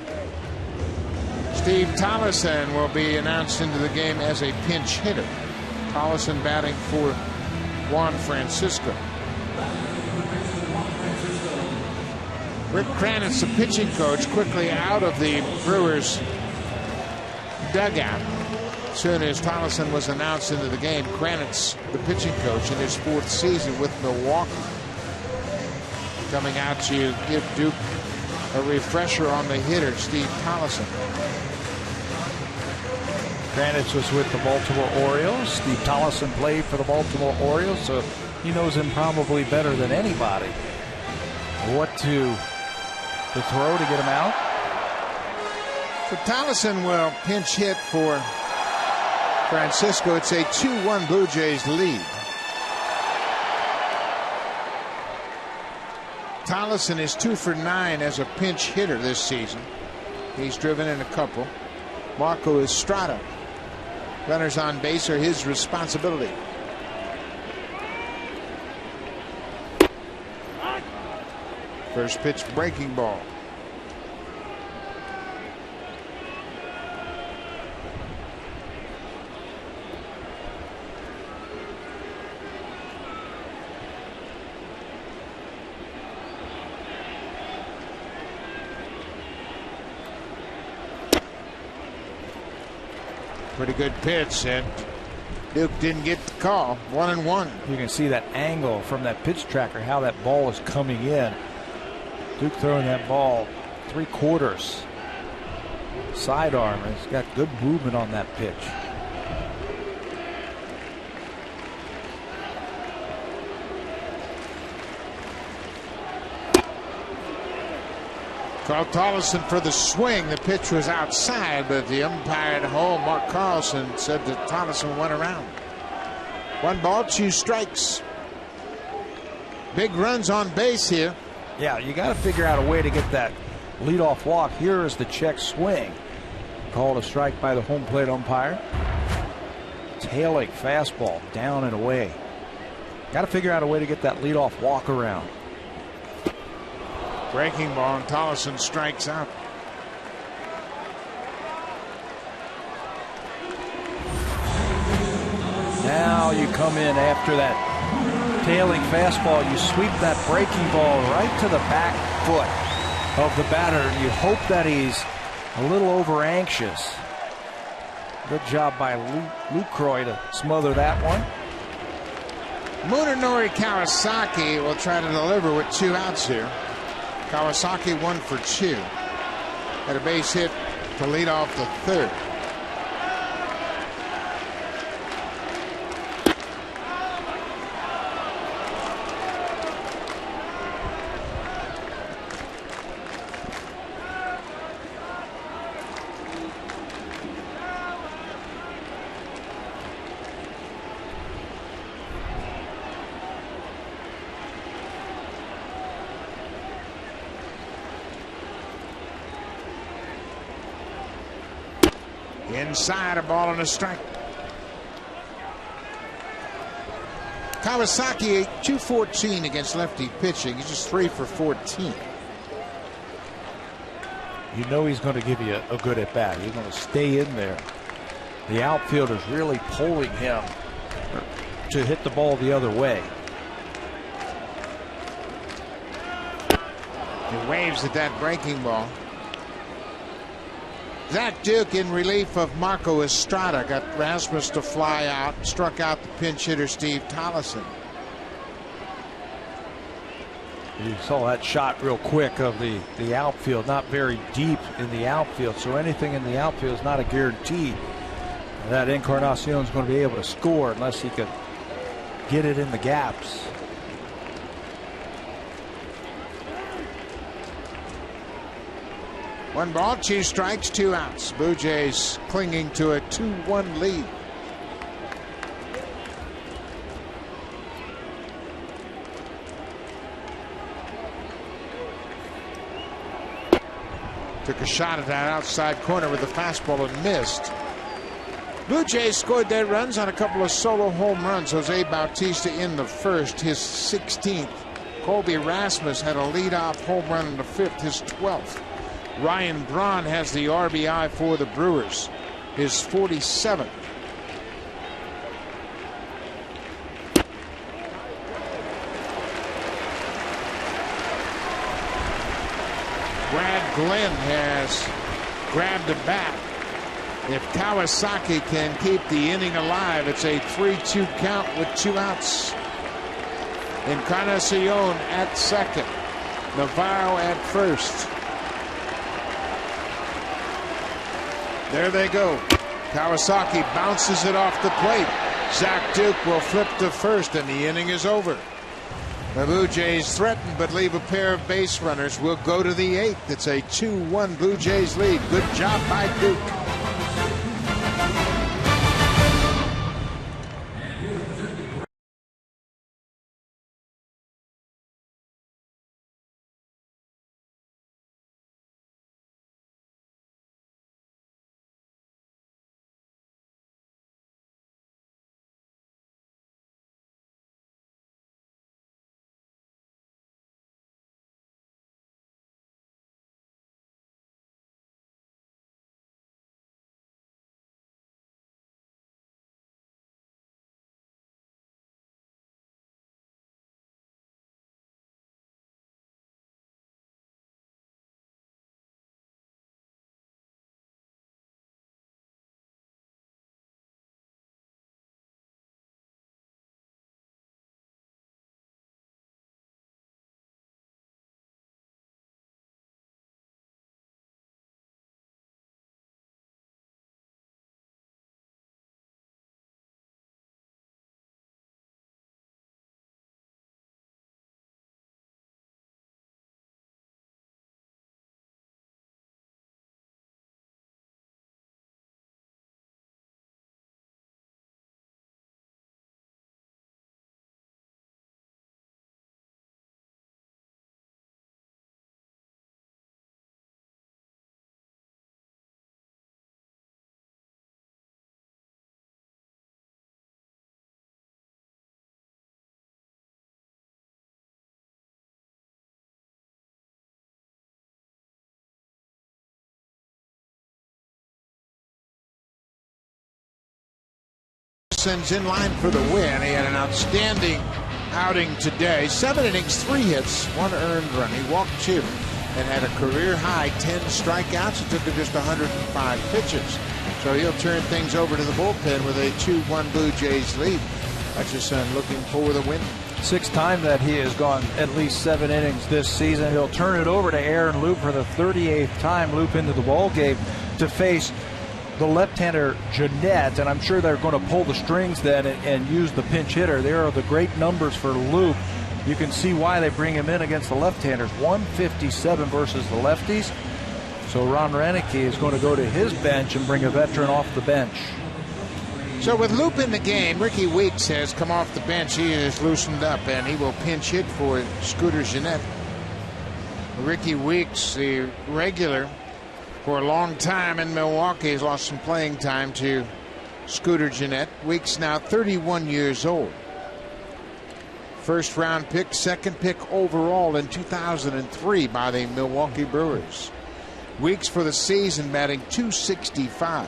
Steve Tollefson will be announced into the game as a pinch hitter. Tollefson batting for Juan Francisco. Rick Kranitz, the pitching coach, quickly out of the Brewers dugout. As soon as Tollefson was announced into the game, Kranitz, the pitching coach in his 4th season with Milwaukee, coming out to give Duke a refresher on the hitter, Steve Tollefson. Kranitz was with the Baltimore Orioles. Steve Tollefson played for the Baltimore Orioles, so he knows him probably better than anybody. What to throw to get him out? So Tollefson will pinch hit for Francisco. It's a 2-1 Blue Jays lead. Tollefson is 2 for 9 as a pinch hitter this season. He's driven in a couple. Marco Estrada. Runners on base are his responsibility. First pitch, breaking ball. Pretty good pitch, and Duke didn't get the call. 1-1. You can see that angle from that pitch tracker, how that ball is coming in. Duke throwing that ball 3/4 sidearm. It's got good movement on that pitch. Carl Tollefson for the swing. The pitch was outside, but the umpire at home, Mark Carlson, said that Tollefson went around. 1 ball, 2 strikes. Big runs on base here. Yeah, you got to figure out a way to get that leadoff walk. Here is the check swing. Called a strike by the home plate umpire. Tailing fastball down and away. Got to figure out a way to get that leadoff walk around. Breaking ball, and Tollefson strikes out. Now you come in after that tailing fastball. You sweep that breaking ball right to the back foot of the batter. And you hope that he's a little over anxious. Good job by Lucroy to smother that one. Munenori Kawasaki will try to deliver with 2 outs here. Kawasaki 1 for 2. Had a base hit to lead off the 3rd. Inside, a ball and a strike. Kawasaki 2-14 against lefty pitching. He's just 3 for 14. You know he's going to give you a good at bat. He's going to stay in there. The outfielder's really pulling him to hit the ball the other way. He waves at that breaking ball. Zach Duke in relief of Marco Estrada got Rasmus to fly out, struck out the pinch hitter Steve Tollefson. You saw that shot real quick of the outfield, not very deep in the outfield, so anything in the outfield is not a guarantee that Encarnacion is going to be able to score unless he could get it in the gaps. One ball, 2 strikes, 2 outs. Blue Jays clinging to a 2-1 lead. Took a shot at that outside corner with the fastball and missed. Blue Jays scored their runs on a couple of solo home runs. Jose Bautista in the first, his 16th. Colby Rasmus had a leadoff home run in the 5th, his 12th. Ryan Braun has the RBI for the Brewers, his 47th. Brad Glenn has grabbed a bat. If Kawasaki can keep the inning alive, it's a 3-2 count with 2 outs. Encarnacion at second. Navarro at first. There they go. Kawasaki bounces it off the plate. Zach Duke will flip to first, and the inning is over. The Blue Jays threaten but leave a pair of base runners. Will go to the 8th. It's a 2-1 Blue Jays lead. Good job by Duke. In line for the win. He had an outstanding outing today. 7 innings, 3 hits, 1 earned run. He walked 2 and had a career high 10 strikeouts. It took him just 105 pitches. So he'll turn things over to the bullpen with a 2-1 Blue Jays lead. Hutchison looking for the win. 6th time that he has gone at least 7 innings this season. He'll turn it over to Aaron Loup for the 38th time. Loup into the ball game to face the left-hander Jeanette, and I'm sure they're going to pull the strings then and use the pinch hitter. There are the great numbers for Loup. You can see why they bring him in against the left-handers. 157 versus the lefties. So Ron Renicky is going to go to his bench and bring a veteran off the bench. So with Loup in the game, Ricky Weeks has come off the bench. He is loosened up, and he will pinch hit for Scooter Jeanette. Ricky Weeks, the regular for a long time in Milwaukee, has lost some playing time to Scooter Jeanette. Weeks now 31 years old. First round pick, 2nd pick overall in 2003 by the Milwaukee Brewers. Weeks for the season batting .265.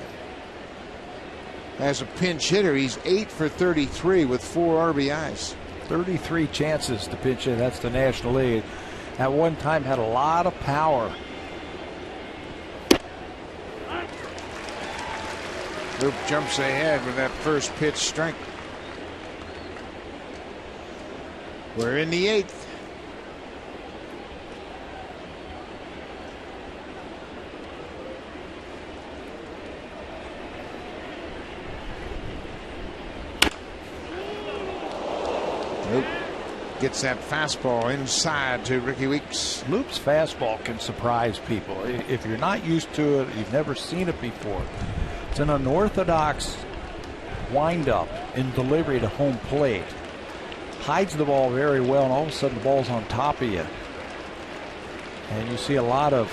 As a pinch hitter, he's 8 for 33 with 4 RBIs. 33 chances to pinch hit. That's the National League. At one time had a lot of power. Loup jumps ahead with that first pitch strike. We're in the 8th. Loup gets that fastball inside to Ricky Weeks. Loup's fastball can surprise people. If you're not used to it, you've never seen it before. It's an unorthodox windup in delivery to home plate. Hides the ball very well, and all of a sudden the ball's on top of you. And you see a lot of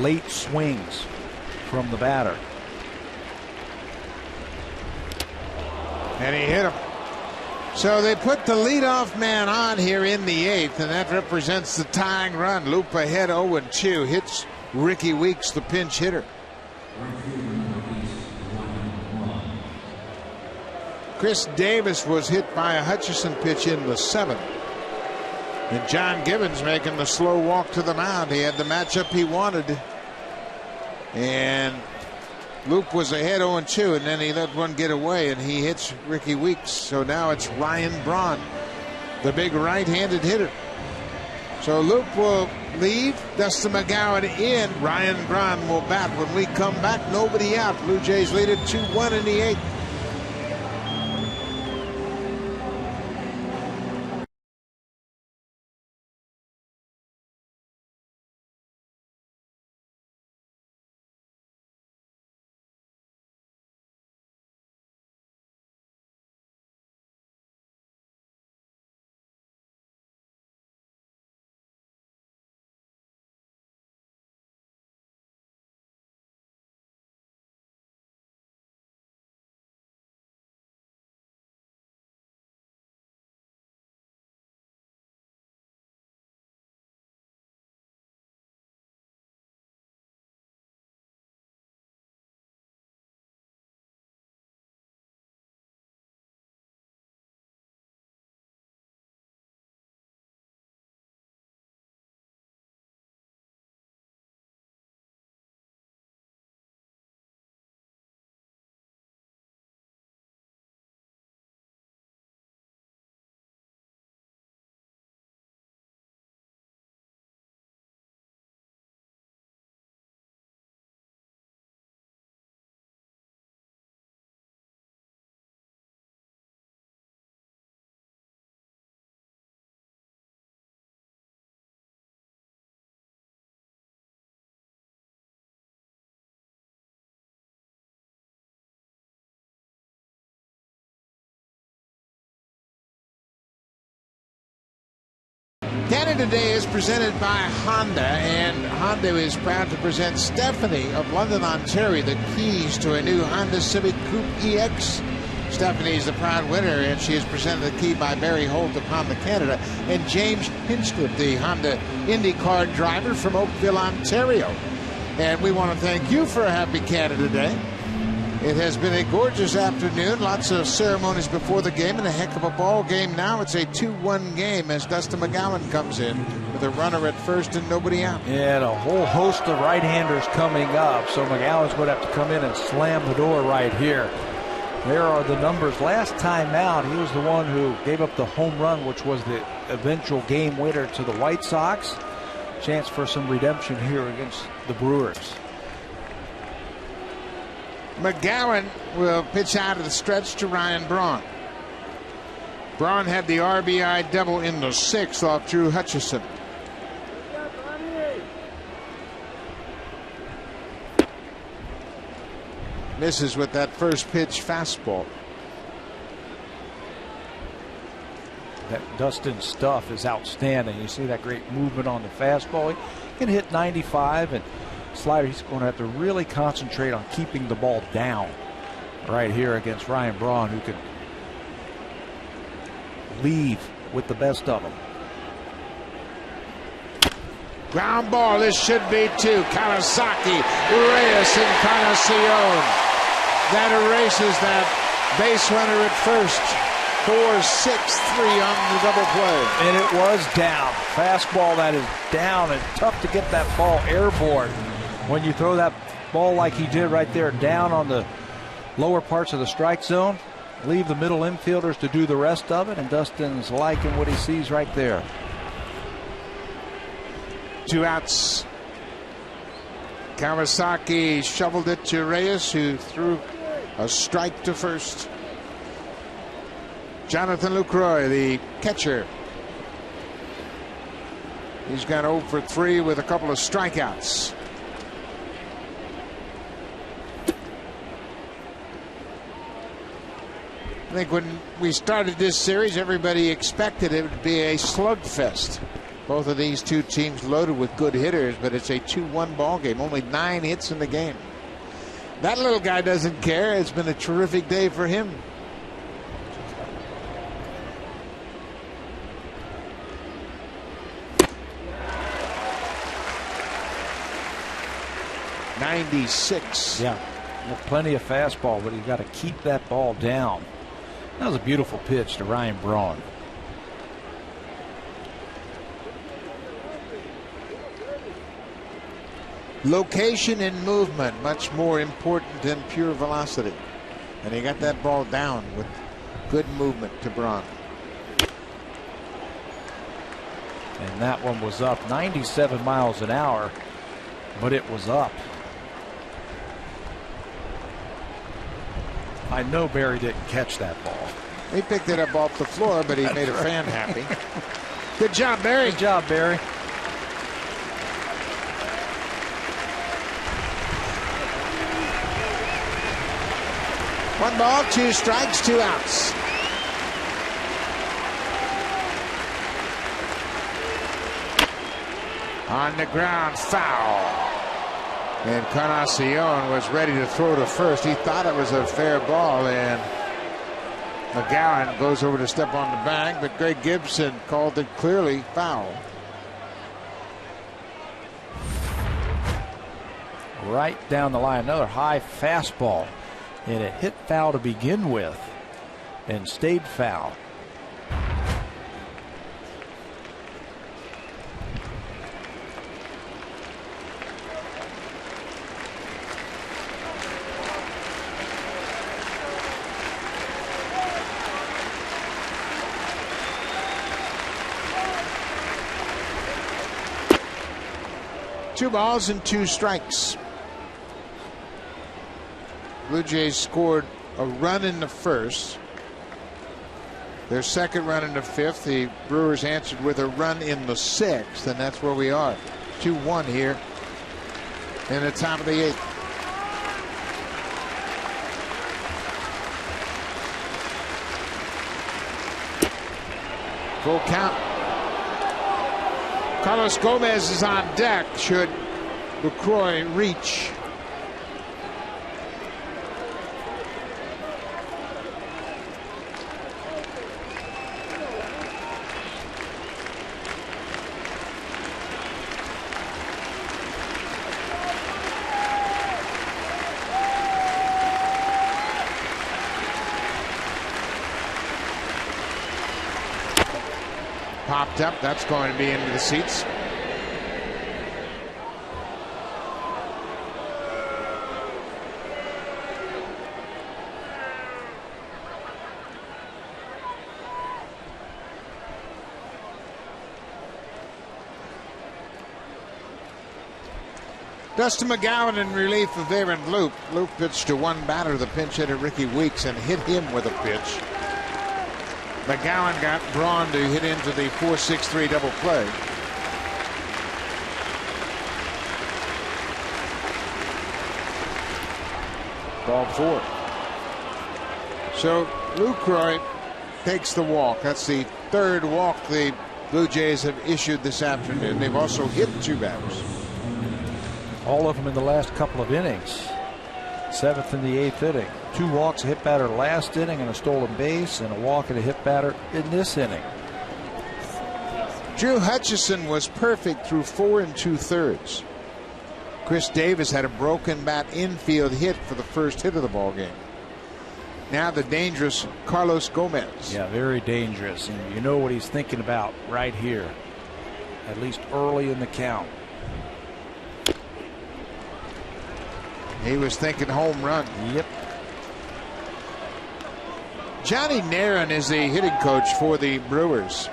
late swings from the batter. And he hit him. So they put the leadoff man on here in the 8th, and that represents the tying run. Loop ahead 0-2. Hits Ricky Weeks, the pinch hitter. Chris Davis was hit by a Hutchison pitch in the 7th. And John Gibbons making the slow walk to the mound. He had the matchup he wanted. And Loop was ahead 0-2, and then he let one get away, and he hits Ricky Weeks. So now it's Ryan Braun, the big right-handed hitter. So Loop will leave, Dustin McGowan in, Ryan Braun will bat. When we come back, nobody out. Blue Jays lead it 2-1 in the 8th. Canada Day is presented by Honda, and Honda is proud to present Stephanie of London, Ontario, the keys to a new Honda Civic Coupe EX. Stephanie is the proud winner, and she is presented the key by Barry Holt of Honda Canada and James Hinchcliffe, the Honda IndyCar driver from Oakville, Ontario. And we want to thank you for a happy Canada Day. It has been a gorgeous afternoon. Lots of ceremonies before the game and a heck of a ball game now. It's a 2-1 game as Dustin McGowan comes in with a runner at first and nobody out. Yeah, and a whole host of right-handers coming up. So McGowan's going to have to come in and slam the door right here. There are the numbers. Last time out, he was the one who gave up the home run, which was the eventual game winner to the White Sox. Chance for some redemption here against the Brewers. McGowan will pitch out of the stretch to Ryan Braun. Braun had the RBI double in the 6th off Drew Hutchison. Misses with that first pitch fastball. That Dustin stuff is outstanding. You see that great movement on the fastball. He can hit 95, and slider, he's going to have to really concentrate on keeping the ball down right here against Ryan Braun, who can leave with the best of them. Ground ball. This should be 2. Kawasaki, Reyes, and Encarnacion. That erases that base runner at first. 4-6-3 on the double play. And it was down. Fastball that is down, and tough to get that ball airborne when you throw that ball like he did right there down on the lower parts of the strike zone. Leave the middle infielders to do the rest of it, and Dustin's liking what he sees right there. 2 outs. Kawasaki shoveled it to Reyes, who threw a strike to first. Jonathan Lucroy, the catcher. He's gone 0 for 3 with a couple of strikeouts. I think when we started this series, everybody expected it would be a slugfest. Both of these two teams loaded with good hitters, but it's a 2-1 ball game. Only 9 hits in the game. That little guy doesn't care. It's been a terrific day for him. 96. Yeah, plenty of fastball, but he's got to keep that ball down. That was a beautiful pitch to Ryan Braun. Location and movement, much more important than pure velocity. And he got that ball down with good movement to Braun. And that one was up 97 miles an hour, but it was up. I know Barry didn't catch that ball. He picked it up off the floor, but he made a fan happy. Good job, Barry. Good job, Barry. One ball, 2 strikes, 2 outs. On the ground, foul. And Encarnacion was ready to throw to first. He thought it was a fair ball, and McGowan goes over to step on the bag, but Greg Gibson called it clearly foul. Right down the line, another high fastball. And it hit foul to begin with and stayed foul. Two balls and 2 strikes. Blue Jays scored a run in the first. Their second run in the 5th. The Brewers answered with a run in the 6th, and that's where we are. 2-1 here in the top of the 8th. Full count. Carlos Gomez is on deck should LaCroix reach. Popped up. That's going to be into the seats. Dustin McGowan in relief of Aaron Loop. Loop pitched to one batter, the pinch hitter Ricky Weeks, and hit him with a pitch. McGowan got Braun to hit into the 4-6-3 double play. Ball 4. So LaCroix takes the walk. That's the 3rd walk the Blue Jays have issued this afternoon. They've also hit 2 batters. All of them in the last couple of innings. 7th in the 8th inning. 2 walks, a hit batter last inning, and a stolen base, and a walk and a hit batter in this inning. Drew Hutchison was perfect through 4 2/3. Chris Davis had a broken bat infield hit for the first hit of the ball game. Now the dangerous Carlos Gomez. Yeah, very dangerous, and you know what he's thinking about right here, at least early in the count. He was thinking home run. Yep. Johnny Naron is the hitting coach for the Brewers,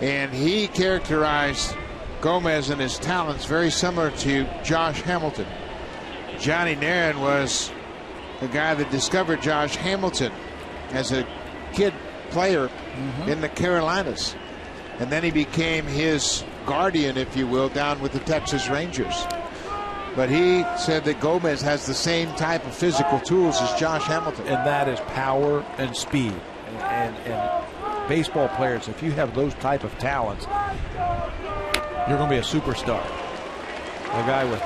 and he characterized Gomez and his talents very similar to Josh Hamilton. Johnny Naron was the guy that discovered Josh Hamilton as a kid player in the Carolinas, and then he became his guardian, if you will, down with the Texas Rangers. But he said that Gomez has the same type of physical tools as Josh Hamilton. And that is power and speed. And baseball players, if you have those type of talents, you're going to be a superstar. A guy with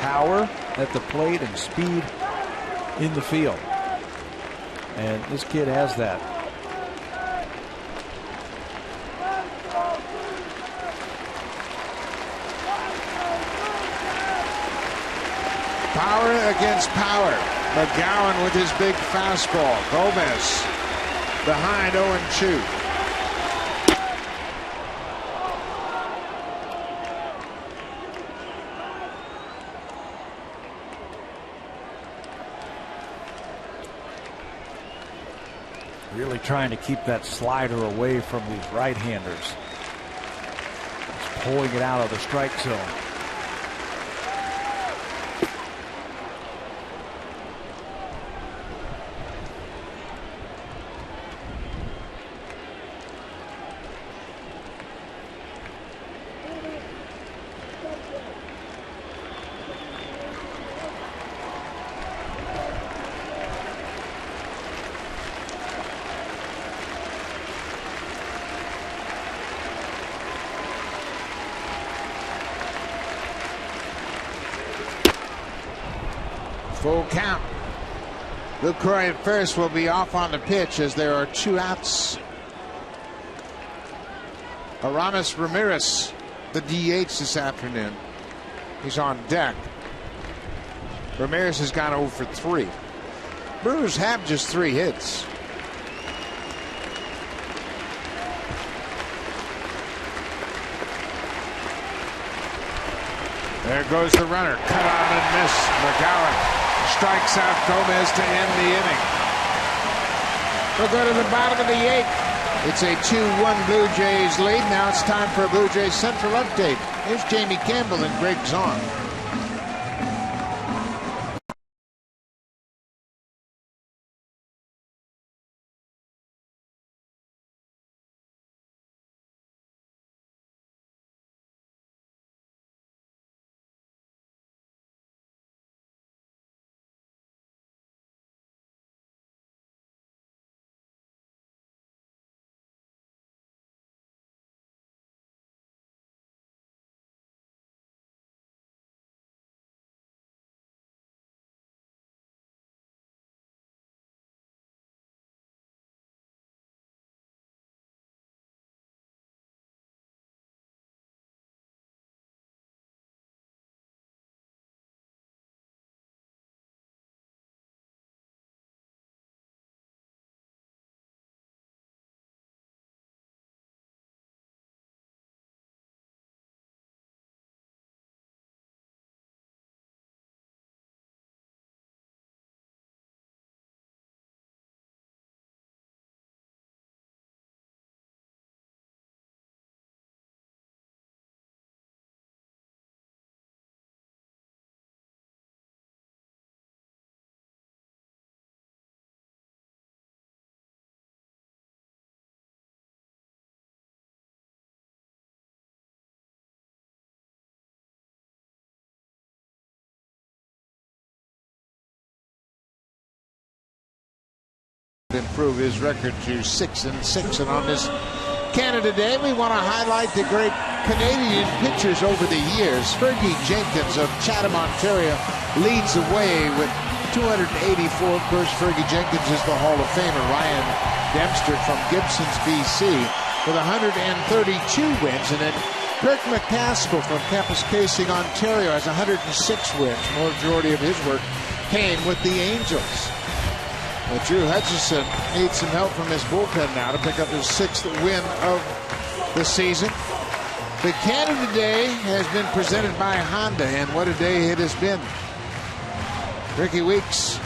power at the plate and speed in the field. And this kid has that. Power against power. McGowan with his big fastball. Gomez behind 0-2. Really trying to keep that slider away from these right-handers. Just pulling it out of the strike zone. Full count. Lucroy at first will be off on the pitch as there are 2 outs. Aramis Ramirez, the DH this afternoon. He's on deck. Ramirez has gone 0 for 3. Brewers have just 3 hits. There goes the runner. Cut on and miss. McGowan strikes out Gomez to end the inning. We'll go to the bottom of the 8th. It's a 2-1 Blue Jays lead. Now it's time for a Blue Jays Central update. Here's Jamie Campbell and Greg Zahn. Improve his record to 6-6, and on this Canada Day we want to highlight the great Canadian pitchers over the years. Fergie Jenkins of Chatham, Ontario leads the way with 284. Of course, Fergie Jenkins is the Hall of Famer. Ryan Dempster from Gibsons, BC with 132 wins, and then Kirk McCaskill from Campus Casing, Ontario has 106 wins. Majority of his work came with the Angels. But Drew Hutchison needs some help from his bullpen now to pick up his 6th win of the season. The Canada Day has been presented by Honda, and what a day it has been. Ricky Weeks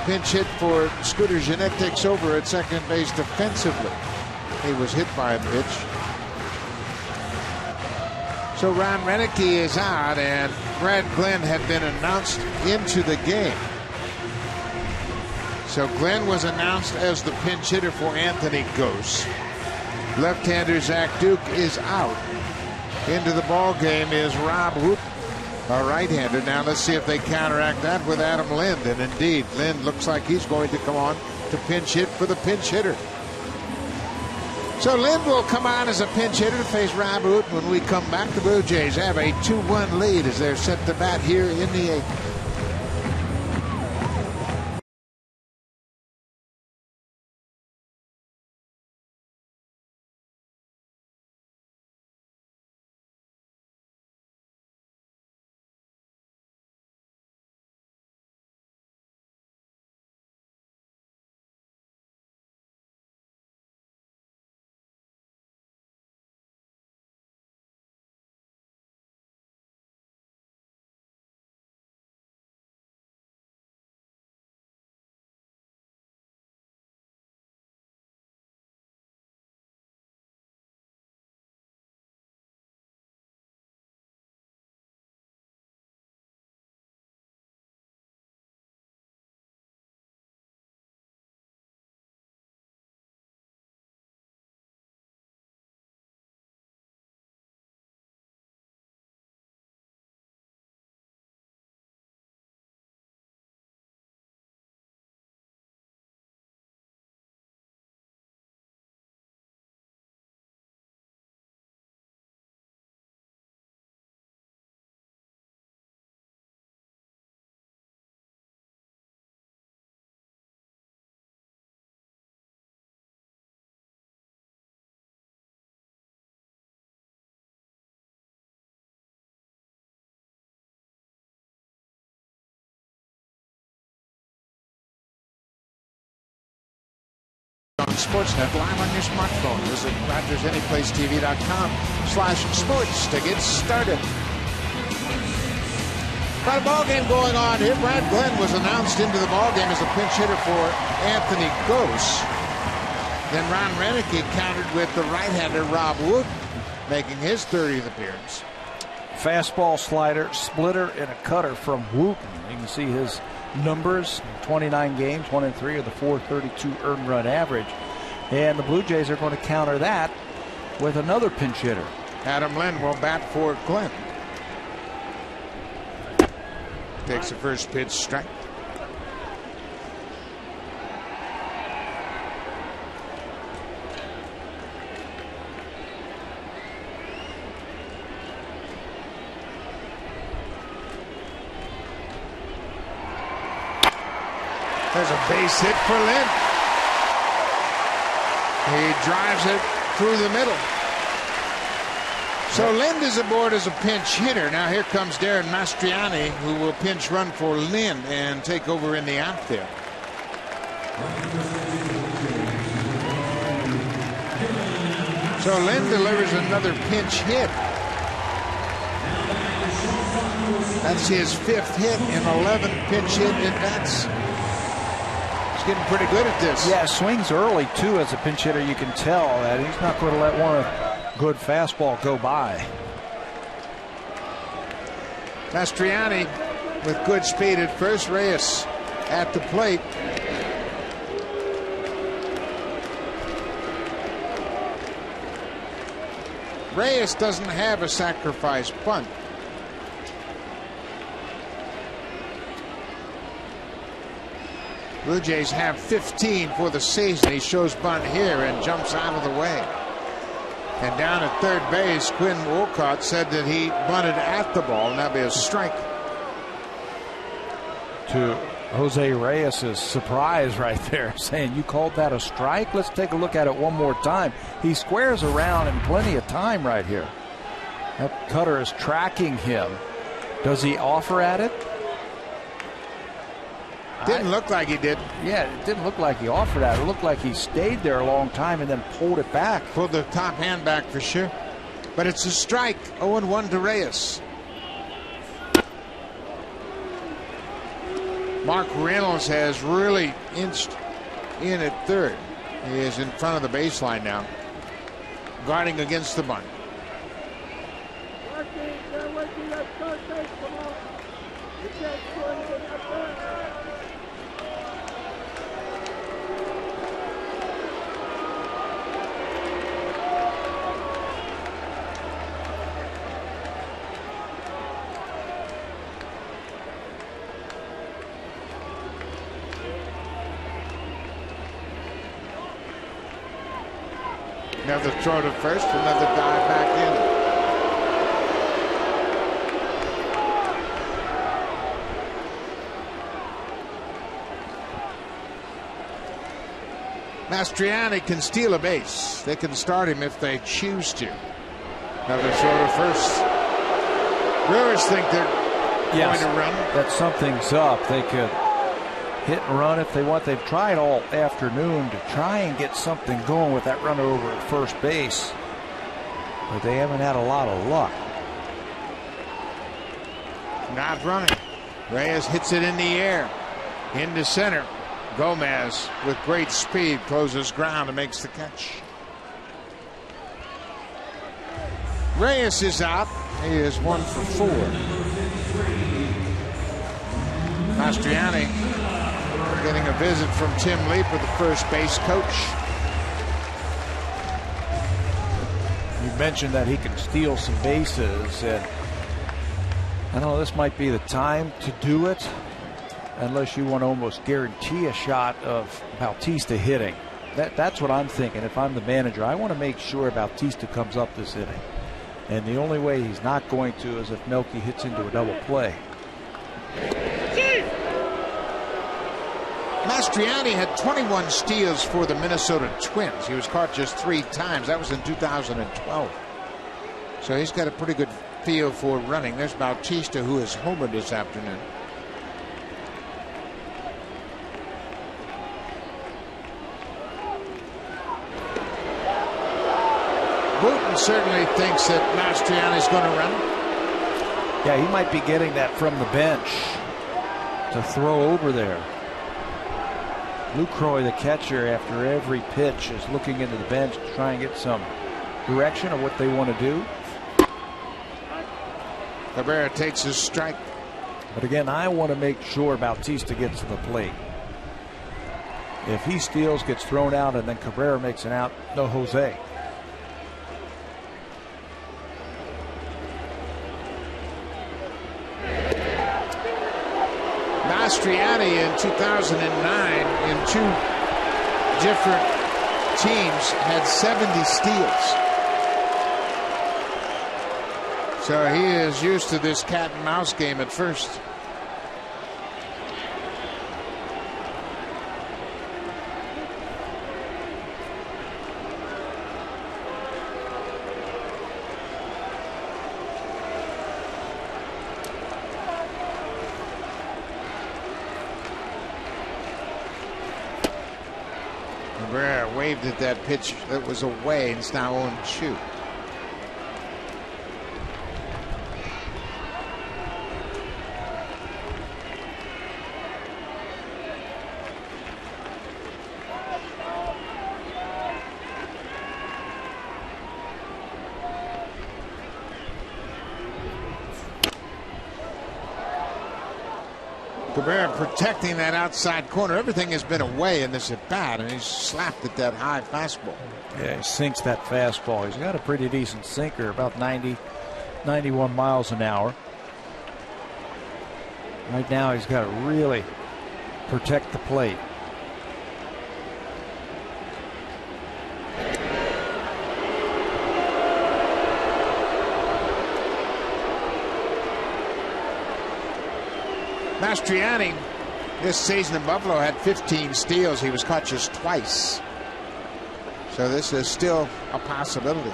pinch hit for Scooter Gennett, takes over at second base defensively. He was hit by a pitch. So Ron Renicky is out, and Brad Glenn had been announced into the game. So Glenn was announced as the pinch hitter for Anthony Gose. Left-hander Zach Duke is out. Into the ball game is Rob Hoop, a right-hander. Now let's see if they counteract that with Adam Lind. And indeed, Lind looks like he's going to come on to pinch hit for the pinch hitter. So Lind will come on as a pinch hitter to face Rob Hoop. When we come back, the Blue Jays have a 2-1 lead as they're set to bat here in the 8th. Sportsnet live on your smartphone. Visit RogersAnyPlaceTV.com/sports to get started. Got a ball game going on here. Brad Glenn was announced into the ball game as a pinch hitter for Anthony Gose. Then Ron Renicky countered with the right-hander Rob Wood, making his 30th appearance. Fastball, slider, splitter, and a cutter from Wooten. You can see his numbers: 29 games, 1-3 of the 432 earned run average. And the Blue Jays are going to counter that with another pinch hitter. Adam Lynn will bat for Glenn. Takes the first pitch, strike. There's a base hit for Lynn. He drives it through the middle. So Lind is aboard as a pinch hitter. Now here comes Darren Mastriani, who will pinch run for Lynn and take over in the outfield. So Lynn delivers another pinch hit. That's his 5th hit in 11 pinch hit at bats. He's getting pretty good at this. Yeah, swings early too as a pinch hitter. You can tell that he's not going to let one good fastball go by. Mastriani with good speed at first. Reyes at the plate. Reyes doesn't have a sacrifice bunt. Blue Jays have 15 for the season. He shows bunt here and jumps out of the way. And down at third base, Quinn Wolcott said that he bunted at the ball, and that'd be a strike. To Jose Reyes' surprise right there, saying, "You called that a strike? Let's take a look at it one more time." He squares around in plenty of time right here. That cutter is tracking him. Does he offer at it? Didn't look like he did. Yeah, it didn't look like he offered at it. It looked like he stayed there a long time and then pulled it back. Pulled the top hand back for sure. But it's a strike. 0-1 to Reyes. Mark Reynolds has really inched in at third. He is in front of the baseline now, guarding against the bunt. Another throw to first, another dive back in. Mastriani can steal a base. They can start him if they choose to. Another throw to first. Brewers think they're going to run. That something's up. They could hit and run if they want. They've tried all afternoon to try and get something going with that runner over at first base, but they haven't had a lot of luck. Not running. Reyes hits it in the air into center. Gomez with great speed closes ground and makes the catch. Reyes is out. He is 1 for 4. Mastriani getting a visit from Tim Leeper, the first base coach. You mentioned that he can steal some bases, and I don't know, this might be the time to do it, unless you want to almost guarantee a shot of Bautista hitting. That's what I'm thinking. If I'm the manager, I want to make sure Bautista comes up this inning, and the only way he's not going to is if Melky hits into a double play. Mastriani had 21 steals for the Minnesota Twins. He was caught just 3 times. That was in 2012. So he's got a pretty good feel for running. There's Bautista, who is homered this afternoon. Tom certainly thinks that Mastriani's going to run. Yeah, he might be getting that from the bench to throw over there. Lucroy, the catcher, after every pitch is looking into the bench to try and get some direction of what they want to do. Cabrera takes his strike. But again, I want to make sure Bautista gets to the plate. If he steals, gets thrown out, and then Cabrera makes an out, no Jose. Mastriani in 2009 in 2 different teams had 70 steals. So he is used to this cat and mouse game at first. Cabrera waved at that pitch that was away, and it's now 0-2. Cabrera protecting that outside corner. Everything has been away in this at bat, and he's slapped at that high fastball. Yeah, he sinks that fastball. He's got a pretty decent sinker, about 90, 91 miles an hour. Right now, he's got to really protect the plate. Mastriani this season in Buffalo had 15 steals. He was caught just twice. So this is still a possibility.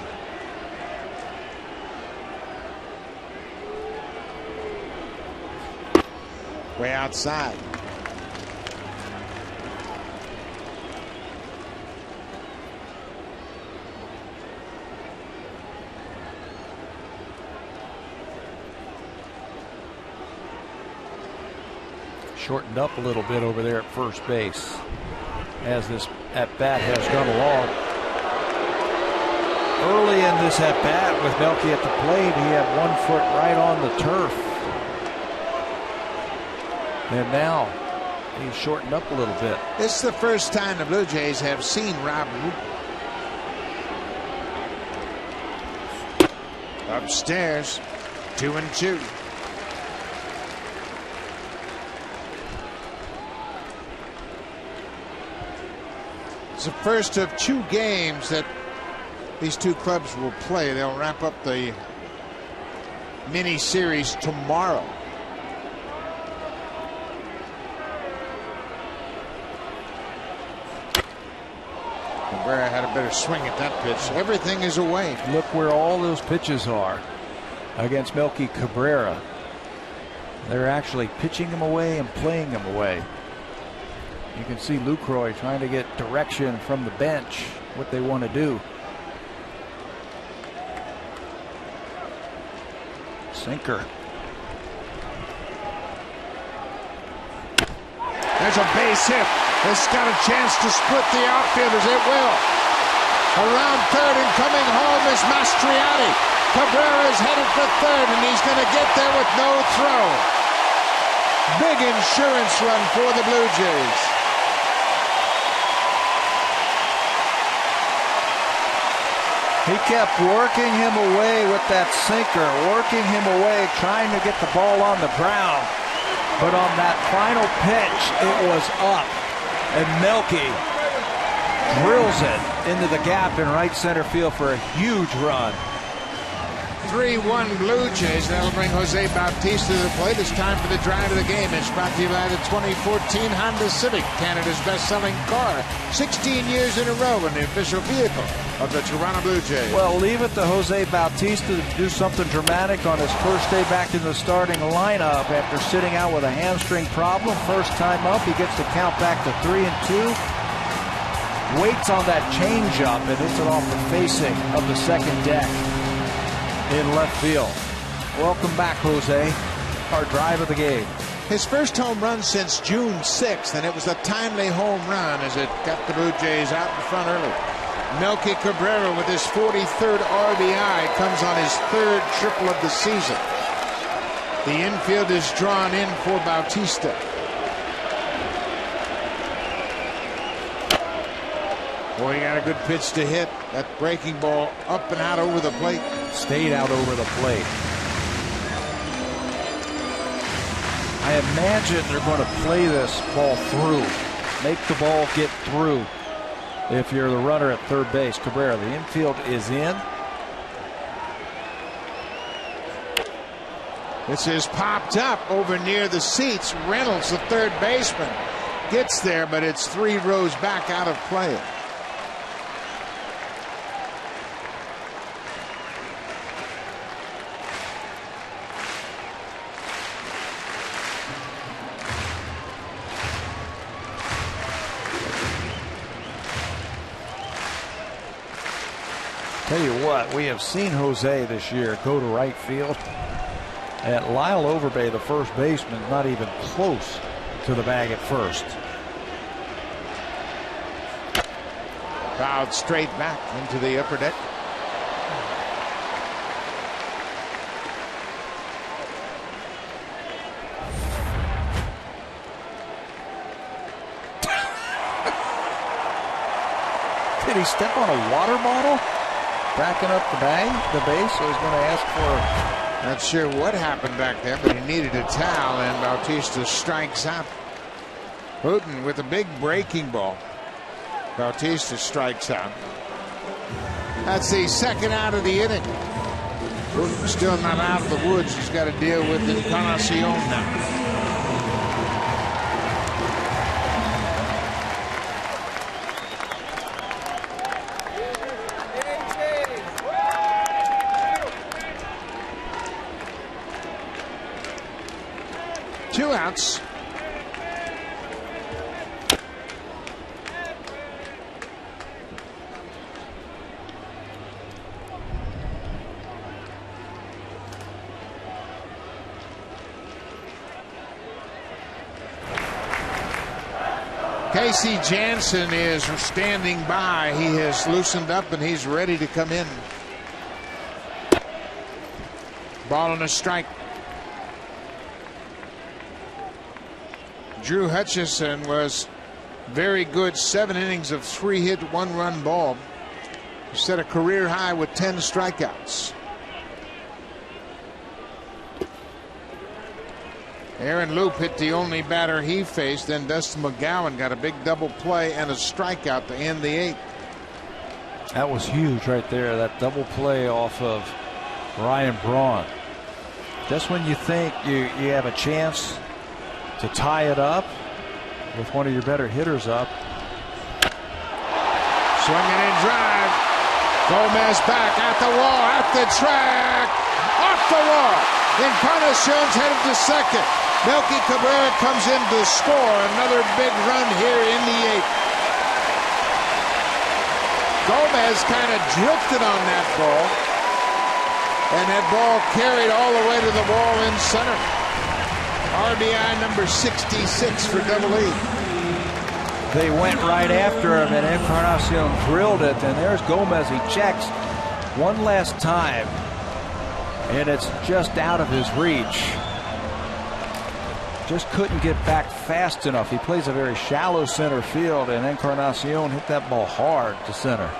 Way outside. Shortened up a little bit over there at first base as this at-bat has gone along. Early in this at-bat with Melky at the plate, he had 1 foot right on the turf. And now he's shortened up a little bit. This is the first time the Blue Jays have seen Rob upstairs. 2-2. It's the first of 2 games that these 2 clubs will play. They'll wrap up the mini series tomorrow. Cabrera had a better swing at that pitch. Everything is away. Look where all those pitches are against Melky Cabrera. They're actually pitching them away and playing them away. You can see Lucroy trying to get direction from the bench, what they want to do. Sinker. There's a base hit. It's got a chance to split the outfielders. It will. Around third and coming home is Mastriani. Cabrera is headed for third, and he's going to get there with no throw. Big insurance run for the Blue Jays. He kept working him away with that sinker, working him away, trying to get the ball on the ground. But on that final pitch, it was up. And Melky drills it into the gap in right center field for a huge run. 3-1 Blue Jays. That'll bring Jose Bautista to the plate. It's time for the drive of the game. It's brought to you by the 2014 Honda Civic, Canada's best-selling car. 16 years in a row and the official vehicle of the Toronto Blue Jays. Well, leave it to Jose Bautista to do something dramatic on his first day back in the starting lineup after sitting out with a hamstring problem. First time up, he gets the count back to 3-2. waits on that changeup and hits it off the facing of the second deck in left field. Welcome back, Jose. Our drive of the game. His first home run since June 6th, and it was a timely home run as it got the Blue Jays out in front early. Melky Cabrera with his 43rd RBI comes on his 3rd triple of the season. The infield is drawn in for Bautista. Boy, he got a good pitch to hit. That breaking ball up and out over the plate. Stayed out over the plate. I imagine they're going to play this ball through. Make the ball get through if you're the runner at third base. Cabrera, the infield is in. This is popped up over near the seats. Reynolds, the third baseman, gets there, but it's 3 rows back out of play. Tell you what, we have seen Jose this year go to right field. And Lyle Overbay, the first baseman, not even close to the bag at first. Fouled straight back into the upper deck. Did he step on a water bottle? Backing up the base, so he's going to ask for. Not sure what happened back there, but he needed a towel, and Bautista strikes out. Houghton with a big breaking ball. Bautista strikes out. That's the second out of the inning. Houghton still not out of the woods. He's got to deal with Encarnacion now. Two outs. Casey Jansen is standing by. He has loosened up and he's ready to come in. Ball and a strike. Drew Hutchison was very good. 7 innings of 3-hit, 1-run ball. He set a career high with 10 strikeouts. Aaron Loop hit the only batter he faced. Then Dustin McGowan got a big double play and a strikeout to end the 8th. That was huge right there. That double play off of Ryan Braun. Just when you think you have a chance to tie it up with one of your better hitters up. Swinging and drive. Gomez back at the wall, at the track, off the wall. Encarnacion's headed to second. Melky Cabrera comes in to score another big run here in the 8th. Gomez kind of drifted on that ball, and that ball carried all the way to the wall in center. RBI number 66 for Double E. They went right after him, and Encarnacion drilled it, and there's Gomez. He checks one last time, and it's just out of his reach. Just couldn't get back fast enough. He plays a very shallow center field, and Encarnacion hit that ball hard to center.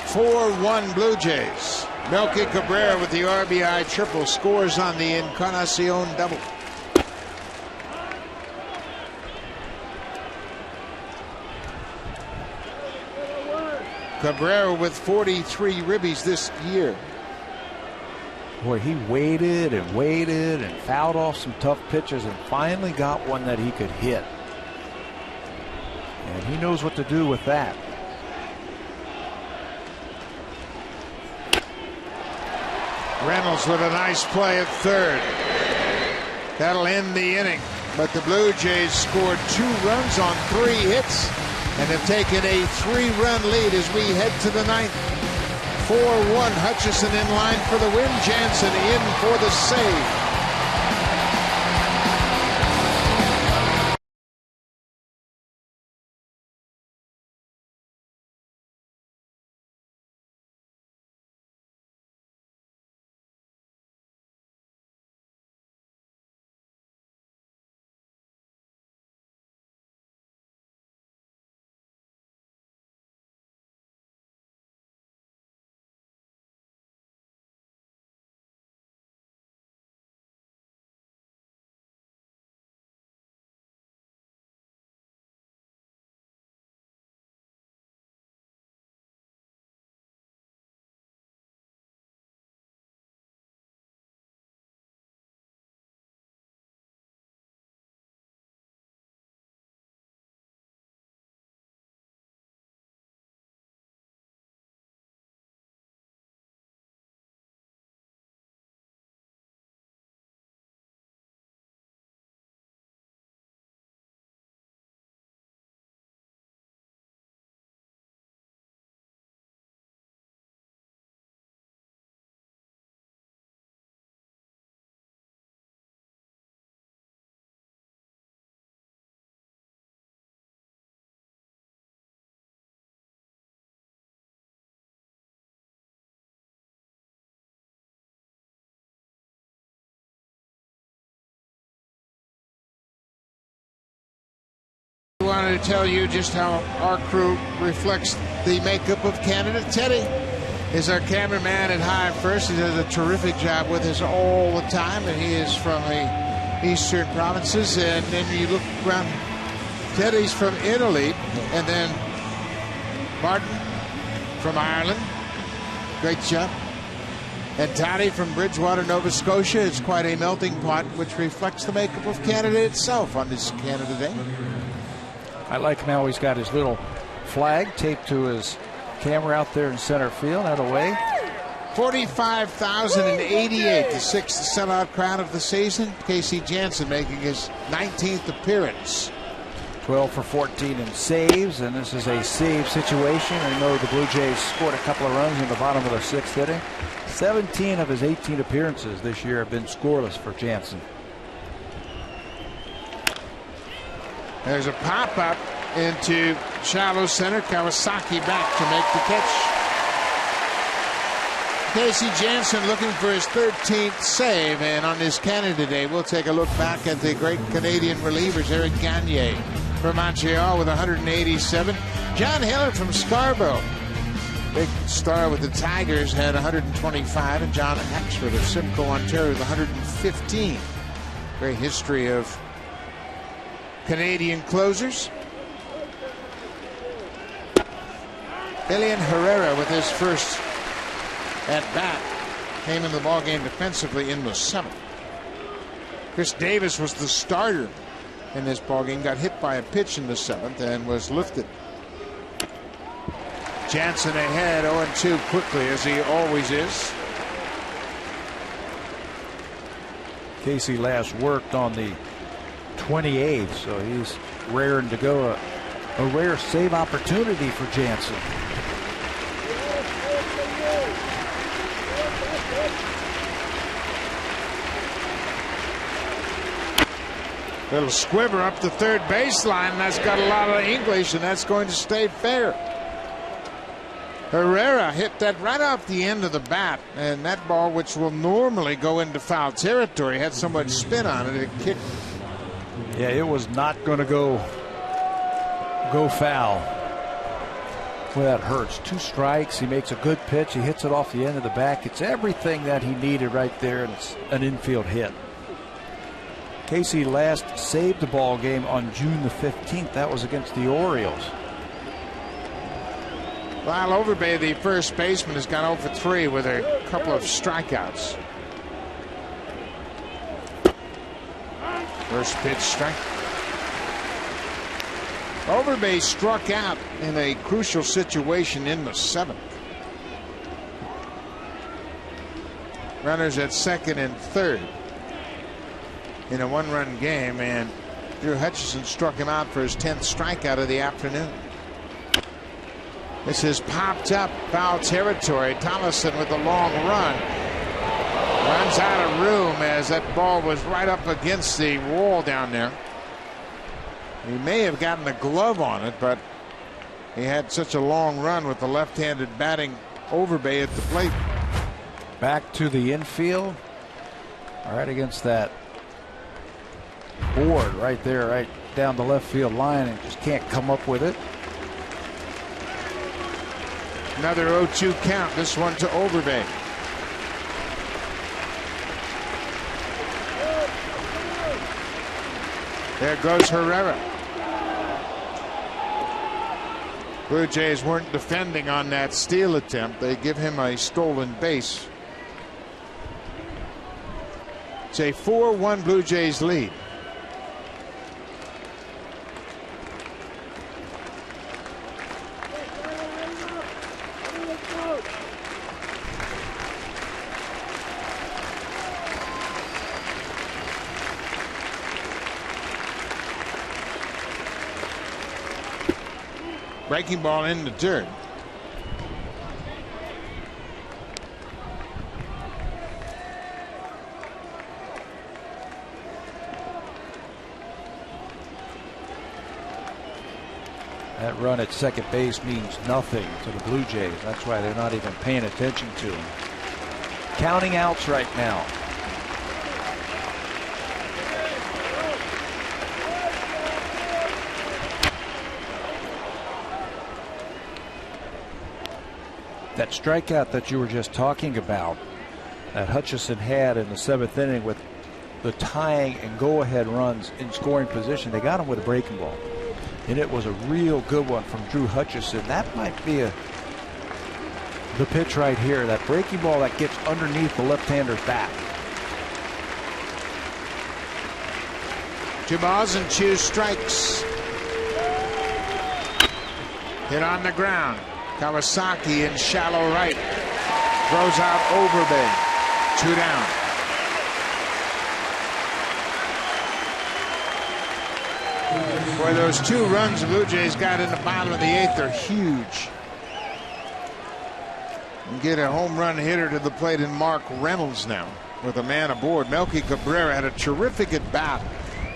(4-1) Blue Jays. Melky Cabrera with the RBI triple scores on the Encarnacion double. Cabrera with 43 ribbies this year. Boy, he waited and fouled off some tough pitches and finally got one that he could hit. And he knows what to do with that. Reynolds with a nice play at third. That'll end the inning. But the Blue Jays scored 2 runs on 3 hits and have taken a 3-run lead as we head to the 9th. 4-1. Hutchison in line for the win. Jansen in for the save. I wanted to tell you just how our crew reflects the makeup of Canada. Teddy is our cameraman at High First. He does a terrific job with us all the time, and he is from the eastern provinces. And then you look around, Teddy's from Italy, and then Martin from Ireland. Great job. And Toddy from Bridgewater, Nova Scotia. It's quite a melting pot, which reflects the makeup of Canada itself on this Canada Day. I like him how he's got his little flag taped to his camera out there in center field, out away. 45,088, the 6th sellout crowd of the season. Casey Jansen making his 19th appearance. 12 for 14 in saves, and this is a save situation. I know the Blue Jays scored a couple of runs in the bottom of the 6th inning. 17 of his 18 appearances this year have been scoreless for Jansen. There's a pop-up into shallow center. Kawasaki back to make the catch. Casey Jansen looking for his 13th save, and on this Canada Day, we'll take a look back at the great Canadian relievers. Eric Gagne from Montreal with 187. John Hiller from Scarborough, big star with the Tigers, had 125, and John Axford of Simcoe, Ontario with 115. Great history of Canadian closers. Elian Herrera with his first at bat came in the ballgame defensively in the 7th. Chris Davis was the starter in this ballgame, got hit by a pitch in the 7th and was lifted. Jansen ahead 0-2 quickly, as he always is. Casey last worked on the 28th, so he's raring to go. A rare save opportunity for Jansen. Little squiver up the third baseline. That's got a lot of English, and that's going to stay fair. Herrera hit that right off the end of the bat, and that ball, which will normally go into foul territory, had so much spin on it, it kicked. Yeah, it was not going to go foul. Well, that hurts. 2 strikes. He makes a good pitch. He hits it off the end of the back. It's everything that he needed right there, and it's an infield hit. Casey last saved the ball game on June the 15th. That was against the Orioles. Lyle Overbay, the first baseman, has gone 0 for 3 with a couple of strikeouts. First pitch strike. Overbay struck out in a crucial situation in the 7th. runners at second and third in a one-run game, and Drew Hutchison struck him out for his 10th strikeout of the afternoon. This is popped up foul territory. Tollefson with a long run. Runs out of room as that ball was right up against the wall down there. He may have gotten a glove on it, but he had such a long run with the left-handed batting Overbay at the plate. Back to the infield. Right against that board right there, right down the left field line, and just can't come up with it. Another 0-2 count, this one to Overbay. There goes Herrera. Blue Jays weren't defending on that steal attempt. They give him a stolen base. It's a 4-1 Blue Jays lead. Breaking ball in the dirt. That run at second base means nothing to the Blue Jays. That's why they're not even paying attention to him. Counting outs right now. That strikeout that you were just talking about that Hutchison had in the 7th inning with the tying and go-ahead runs in scoring position, they got him with a breaking ball. And it was a real good one from Drew Hutchison. That might be the pitch right here, that breaking ball that gets underneath the left-hander's bat. 2 balls and 2 strikes. Hit on the ground. Kawasaki in shallow right. Throws out Overbay. 2 down. Boy, those 2 runs the Blue Jays got in the bottom of the 8th are huge. And get a home run hitter to the plate in Mark Reynolds now with a man aboard. Melky Cabrera had a terrific at bat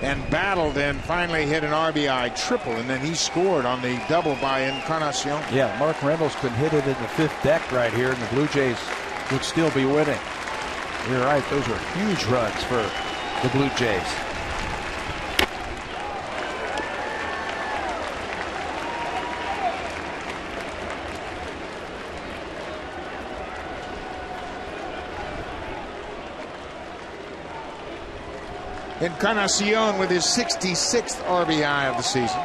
and battled and finally hit an RBI triple, and then he scored on the double by Encarnacion. Yeah, Mark Reynolds could hit it in the 5th deck right here, and the Blue Jays would still be winning. You're right, those are huge runs for the Blue Jays. Encarnacion with his 66th RBI of the season.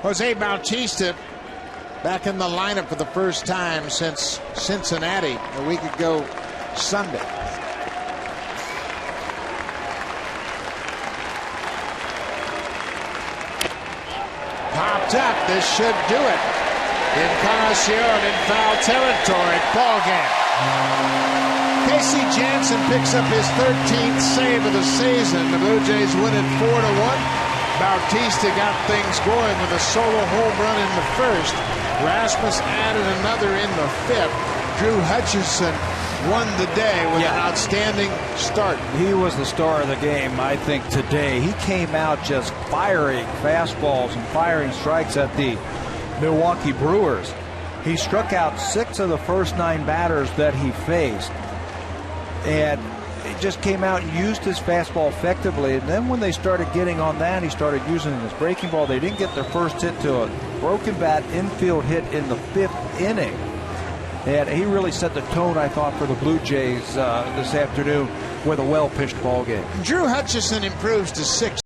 Jose Bautista back in the lineup for the first time since Cincinnati a week ago Sunday. Popped up. This should do it. Encarnacion in foul territory. Ball game. Casey Jansen picks up his 13th save of the season. The Blue Jays win it 4-1. Bautista got things going with a solo home run in the first. Rasmus added another in the 5th. Drew Hutchison won the day with an outstanding start. He was the star of the game, I think, today. He came out just firing fastballs and firing strikes at the Milwaukee Brewers. He struck out 6 of the first 9 batters that he faced. And he just came out and used his fastball effectively, and then when they started getting on that, he started using his breaking ball. They didn't get their first hit to a broken bat infield hit in the 5th inning, And he really set the tone, I thought, for the Blue Jays this afternoon with a well-pitched ball game. Drew Hutchison improves to 6.